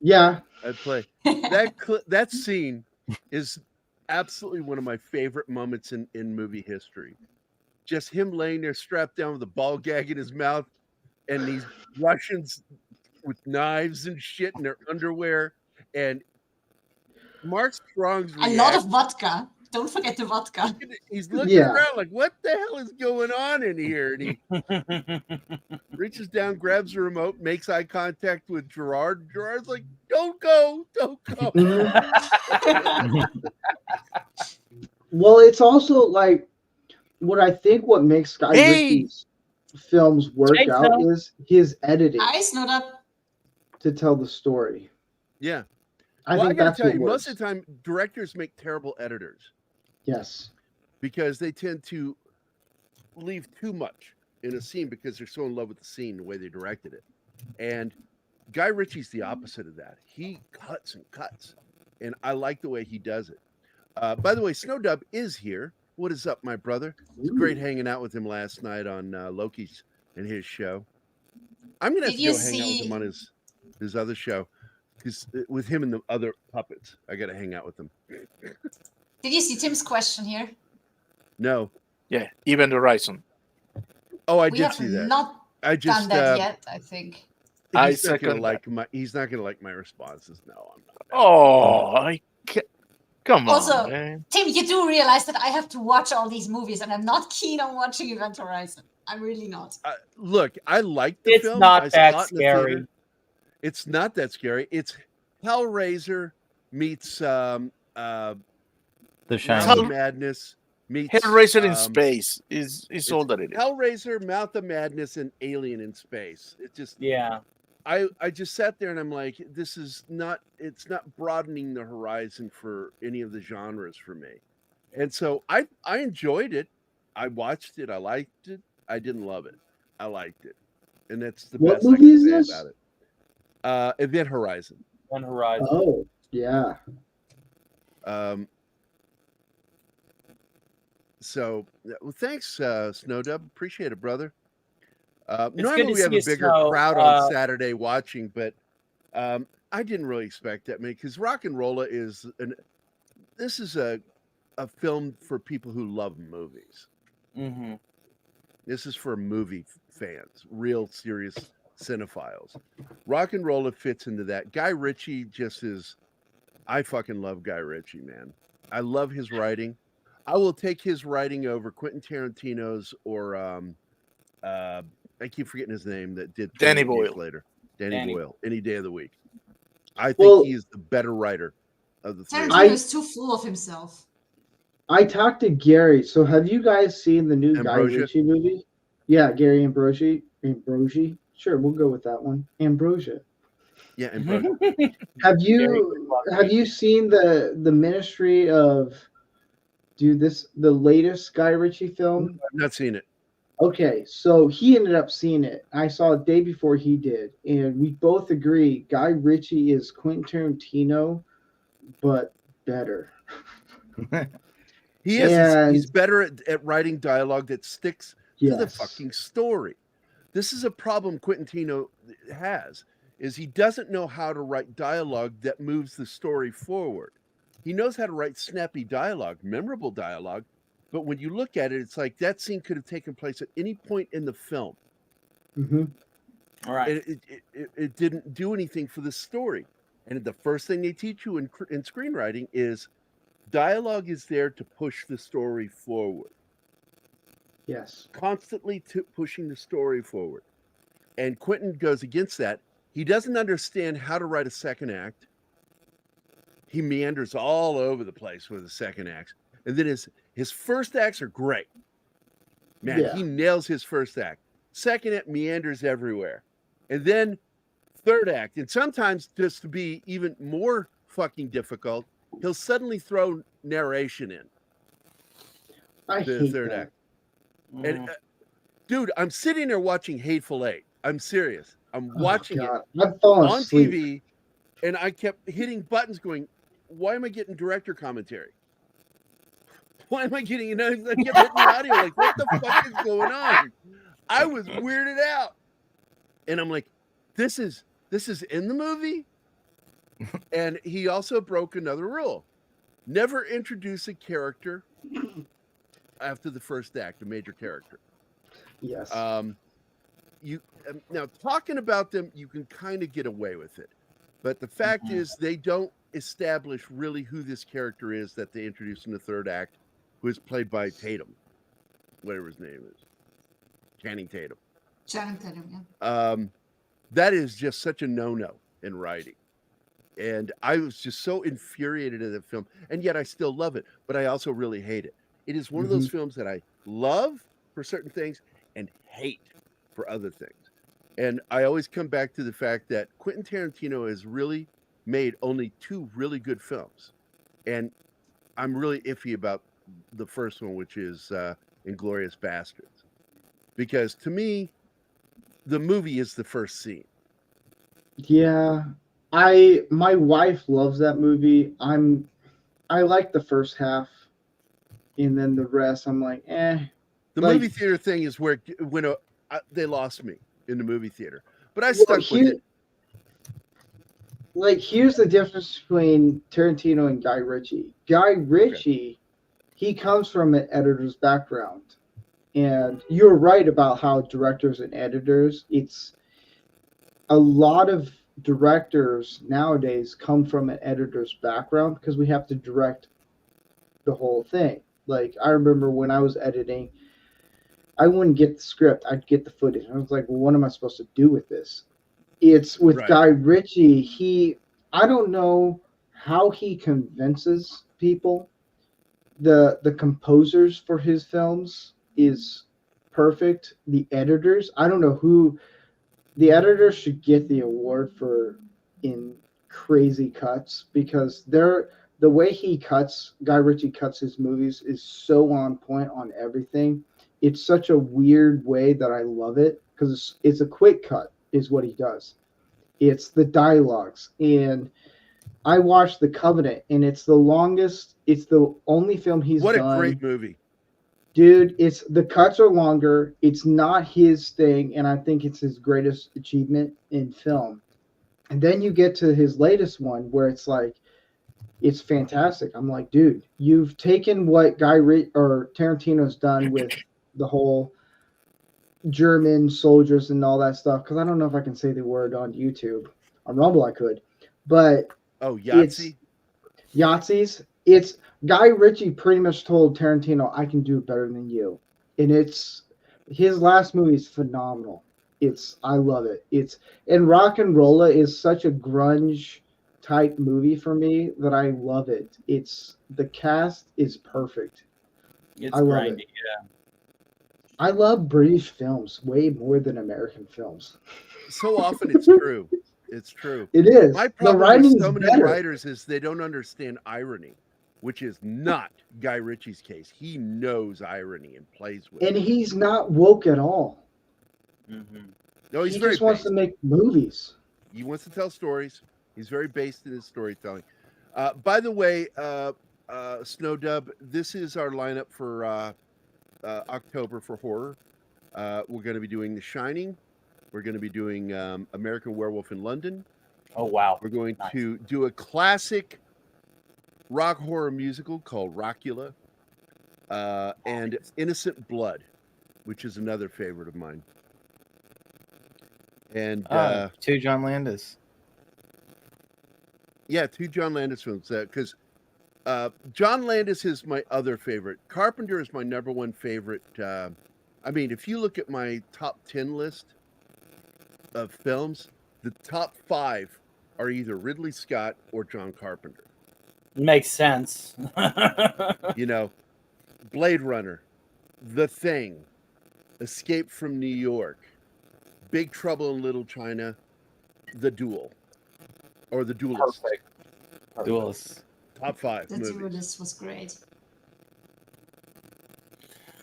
S12: Yeah,
S3: I play that scene is absolutely one of my favorite moments in movie history. Just him laying there strapped down with a ball gag in his mouth, and these Russians with knives and shit in their underwear, and Mark Strong's
S2: a lot of vodka. Don't forget the vodka.
S3: He's looking around like, what the hell is going on in here? And he reaches down, grabs the remote, makes eye contact with Gerard. Gerard's like, don't go.
S12: Well, it's also like what makes Guy Ritchie's films work out is his editing to tell the story.
S3: Yeah.
S12: I think
S3: gotta
S12: that's
S3: tell
S12: what
S3: you,
S12: works.
S3: most of the time, directors make terrible editors.
S12: Yes.
S3: Because they tend to leave too much in a scene because they're so in love with the scene, the way they directed it. And Guy Ritchie's the opposite of that. He cuts and cuts. And I like the way he does it. By the way, Snowdub is here. What is up, my brother? It's great hanging out with him last night on Loki's and his show. I'm going to have to go hang out with him on his other show. Because with him and the other puppets, I got to hang out with them.
S2: Did you see Tim's question here?
S3: No.
S4: Yeah, Event Horizon.
S3: Oh, I
S2: We
S3: did
S2: have
S3: see that.
S2: not
S3: I just
S2: done that yet, I think.
S3: He's not going to like my responses. No, I'm not.
S4: Oh, come on.
S2: Also,
S4: man.
S2: Tim, you do realize that I have to watch all these movies, and I'm not keen on watching Event Horizon. I'm really not.
S3: Look, I like the
S11: It's
S3: film.
S11: not
S3: I
S11: that
S3: saw it in the
S11: scary.
S3: theater. It's not that scary. It's Hellraiser meets
S5: The
S3: Mouth
S5: Shining.
S3: of Madness meets
S4: Hellraiser in space is all that it is.
S3: Hellraiser, Mouth of Madness, and Alien in space. It just I just sat there and I'm like, it's not broadening the horizon for any of the genres for me. And so I enjoyed it. I watched it. I liked it. I didn't love it. I liked it. And that's the
S12: What
S3: best I
S12: movie
S3: can
S12: is
S3: say
S12: this?
S3: about it. Event Horizon.
S11: Event Horizon.
S12: Oh, yeah.
S3: So, well, thanks, Snowdub. Appreciate it, brother.
S11: good
S3: Normally
S11: to
S3: we have
S11: see
S3: a
S11: you,
S3: bigger
S11: Snow.
S3: crowd on Saturday watching, but I didn't really expect that many because ROCKNROLLA is this is a film for people who love movies.
S11: Mm-hmm.
S3: This is for movie fans, real serious cinephiles. ROCKNROLLA fits into that. Guy Ritchie just is. I fucking love Guy Ritchie, man. I love his writing. I will take his writing over Quentin Tarantino's or I keep forgetting his name that did
S4: Danny
S3: 28 Days
S4: Boyle.
S3: Later. Danny Boyle, any day of the week. I think
S12: Well,
S3: he is the better writer of the three.
S2: Tarantino is too full of himself.
S12: I talked to Gerry. So have you guys seen the new Guy
S3: Ambrosia?
S12: Ritchie movie? Yeah, Gerry Ambrosia. Sure, we'll go with that one. Ambrosia.
S3: Yeah, Ambrosia.
S12: Have you seen the Ministry of the latest Guy Ritchie film?
S3: I've not seen it.
S12: Okay, so he ended up seeing it. I saw it day before he did, and we both agree Guy Ritchie is Quentin Tarantino, but better.
S3: He is. He's better at writing dialogue that sticks to the fucking story. This is a problem Quentin Tarantino has, is he doesn't know how to write dialogue that moves the story forward. He knows how to write snappy dialogue, memorable dialogue, but when you look at it, it's like that scene could have taken place at any point in the film.
S12: Mm-hmm.
S11: All right.
S3: It didn't do anything for the story. And the first thing they teach you in screenwriting is dialogue is there to push the story forward.
S12: Yes.
S3: Constantly pushing the story forward. And Quentin goes against that. He doesn't understand how to write a second act. He meanders all over the place with the second act. And then his first acts are great. Man, he nails his first act. Second act meanders everywhere. And then third act, and sometimes just to be even more fucking difficult, he'll suddenly throw narration in.
S12: I
S3: The
S12: hate
S3: third
S12: that.
S3: act. And dude, I'm sitting there watching Hateful Eight. I'm serious. I'm watching it
S12: I've fallen
S3: on
S12: asleep.
S3: TV, and I kept hitting buttons going, why am I getting director commentary? Why am I getting, I kept hitting the audio, like, what the fuck is going on? I was weirded out. And I'm like, this is in the movie? And he also broke another rule. Never introduce a character after the first act, a major character.
S12: Yes.
S3: Now talking about them, you can kind of get away with it. But the fact is they don't establish really who this character is that they introduce in the third act, who is played by Tatum, whatever his name is. Channing Tatum.
S2: Channing Tatum, yeah.
S3: That is just such a no-no in writing. And I was just so infuriated at the film, and yet I still love it, but I also really hate it. It is one of those films that I love for certain things and hate for other things. And I always come back to the fact that Quentin Tarantino has really made only 2 really good films. And I'm really iffy about the first one, which is Inglourious Bastards. Because to me, the movie is the first scene.
S12: Yeah. My wife loves that movie. I like the first half, and then the rest I'm like, eh.
S3: The movie theater thing is where they lost me in the movie theater, but I stuck with it.
S12: Like, here's the difference between Tarantino and Guy Ritchie. Guy Ritchie, he comes from an editor's background, and you're right about how directors and editors. It's a lot of directors nowadays come from an editor's background because we have to direct the whole thing. Like, I remember when I was editing, I wouldn't get the script, I'd get the footage. I was like, well, what am I supposed to do with this? It's with Guy Ritchie, I don't know how he convinces people. The composers for his films is perfect. The editors, I don't know who. The editor should get the award for in crazy cuts, because the way Guy Ritchie cuts his movies is so on point on everything. It's such a weird way that I love it, because it's a quick cut is what he does. It's the dialogues. And I watched The Covenant, and it's the only film he's done.
S3: What a great movie.
S12: Dude, the cuts are longer. It's not his thing, and I think it's his greatest achievement in film. And then you get to his latest one, where it's like, it's fantastic. I'm like, dude, you've taken what Tarantino's done with the whole German soldiers and all that stuff. Because I don't know if I can say the word on YouTube. On Rumble, I could, but
S3: Yahtzee.
S12: Yahtzees. It's Guy Ritchie pretty much told Tarantino, I can do it better than you. And his last movie is phenomenal. I love it. And ROCKNROLLA is such a grunge type movie for me that I love it. The cast is perfect.
S11: It's
S12: I love
S11: grindy,
S12: it.
S11: yeah.
S12: I love British films way more than American films.
S3: So often it's true. It's true.
S12: It is.
S3: My
S12: The
S3: problem
S12: writing
S3: with
S12: is
S3: so many
S12: better.
S3: writers is they don't understand irony, which is not Guy Ritchie's case. He knows irony and plays with
S12: And
S3: it.
S12: he's not woke at all.
S3: No, he's
S12: He
S3: very
S12: just wants
S3: based.
S12: to make movies.
S3: He wants to tell stories. He's very based in his storytelling. By the way, Snow Dub, this is our lineup for October for horror. We're going to be doing The Shining. We're going to be doing American Werewolf in London.
S11: Oh, wow.
S3: We're going to do a classic rock horror musical called Rockula, and Innocent Blood, which is another favorite of mine. And
S5: 2 John Landis.
S3: Yeah, 2 John Landis films. Because John Landis is my other favorite. Carpenter is my number one favorite. I mean, if you look at my top 10 list of films, the top 5 are either Ridley Scott or John Carpenter.
S11: Makes sense.
S3: You know, Blade Runner, The Thing, Escape from New York, Big Trouble in Little China, The Duel, or The Duelist.
S11: Perfect.
S5: Duelist.
S3: Top 5
S2: The
S3: movies.
S2: Duelist was great.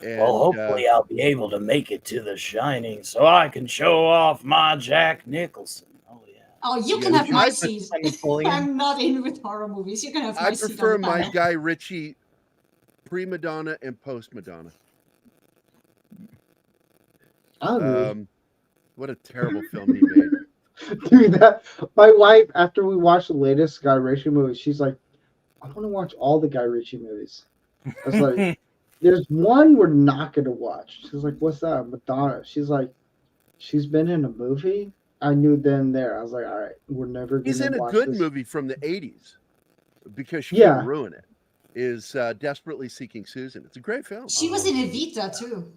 S3: And,
S13: well, hopefully I'll be able to make it to The Shining so I can show off my Jack Nicholson.
S2: Oh, you can have my seat. I'm not in with horror movies. You can have my
S3: I
S2: seat.
S3: prefer
S2: on the
S3: my
S2: panel.
S3: Guy Ritchie pre-Madonna and post-Madonna. What a terrible film he made.
S12: Dude, that my wife, after we watched the latest Guy Ritchie movie, she's like, I want to watch all the Guy Ritchie movies. I was like, there's one we're not going to watch. She's like, what's that? Madonna. She's like, she's been in a movie. I knew then and there. I was like, all right, we're never going to watch
S3: He's in a good movie from the 80s because she
S12: Yeah.
S3: can ruin it. Is Desperately Seeking Susan. It's a great film.
S2: She was in Evita too.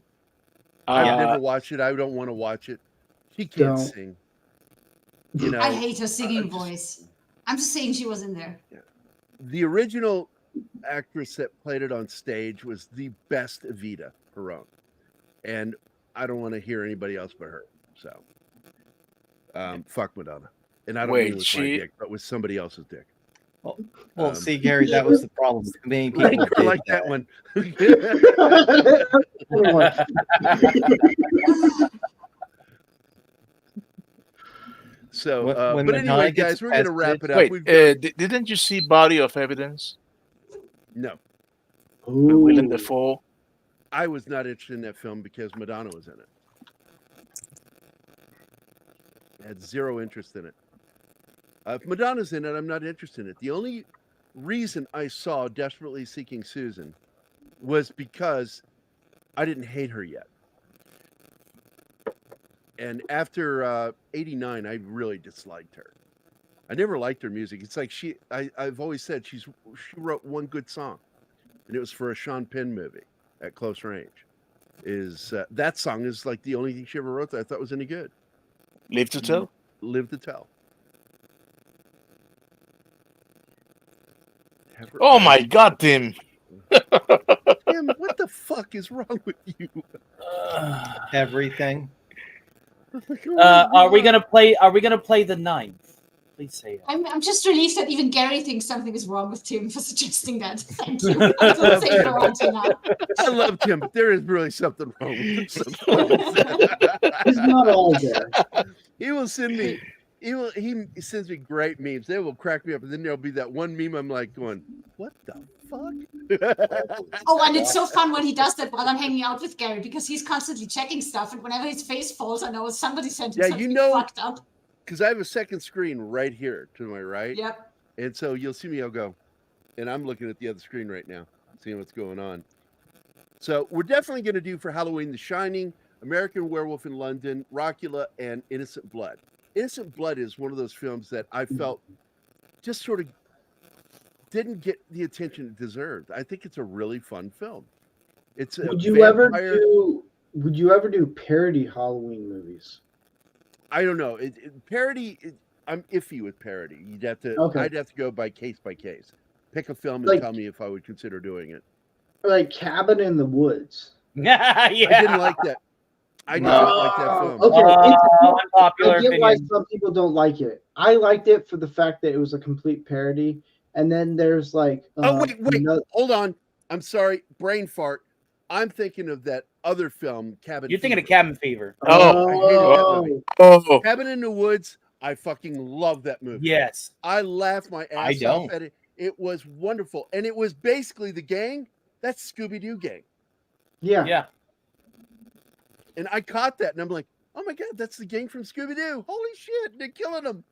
S3: I've never watched it. I don't want to watch it. She can't
S12: Don't.
S3: sing. You know,
S2: I hate her singing voice. I'm just saying she was in there.
S3: the original actress that played it on stage was the best Evita Peron. And I don't want to hear anybody else but her. So, fuck Madonna. And I don't mean with my dick, but with somebody else's dick.
S5: Well, see, Gary, that was the problem. Too many people
S3: I like
S5: did
S3: that one. So,
S5: When
S3: but
S5: Madonna
S3: anyway,
S5: gets
S3: guys, we're going to wrap it up.
S4: Wait,
S3: We've got-
S4: didn't you see Body of Evidence?
S3: No.
S4: With Willem Dafoe.
S3: I was not interested in that film because Madonna was in it. I had zero interest in it. If Madonna's in it, I'm not interested in it. The only reason I saw Desperately Seeking Susan was because I didn't hate her yet. And after 89, I really disliked her. I never liked her music. It's like I've always said she wrote one good song, and it was for a Sean Penn movie, At Close Range. That song is like the only thing she ever wrote that I thought was any good.
S4: Live to Tell?
S3: Live to Tell.
S4: Oh my God, Tim.
S3: Tim, what the fuck is wrong with you?
S5: everything.
S13: Are we gonna play the 9th? Please say it.
S2: I'm just relieved that even Gary thinks something is wrong with Tim for suggesting that. Thank you. That's what I'm saying for until now.
S3: I love Tim, but there is really something wrong with him.
S12: He's not all there.
S3: He will send me. He sends me great memes. They will crack me up, and then there'll be that one meme. I'm like going, "What the fuck?"
S2: Oh, and it's so fun when he does that while I'm hanging out with Gary because he's constantly checking stuff, and whenever his face falls, I know somebody sent him something fucked up.
S3: Because I have a second screen right here to my right.
S2: Yep.
S3: And so you'll see me. I'll go, and I'm looking at the other screen right now, seeing what's going on. So we're definitely going to do for Halloween The Shining, American Werewolf in London, Rockula, and Innocent Blood. Innocent Blood is one of those films that I felt just sort of didn't get the attention it deserved. I think it's a really fun film. It's
S12: Would you ever do parody Halloween movies?
S3: I don't know. Parody. I'm iffy with parody. You'd have to.
S12: Okay.
S3: I'd have to go by case. Pick a film and
S12: Like-
S3: tell me if I would consider doing it.
S12: Like Cabin in the Woods.
S11: Yeah,
S3: I didn't like that. I did not like that film.
S12: Okay,
S11: unpopular
S12: I get why
S11: opinion.
S12: some people don't like it. I liked it for the fact that it was a complete parody, and then there's like
S3: Wait, hold on. I'm sorry, brain fart. I'm thinking of that other film, Cabin.
S11: You're thinking
S3: Fever.
S11: of Cabin Fever.
S3: I hated that movie.
S4: Oh.
S3: Cabin in the Woods. I fucking love that movie.
S11: Yes.
S3: I laughed my
S5: I
S3: ass
S5: don't.
S3: off at it. It was wonderful, and it was basically the gang. That's Scooby Doo gang.
S11: Yeah.
S3: And I caught that, and I'm like, oh my god, that's the gang from Scooby Doo! Holy shit, they're killing them.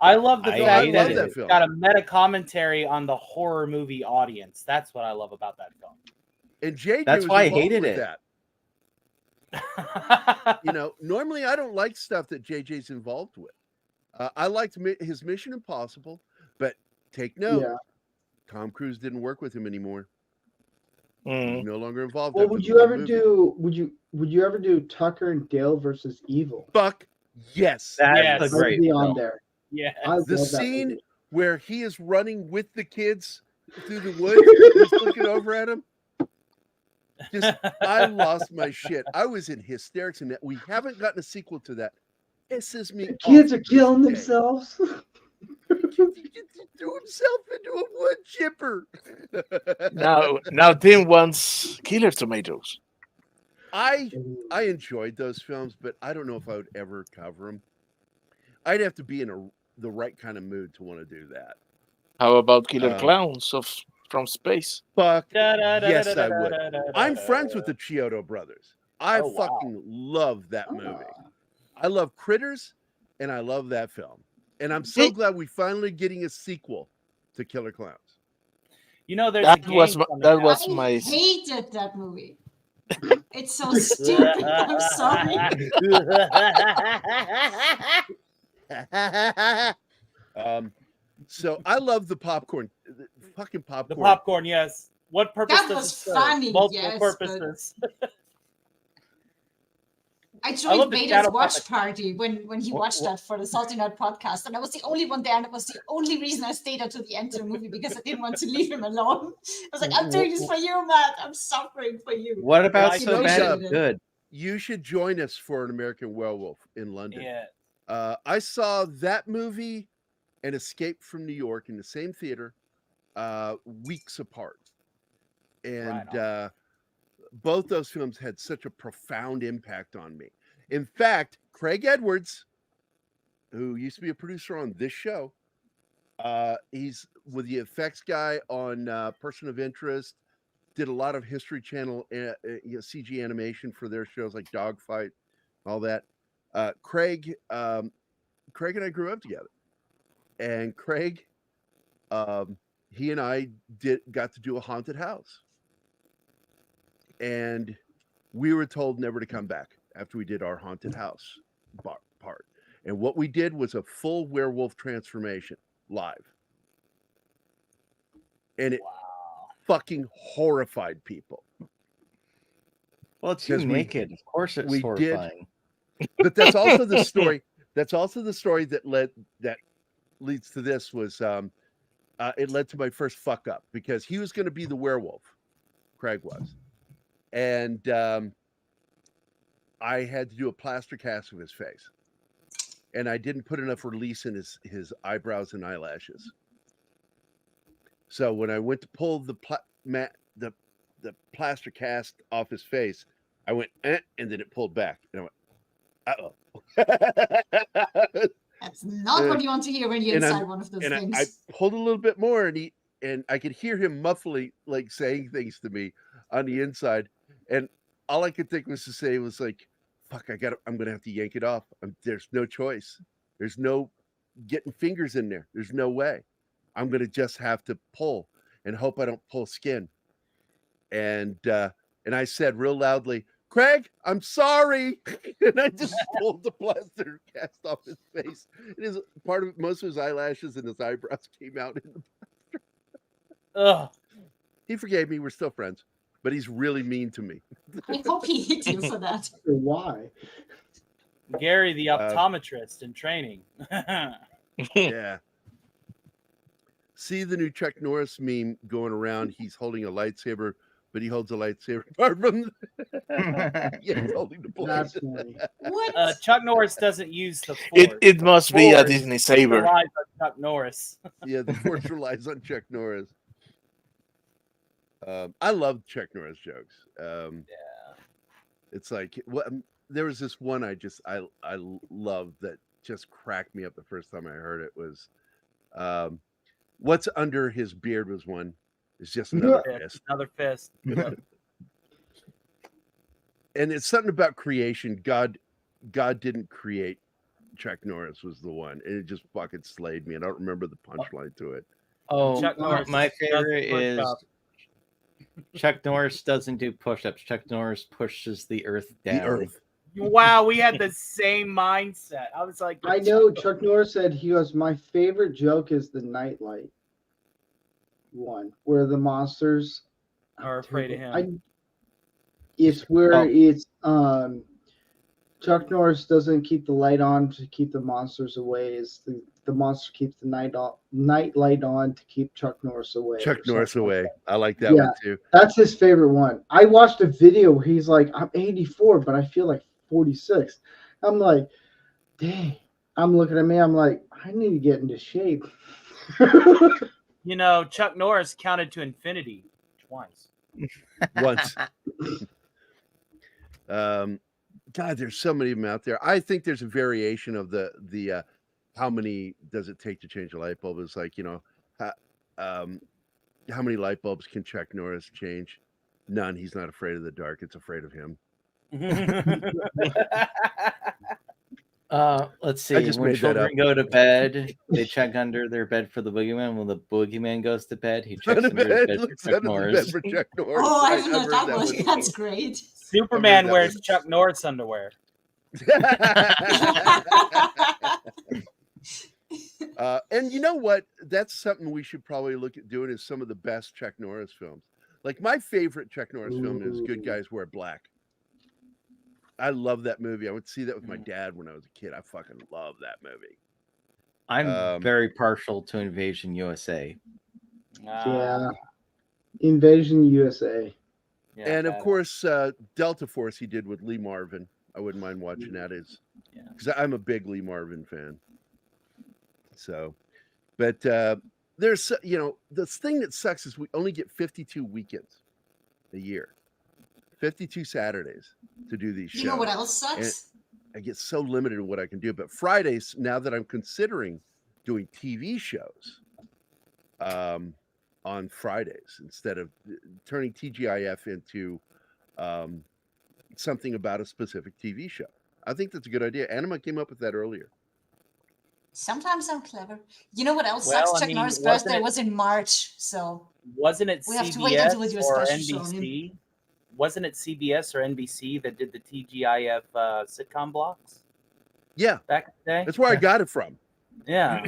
S11: I love the
S5: I
S11: fact
S5: hated
S11: that
S5: it.
S11: it's got a meta commentary on the horror movie audience. That's what I love about that film.
S3: And JJ
S5: That's
S3: was
S5: why I
S3: involved
S5: hated
S3: with
S5: it.
S3: that. Normally I don't like stuff that JJ's involved with. I liked his Mission Impossible, but take note, Tom Cruise didn't work with him anymore. He's no longer involved.
S12: Well,
S3: after
S12: would
S3: the
S12: you
S3: one
S12: ever
S3: movie.
S12: do? Would you ever do Tucker and Dale versus Evil?
S3: Fuck yes.
S5: That's a great
S12: I'd be on
S5: film.
S12: there.
S11: Yeah.
S12: I
S3: The
S12: love that
S3: scene
S12: movie.
S3: where he is running with the kids through the woods, he's looking over at him. I lost my shit. I was in hysterics, and that we haven't gotten a sequel to that. Pisses me.
S12: The kids
S3: off
S12: are killing
S3: to this day.
S12: themselves.
S3: He threw himself into a wood chipper.
S4: Now Tim wants Killer Tomatoes.
S3: I enjoyed those films, but I don't know if I would ever cover them. I'd have to be in the right kind of mood to want to do that.
S4: How about Killer Clowns from Space?
S3: Fuck yes, I would. I'm friends with the Chiodo brothers. I fucking love that movie. I love Critters, and I love that film. And I'm so glad we finally getting a sequel to Killer Clowns.
S11: There's
S4: That
S11: a game
S4: was
S2: I
S4: my
S2: hated that movie. It's so stupid. I'm sorry.
S3: So I love the popcorn, the fucking popcorn.
S11: The popcorn, yes. What purpose
S2: That
S11: does
S2: was
S11: it serve?
S2: funny,
S11: Multiple
S2: yes,
S11: purposes.
S2: I
S11: love
S2: joined
S11: the
S2: Vader's
S11: shadow
S2: watch
S11: puppet.
S2: party when he watched that for the Salty Nerd podcast, and I was the only one there, and it was the only reason I stayed until the end of the movie because I didn't want to leave him alone. I was like, I'm doing this for you, Matt. I'm suffering for you.
S5: What about
S2: I
S5: So Bad
S2: appreciate
S5: It's
S2: it.
S5: Good?
S3: You should join us for an American Werewolf in London.
S11: Yeah.
S3: I saw that movie and Escape from New York in the same theater, weeks apart, and both those films had such a profound impact on me. In fact, Craig Edwards, who used to be a producer on this show, he's with the effects guy on Person of Interest, did a lot of History Channel CG animation for their shows like Dogfight, all that. Craig and I grew up together, and Craig, he and I got to do a haunted house, and we were told never to come back after we did our haunted house part. And what we did was a full werewolf transformation live. And it fucking horrified people.
S5: Well, it's you naked. Of course it's horrifying.
S3: But that's also the story. That's also the story that leads to this was it led to my first fuck up because he was going to be the werewolf. Craig was. And I had to do a plaster cast of his face, and I didn't put enough release in his eyebrows and eyelashes. So when I went to pull the plaster cast off his face, I went, and then it pulled back, and I went, uh-oh.
S2: That's not what you want to hear when you're inside one of those things.
S3: I pulled a little bit more, and I could hear him muffly, like saying things to me on the inside, and all I could think was to say was like, fuck, I'm gonna have to yank it off. There's no choice. There's no getting fingers in there. There's no way. I'm gonna just have to pull and hope I don't pull skin. And I said real loudly, Craig, I'm sorry. And I just pulled the plaster cast off his face. Most of his eyelashes and his eyebrows came out in the plaster.
S11: Ugh.
S3: He forgave me. We're still friends. But he's really mean to me.
S2: I hope he hit you for that.
S12: Why?
S11: Gerry, the optometrist in training.
S3: Yeah. See the new Chuck Norris meme going around. He's holding a lightsaber, but he holds a lightsaber apart from. Yeah, he's holding the blade.
S12: That's funny.
S2: What?
S11: Chuck Norris doesn't use the force.
S4: It must be a
S11: Force
S4: Disney saber.
S11: relies on Chuck Norris.
S3: Yeah, the force relies on Chuck Norris. I love Chuck Norris jokes. It's like there was this one I loved that just cracked me up the first time I heard it was what's under his beard was one. It's just another fist.
S11: Another fist.
S3: And it's something about creation. God didn't create Chuck Norris was the one. And it just fucking slayed me. And I don't remember the punchline to it.
S5: Oh,
S11: Chuck Norris
S5: my
S11: does
S5: favorite is
S11: push-ups.
S5: Chuck Norris doesn't do push-ups. Chuck Norris pushes the earth down.
S3: The earth.
S11: Wow, we had the same mindset. I was like,
S12: I know Chuck Norris said, he goes, my favorite joke is the nightlight one, where the monsters
S11: are afraid of him.
S12: It's where it's Chuck Norris doesn't keep the light on to keep the monsters away. It's the monster keeps the night light on to keep Chuck Norris away.
S3: Chuck Norris away. I like that one too.
S12: That's his favorite one. I watched a video where he's like, I'm 84, but I feel like 46. I'm like, dang. I'm looking at me. I'm like, I need to get into shape.
S11: You know, Chuck Norris counted to infinity twice.
S3: Once. God, there's so many of them out there. I think there's a variation of the how many does it take to change a light bulb? It's like, how many light bulbs can Chuck Norris change? None. He's not afraid of the dark. It's afraid of him.
S5: Let's see. When children go to bed, they check under their bed for the boogeyman. When the boogeyman goes to bed, he checks under his bed for Chuck Norris.
S2: Oh, I didn't know that one. That's great.
S11: Superman wears Chuck Norris underwear.
S3: And you know what? That's something we should probably look at doing is some of the best Chuck Norris films. Like my favorite Chuck Norris film is Good Guys Wear Black. I love that movie. I would see that with my dad when I was a kid. I fucking love that movie.
S5: I'm very partial to Invasion USA.
S12: Yeah. Invasion USA.
S11: Yeah,
S3: and of course, Delta Force he did with Lee Marvin. I wouldn't mind watching that because I'm a big Lee Marvin fan. So, but there's, the thing that sucks is we only get 52 weekends a year, 52 Saturdays to do these shows.
S2: You know what else sucks?
S3: And I get so limited in what I can do. But Fridays, now that I'm considering doing TV shows on Fridays instead of turning TGIF into something about a specific TV show, I think that's a good idea. Anima came up with that earlier.
S2: Sometimes I'm clever. You know what else sucks? Chuck Norris' birthday was in March, so
S11: wasn't it
S2: we have to wait until we do a
S11: or
S2: special show on
S11: NBC?
S2: him.
S11: Wasn't it CBS or NBC that did the TGIF sitcom blocks?
S3: Yeah,
S11: back in the day.
S3: That's where I got it from.
S11: Yeah,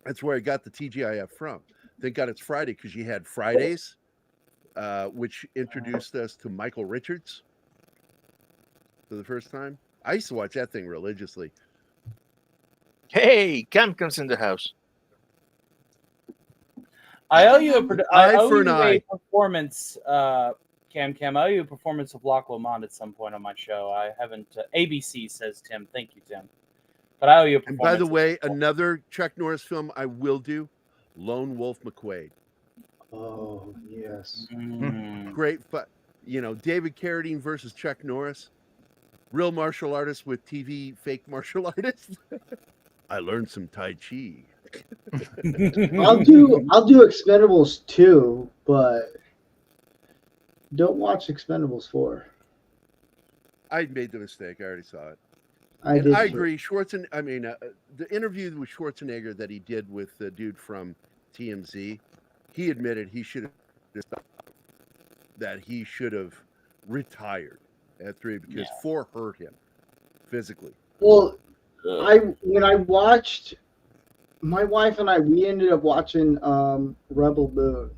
S3: that's where I got the TGIF from. Thank God it's Friday because you had Fridays, which introduced us to Michael Richards for the first time. I used to watch that thing religiously.
S4: Hey, Cam comes in the house.
S11: I owe you a performance, Cam. I owe you a performance of Loch Lomond at some point on my show. I haven't. ABC says Tim. Thank you, Tim. But I owe you a performance.
S3: And by the way, another Chuck Norris film I will do, Lone Wolf McQuade.
S12: Oh yes,
S3: great. David Carradine versus Chuck Norris, real martial artist with TV fake martial artists. I learned some Tai Chi.
S12: I'll do Expendables 2, but don't watch Expendables 4.
S3: I made the mistake. I already saw it. I agree. The interview with Schwarzenegger that he did with the dude from TMZ, he admitted he should have retired at 3 because 4 hurt him physically.
S12: Well, when I watched, my wife and we ended up watching Rebel Moon,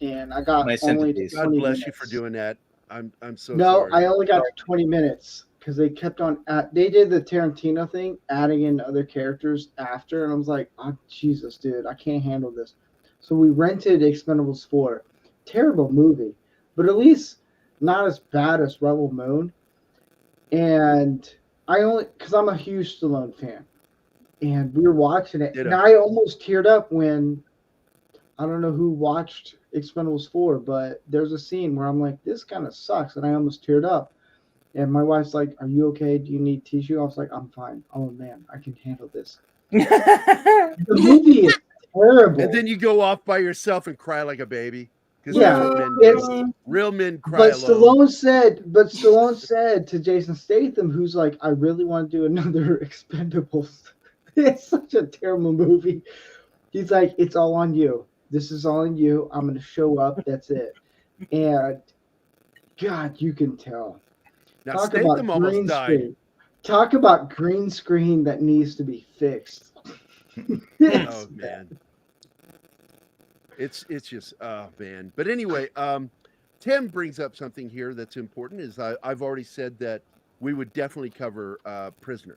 S12: and I got only 20
S3: God bless
S12: minutes.
S3: you for doing that. I'm so
S12: No,
S3: sorry.
S12: I only got to 20 minutes because they kept on. They did the Tarantino thing, adding in other characters after, and I was like, "Oh Jesus, dude, I can't handle this." So we rented Expendables 4, terrible movie, but at least not as bad as Rebel Moon. And I only because I'm a huge Stallone fan, and we were watching it, and I almost teared up when I don't know who watched Expendables 4, but there's a scene where I'm like, this kind of sucks, and I almost teared up. And my wife's like, "Are you okay? Do you need tissue?" I was like, "I'm fine. Oh man, I can handle this." The movie is terrible.
S3: And then you go off by yourself and cry like a baby.
S12: Yeah,
S3: real men cry
S12: but
S3: alone.
S12: Stallone said to Jason Statham, who's like, "I really want to do another Expendables." It's such a terrible movie. He's like, "It's all on you. This is all on you. I'm going to show up. That's it." And God, you can tell.
S3: Now,
S12: Talk
S3: Statham
S12: about
S3: almost
S12: green
S3: died.
S12: screen. Talk about green screen that needs to be fixed.
S3: Oh man, it's just man. But anyway, Tim brings up something here that's important. Is I've already said that we would definitely cover Prisoner.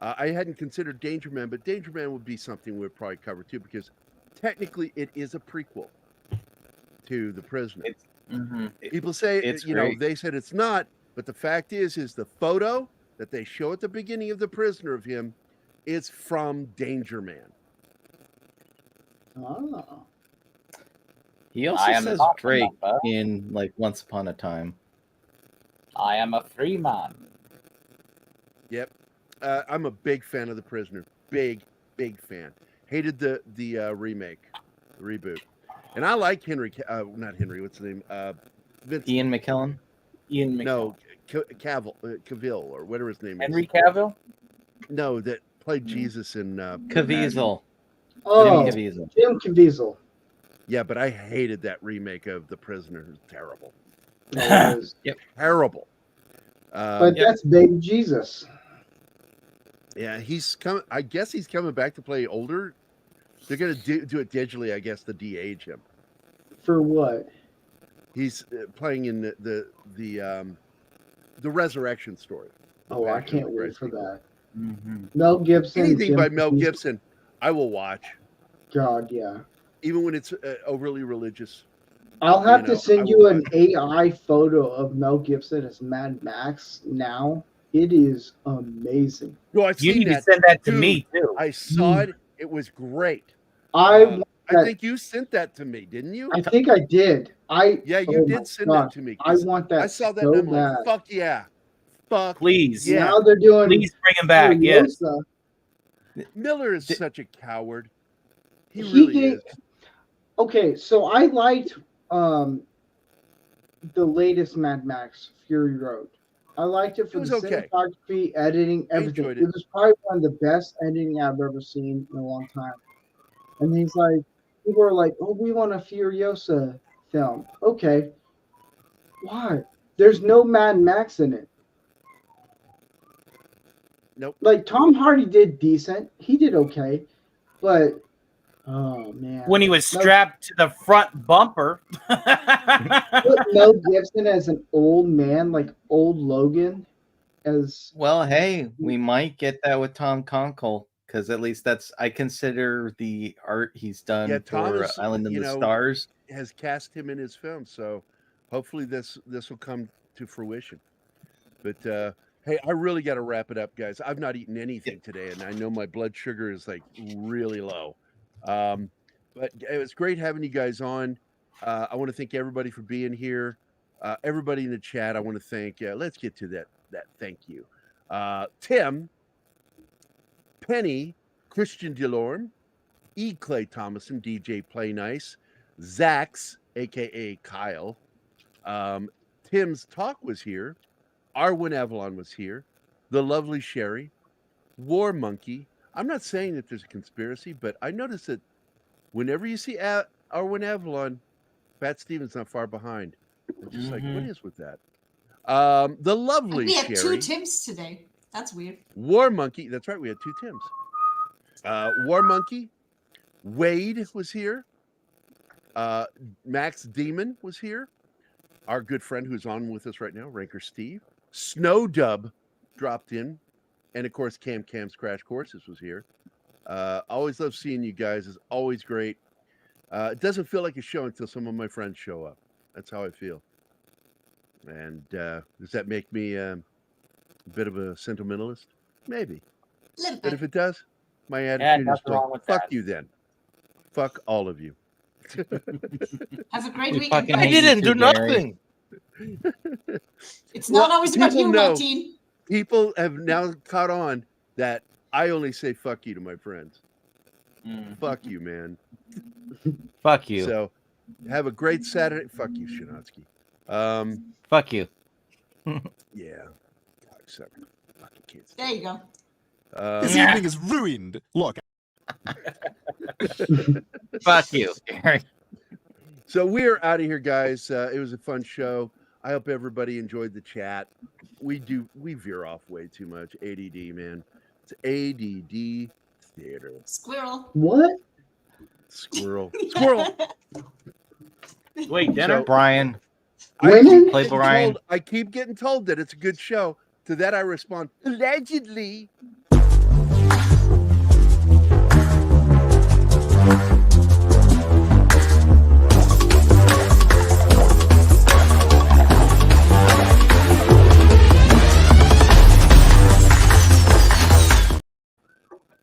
S3: I hadn't considered Danger Man, but Danger Man would be something we'd probably cover too, because technically it is a prequel to The Prisoner. People say
S5: It's
S3: they said it's not, but the fact is the photo that they show at the beginning of The Prisoner of him is from Danger Man.
S12: Oh.
S5: He also says Drake in like Once Upon a Time.
S11: I am a free man.
S3: Yep. I'm a big fan of The Prisoner. Big fan. Hated the remake, the reboot. And I like not Henry, what's his name?
S5: Ian McKellen?
S3: No, Cavill, or whatever his name
S11: Henry
S3: is.
S11: Cavill?
S3: No, that played Jesus in...
S5: Caviezel.
S12: Oh,
S5: Jim
S12: Caviezel.
S3: Yeah, but I hated that remake of The Prisoner. It was terrible.
S5: Yep.
S3: Terrible.
S12: But that's Baby Jesus.
S3: Yeah, he's coming. I guess he's coming back to play older. They're gonna do it digitally, I guess, to de-age him.
S12: For what?
S3: He's playing in the resurrection story.
S12: Oh, I can't wait for that. Mel Gibson.
S3: Anything by Mel Gibson, I will watch.
S12: God, yeah.
S3: Even when it's overly religious.
S12: I'll have to send you an AI photo of Mel Gibson as Mad Max now. It is amazing.
S3: No, I've
S11: You
S3: seen
S11: need
S3: that.
S11: to send that to
S3: Dude,
S11: me too.
S3: I saw it. It was great.
S12: I
S3: think you sent that to me, didn't you?
S12: I think I did.
S3: Yeah, you did send that to me.
S12: I want that.
S3: I saw that
S12: so
S3: and I'm
S12: bad.
S3: like, fuck yeah. Fuck.
S11: Please.
S3: Yeah.
S12: Now they're doing.
S11: Please bring him back. Yes.
S3: Miller is such a coward. He really is.
S12: Okay, so I liked the latest Mad Max Fury Road. I liked it for the cinematography, editing, everything. It was probably one of the best editing I've ever seen in a long time. And he's like, people are like, "Oh, we want a Furiosa film." Okay, why? There's no Mad Max in it.
S3: Nope.
S12: Like Tom Hardy did decent. He did okay, but oh man,
S11: When he was strapped to the front bumper.
S12: Put Mel Gibson as an old man, like old Logan, as
S5: well. Hey, we might get that with Tom Conkle, because at least I consider the art he's done for Island in the Stars
S3: has cast him in his film, so hopefully this will come to fruition. But hey, I really got to wrap it up, guys. I've not eaten anything today, and I know my blood sugar is like really low. But it was great having you guys on. I want to thank everybody for being here. Everybody in the chat, I want to thank. Let's get to that thank you. Tim, Penny, Christian Delorme, E. Clay Thomason, DJ Play Nice, Zax, aka Kyle. Tim's Talk was here. Arwen Avalon was here. The lovely Sherry, War Monkey. I'm not saying that there's a conspiracy, but I noticed that whenever you see Arwen Avalon, Pat Stevens not far behind. I'm just like, what is with that? The lovely
S2: we had
S3: Sherry.
S2: 2 Tims today. That's weird.
S3: War Monkey. That's right. We had 2 Tims. War Monkey. Wade was here. Max Demon was here. Our good friend who's on with us right now, Ranker Steve. Snow Dub dropped in. And of course, Cam's Crash Courses was here. Always love seeing you guys. It's always great. It doesn't feel like a show until some of my friends show up. That's how I feel. And does that make me a bit of a sentimentalist? Maybe.
S2: Little
S3: But
S2: bit.
S3: if it does, my
S11: Yeah,
S3: attitude is
S11: nothing wrong with
S3: fuck
S11: that.
S3: you then. Fuck all of you.
S2: Have a great
S5: We
S2: weekend.
S5: fucking
S4: I
S5: hate you
S4: didn't
S5: too,
S4: do
S5: Gary.
S4: nothing.
S2: It's not always about
S3: people
S2: you,
S3: know-
S2: Martine.
S3: People have now caught on that I only say fuck you to my friends. Fuck you, man.
S5: Fuck you.
S3: So have a great Saturday. Fuck you, Shinotsky.
S5: Fuck you.
S3: Yeah. Cocksucker. Fucking kids.
S2: There you go.
S14: This evening is ruined. Look.
S5: Fuck you, Gary.
S3: So we're out of here, guys. It was a fun show. I hope everybody enjoyed the chat. We veer off way too much. ADD, man. It's ADD theater.
S2: Squirrel.
S12: What?
S3: Squirrel. Squirrel.
S11: Wait, dinner?
S3: So,
S5: Brian.
S12: Women?
S5: Play Brian.
S3: I keep getting told that it's a good show. To that I respond, allegedly.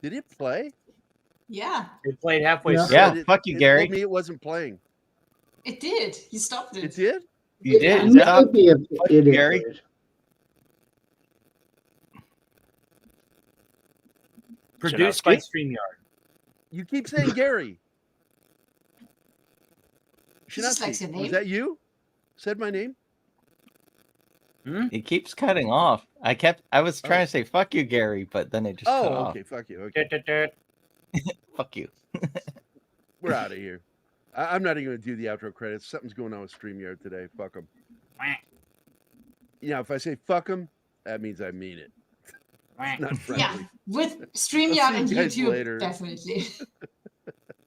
S3: Did it play?
S2: Yeah,
S11: It played halfway
S12: Yeah.
S11: through.
S5: Yeah, fuck you,
S3: It
S5: Gary.
S3: told me it wasn't playing.
S2: it did. You stopped
S3: It
S2: it.
S3: did?
S5: You did.
S12: Maybe
S5: Stop.
S12: it
S5: Gary.
S12: is.
S11: Produced by
S4: Shinotsky?
S11: StreamYard.
S3: You keep saying Gary.
S2: He just likes your
S3: Shinotsky, was
S2: name.
S3: that you? Said my name?
S5: He keeps cutting off. I was trying to say fuck you, Gary, but then it just cut
S3: Oh,
S5: off.
S3: okay. Fuck you. Okay.
S5: Fuck you.
S3: We're out of here. I'm not even going to do the outro credits. Something's going on with StreamYard today. Fuck them. You know, if I say fuck them, that means I mean it. It's not friendly.
S2: Yeah, with
S3: I'll
S2: StreamYard
S3: see
S2: and
S3: you guys
S2: YouTube,
S3: later.
S2: definitely.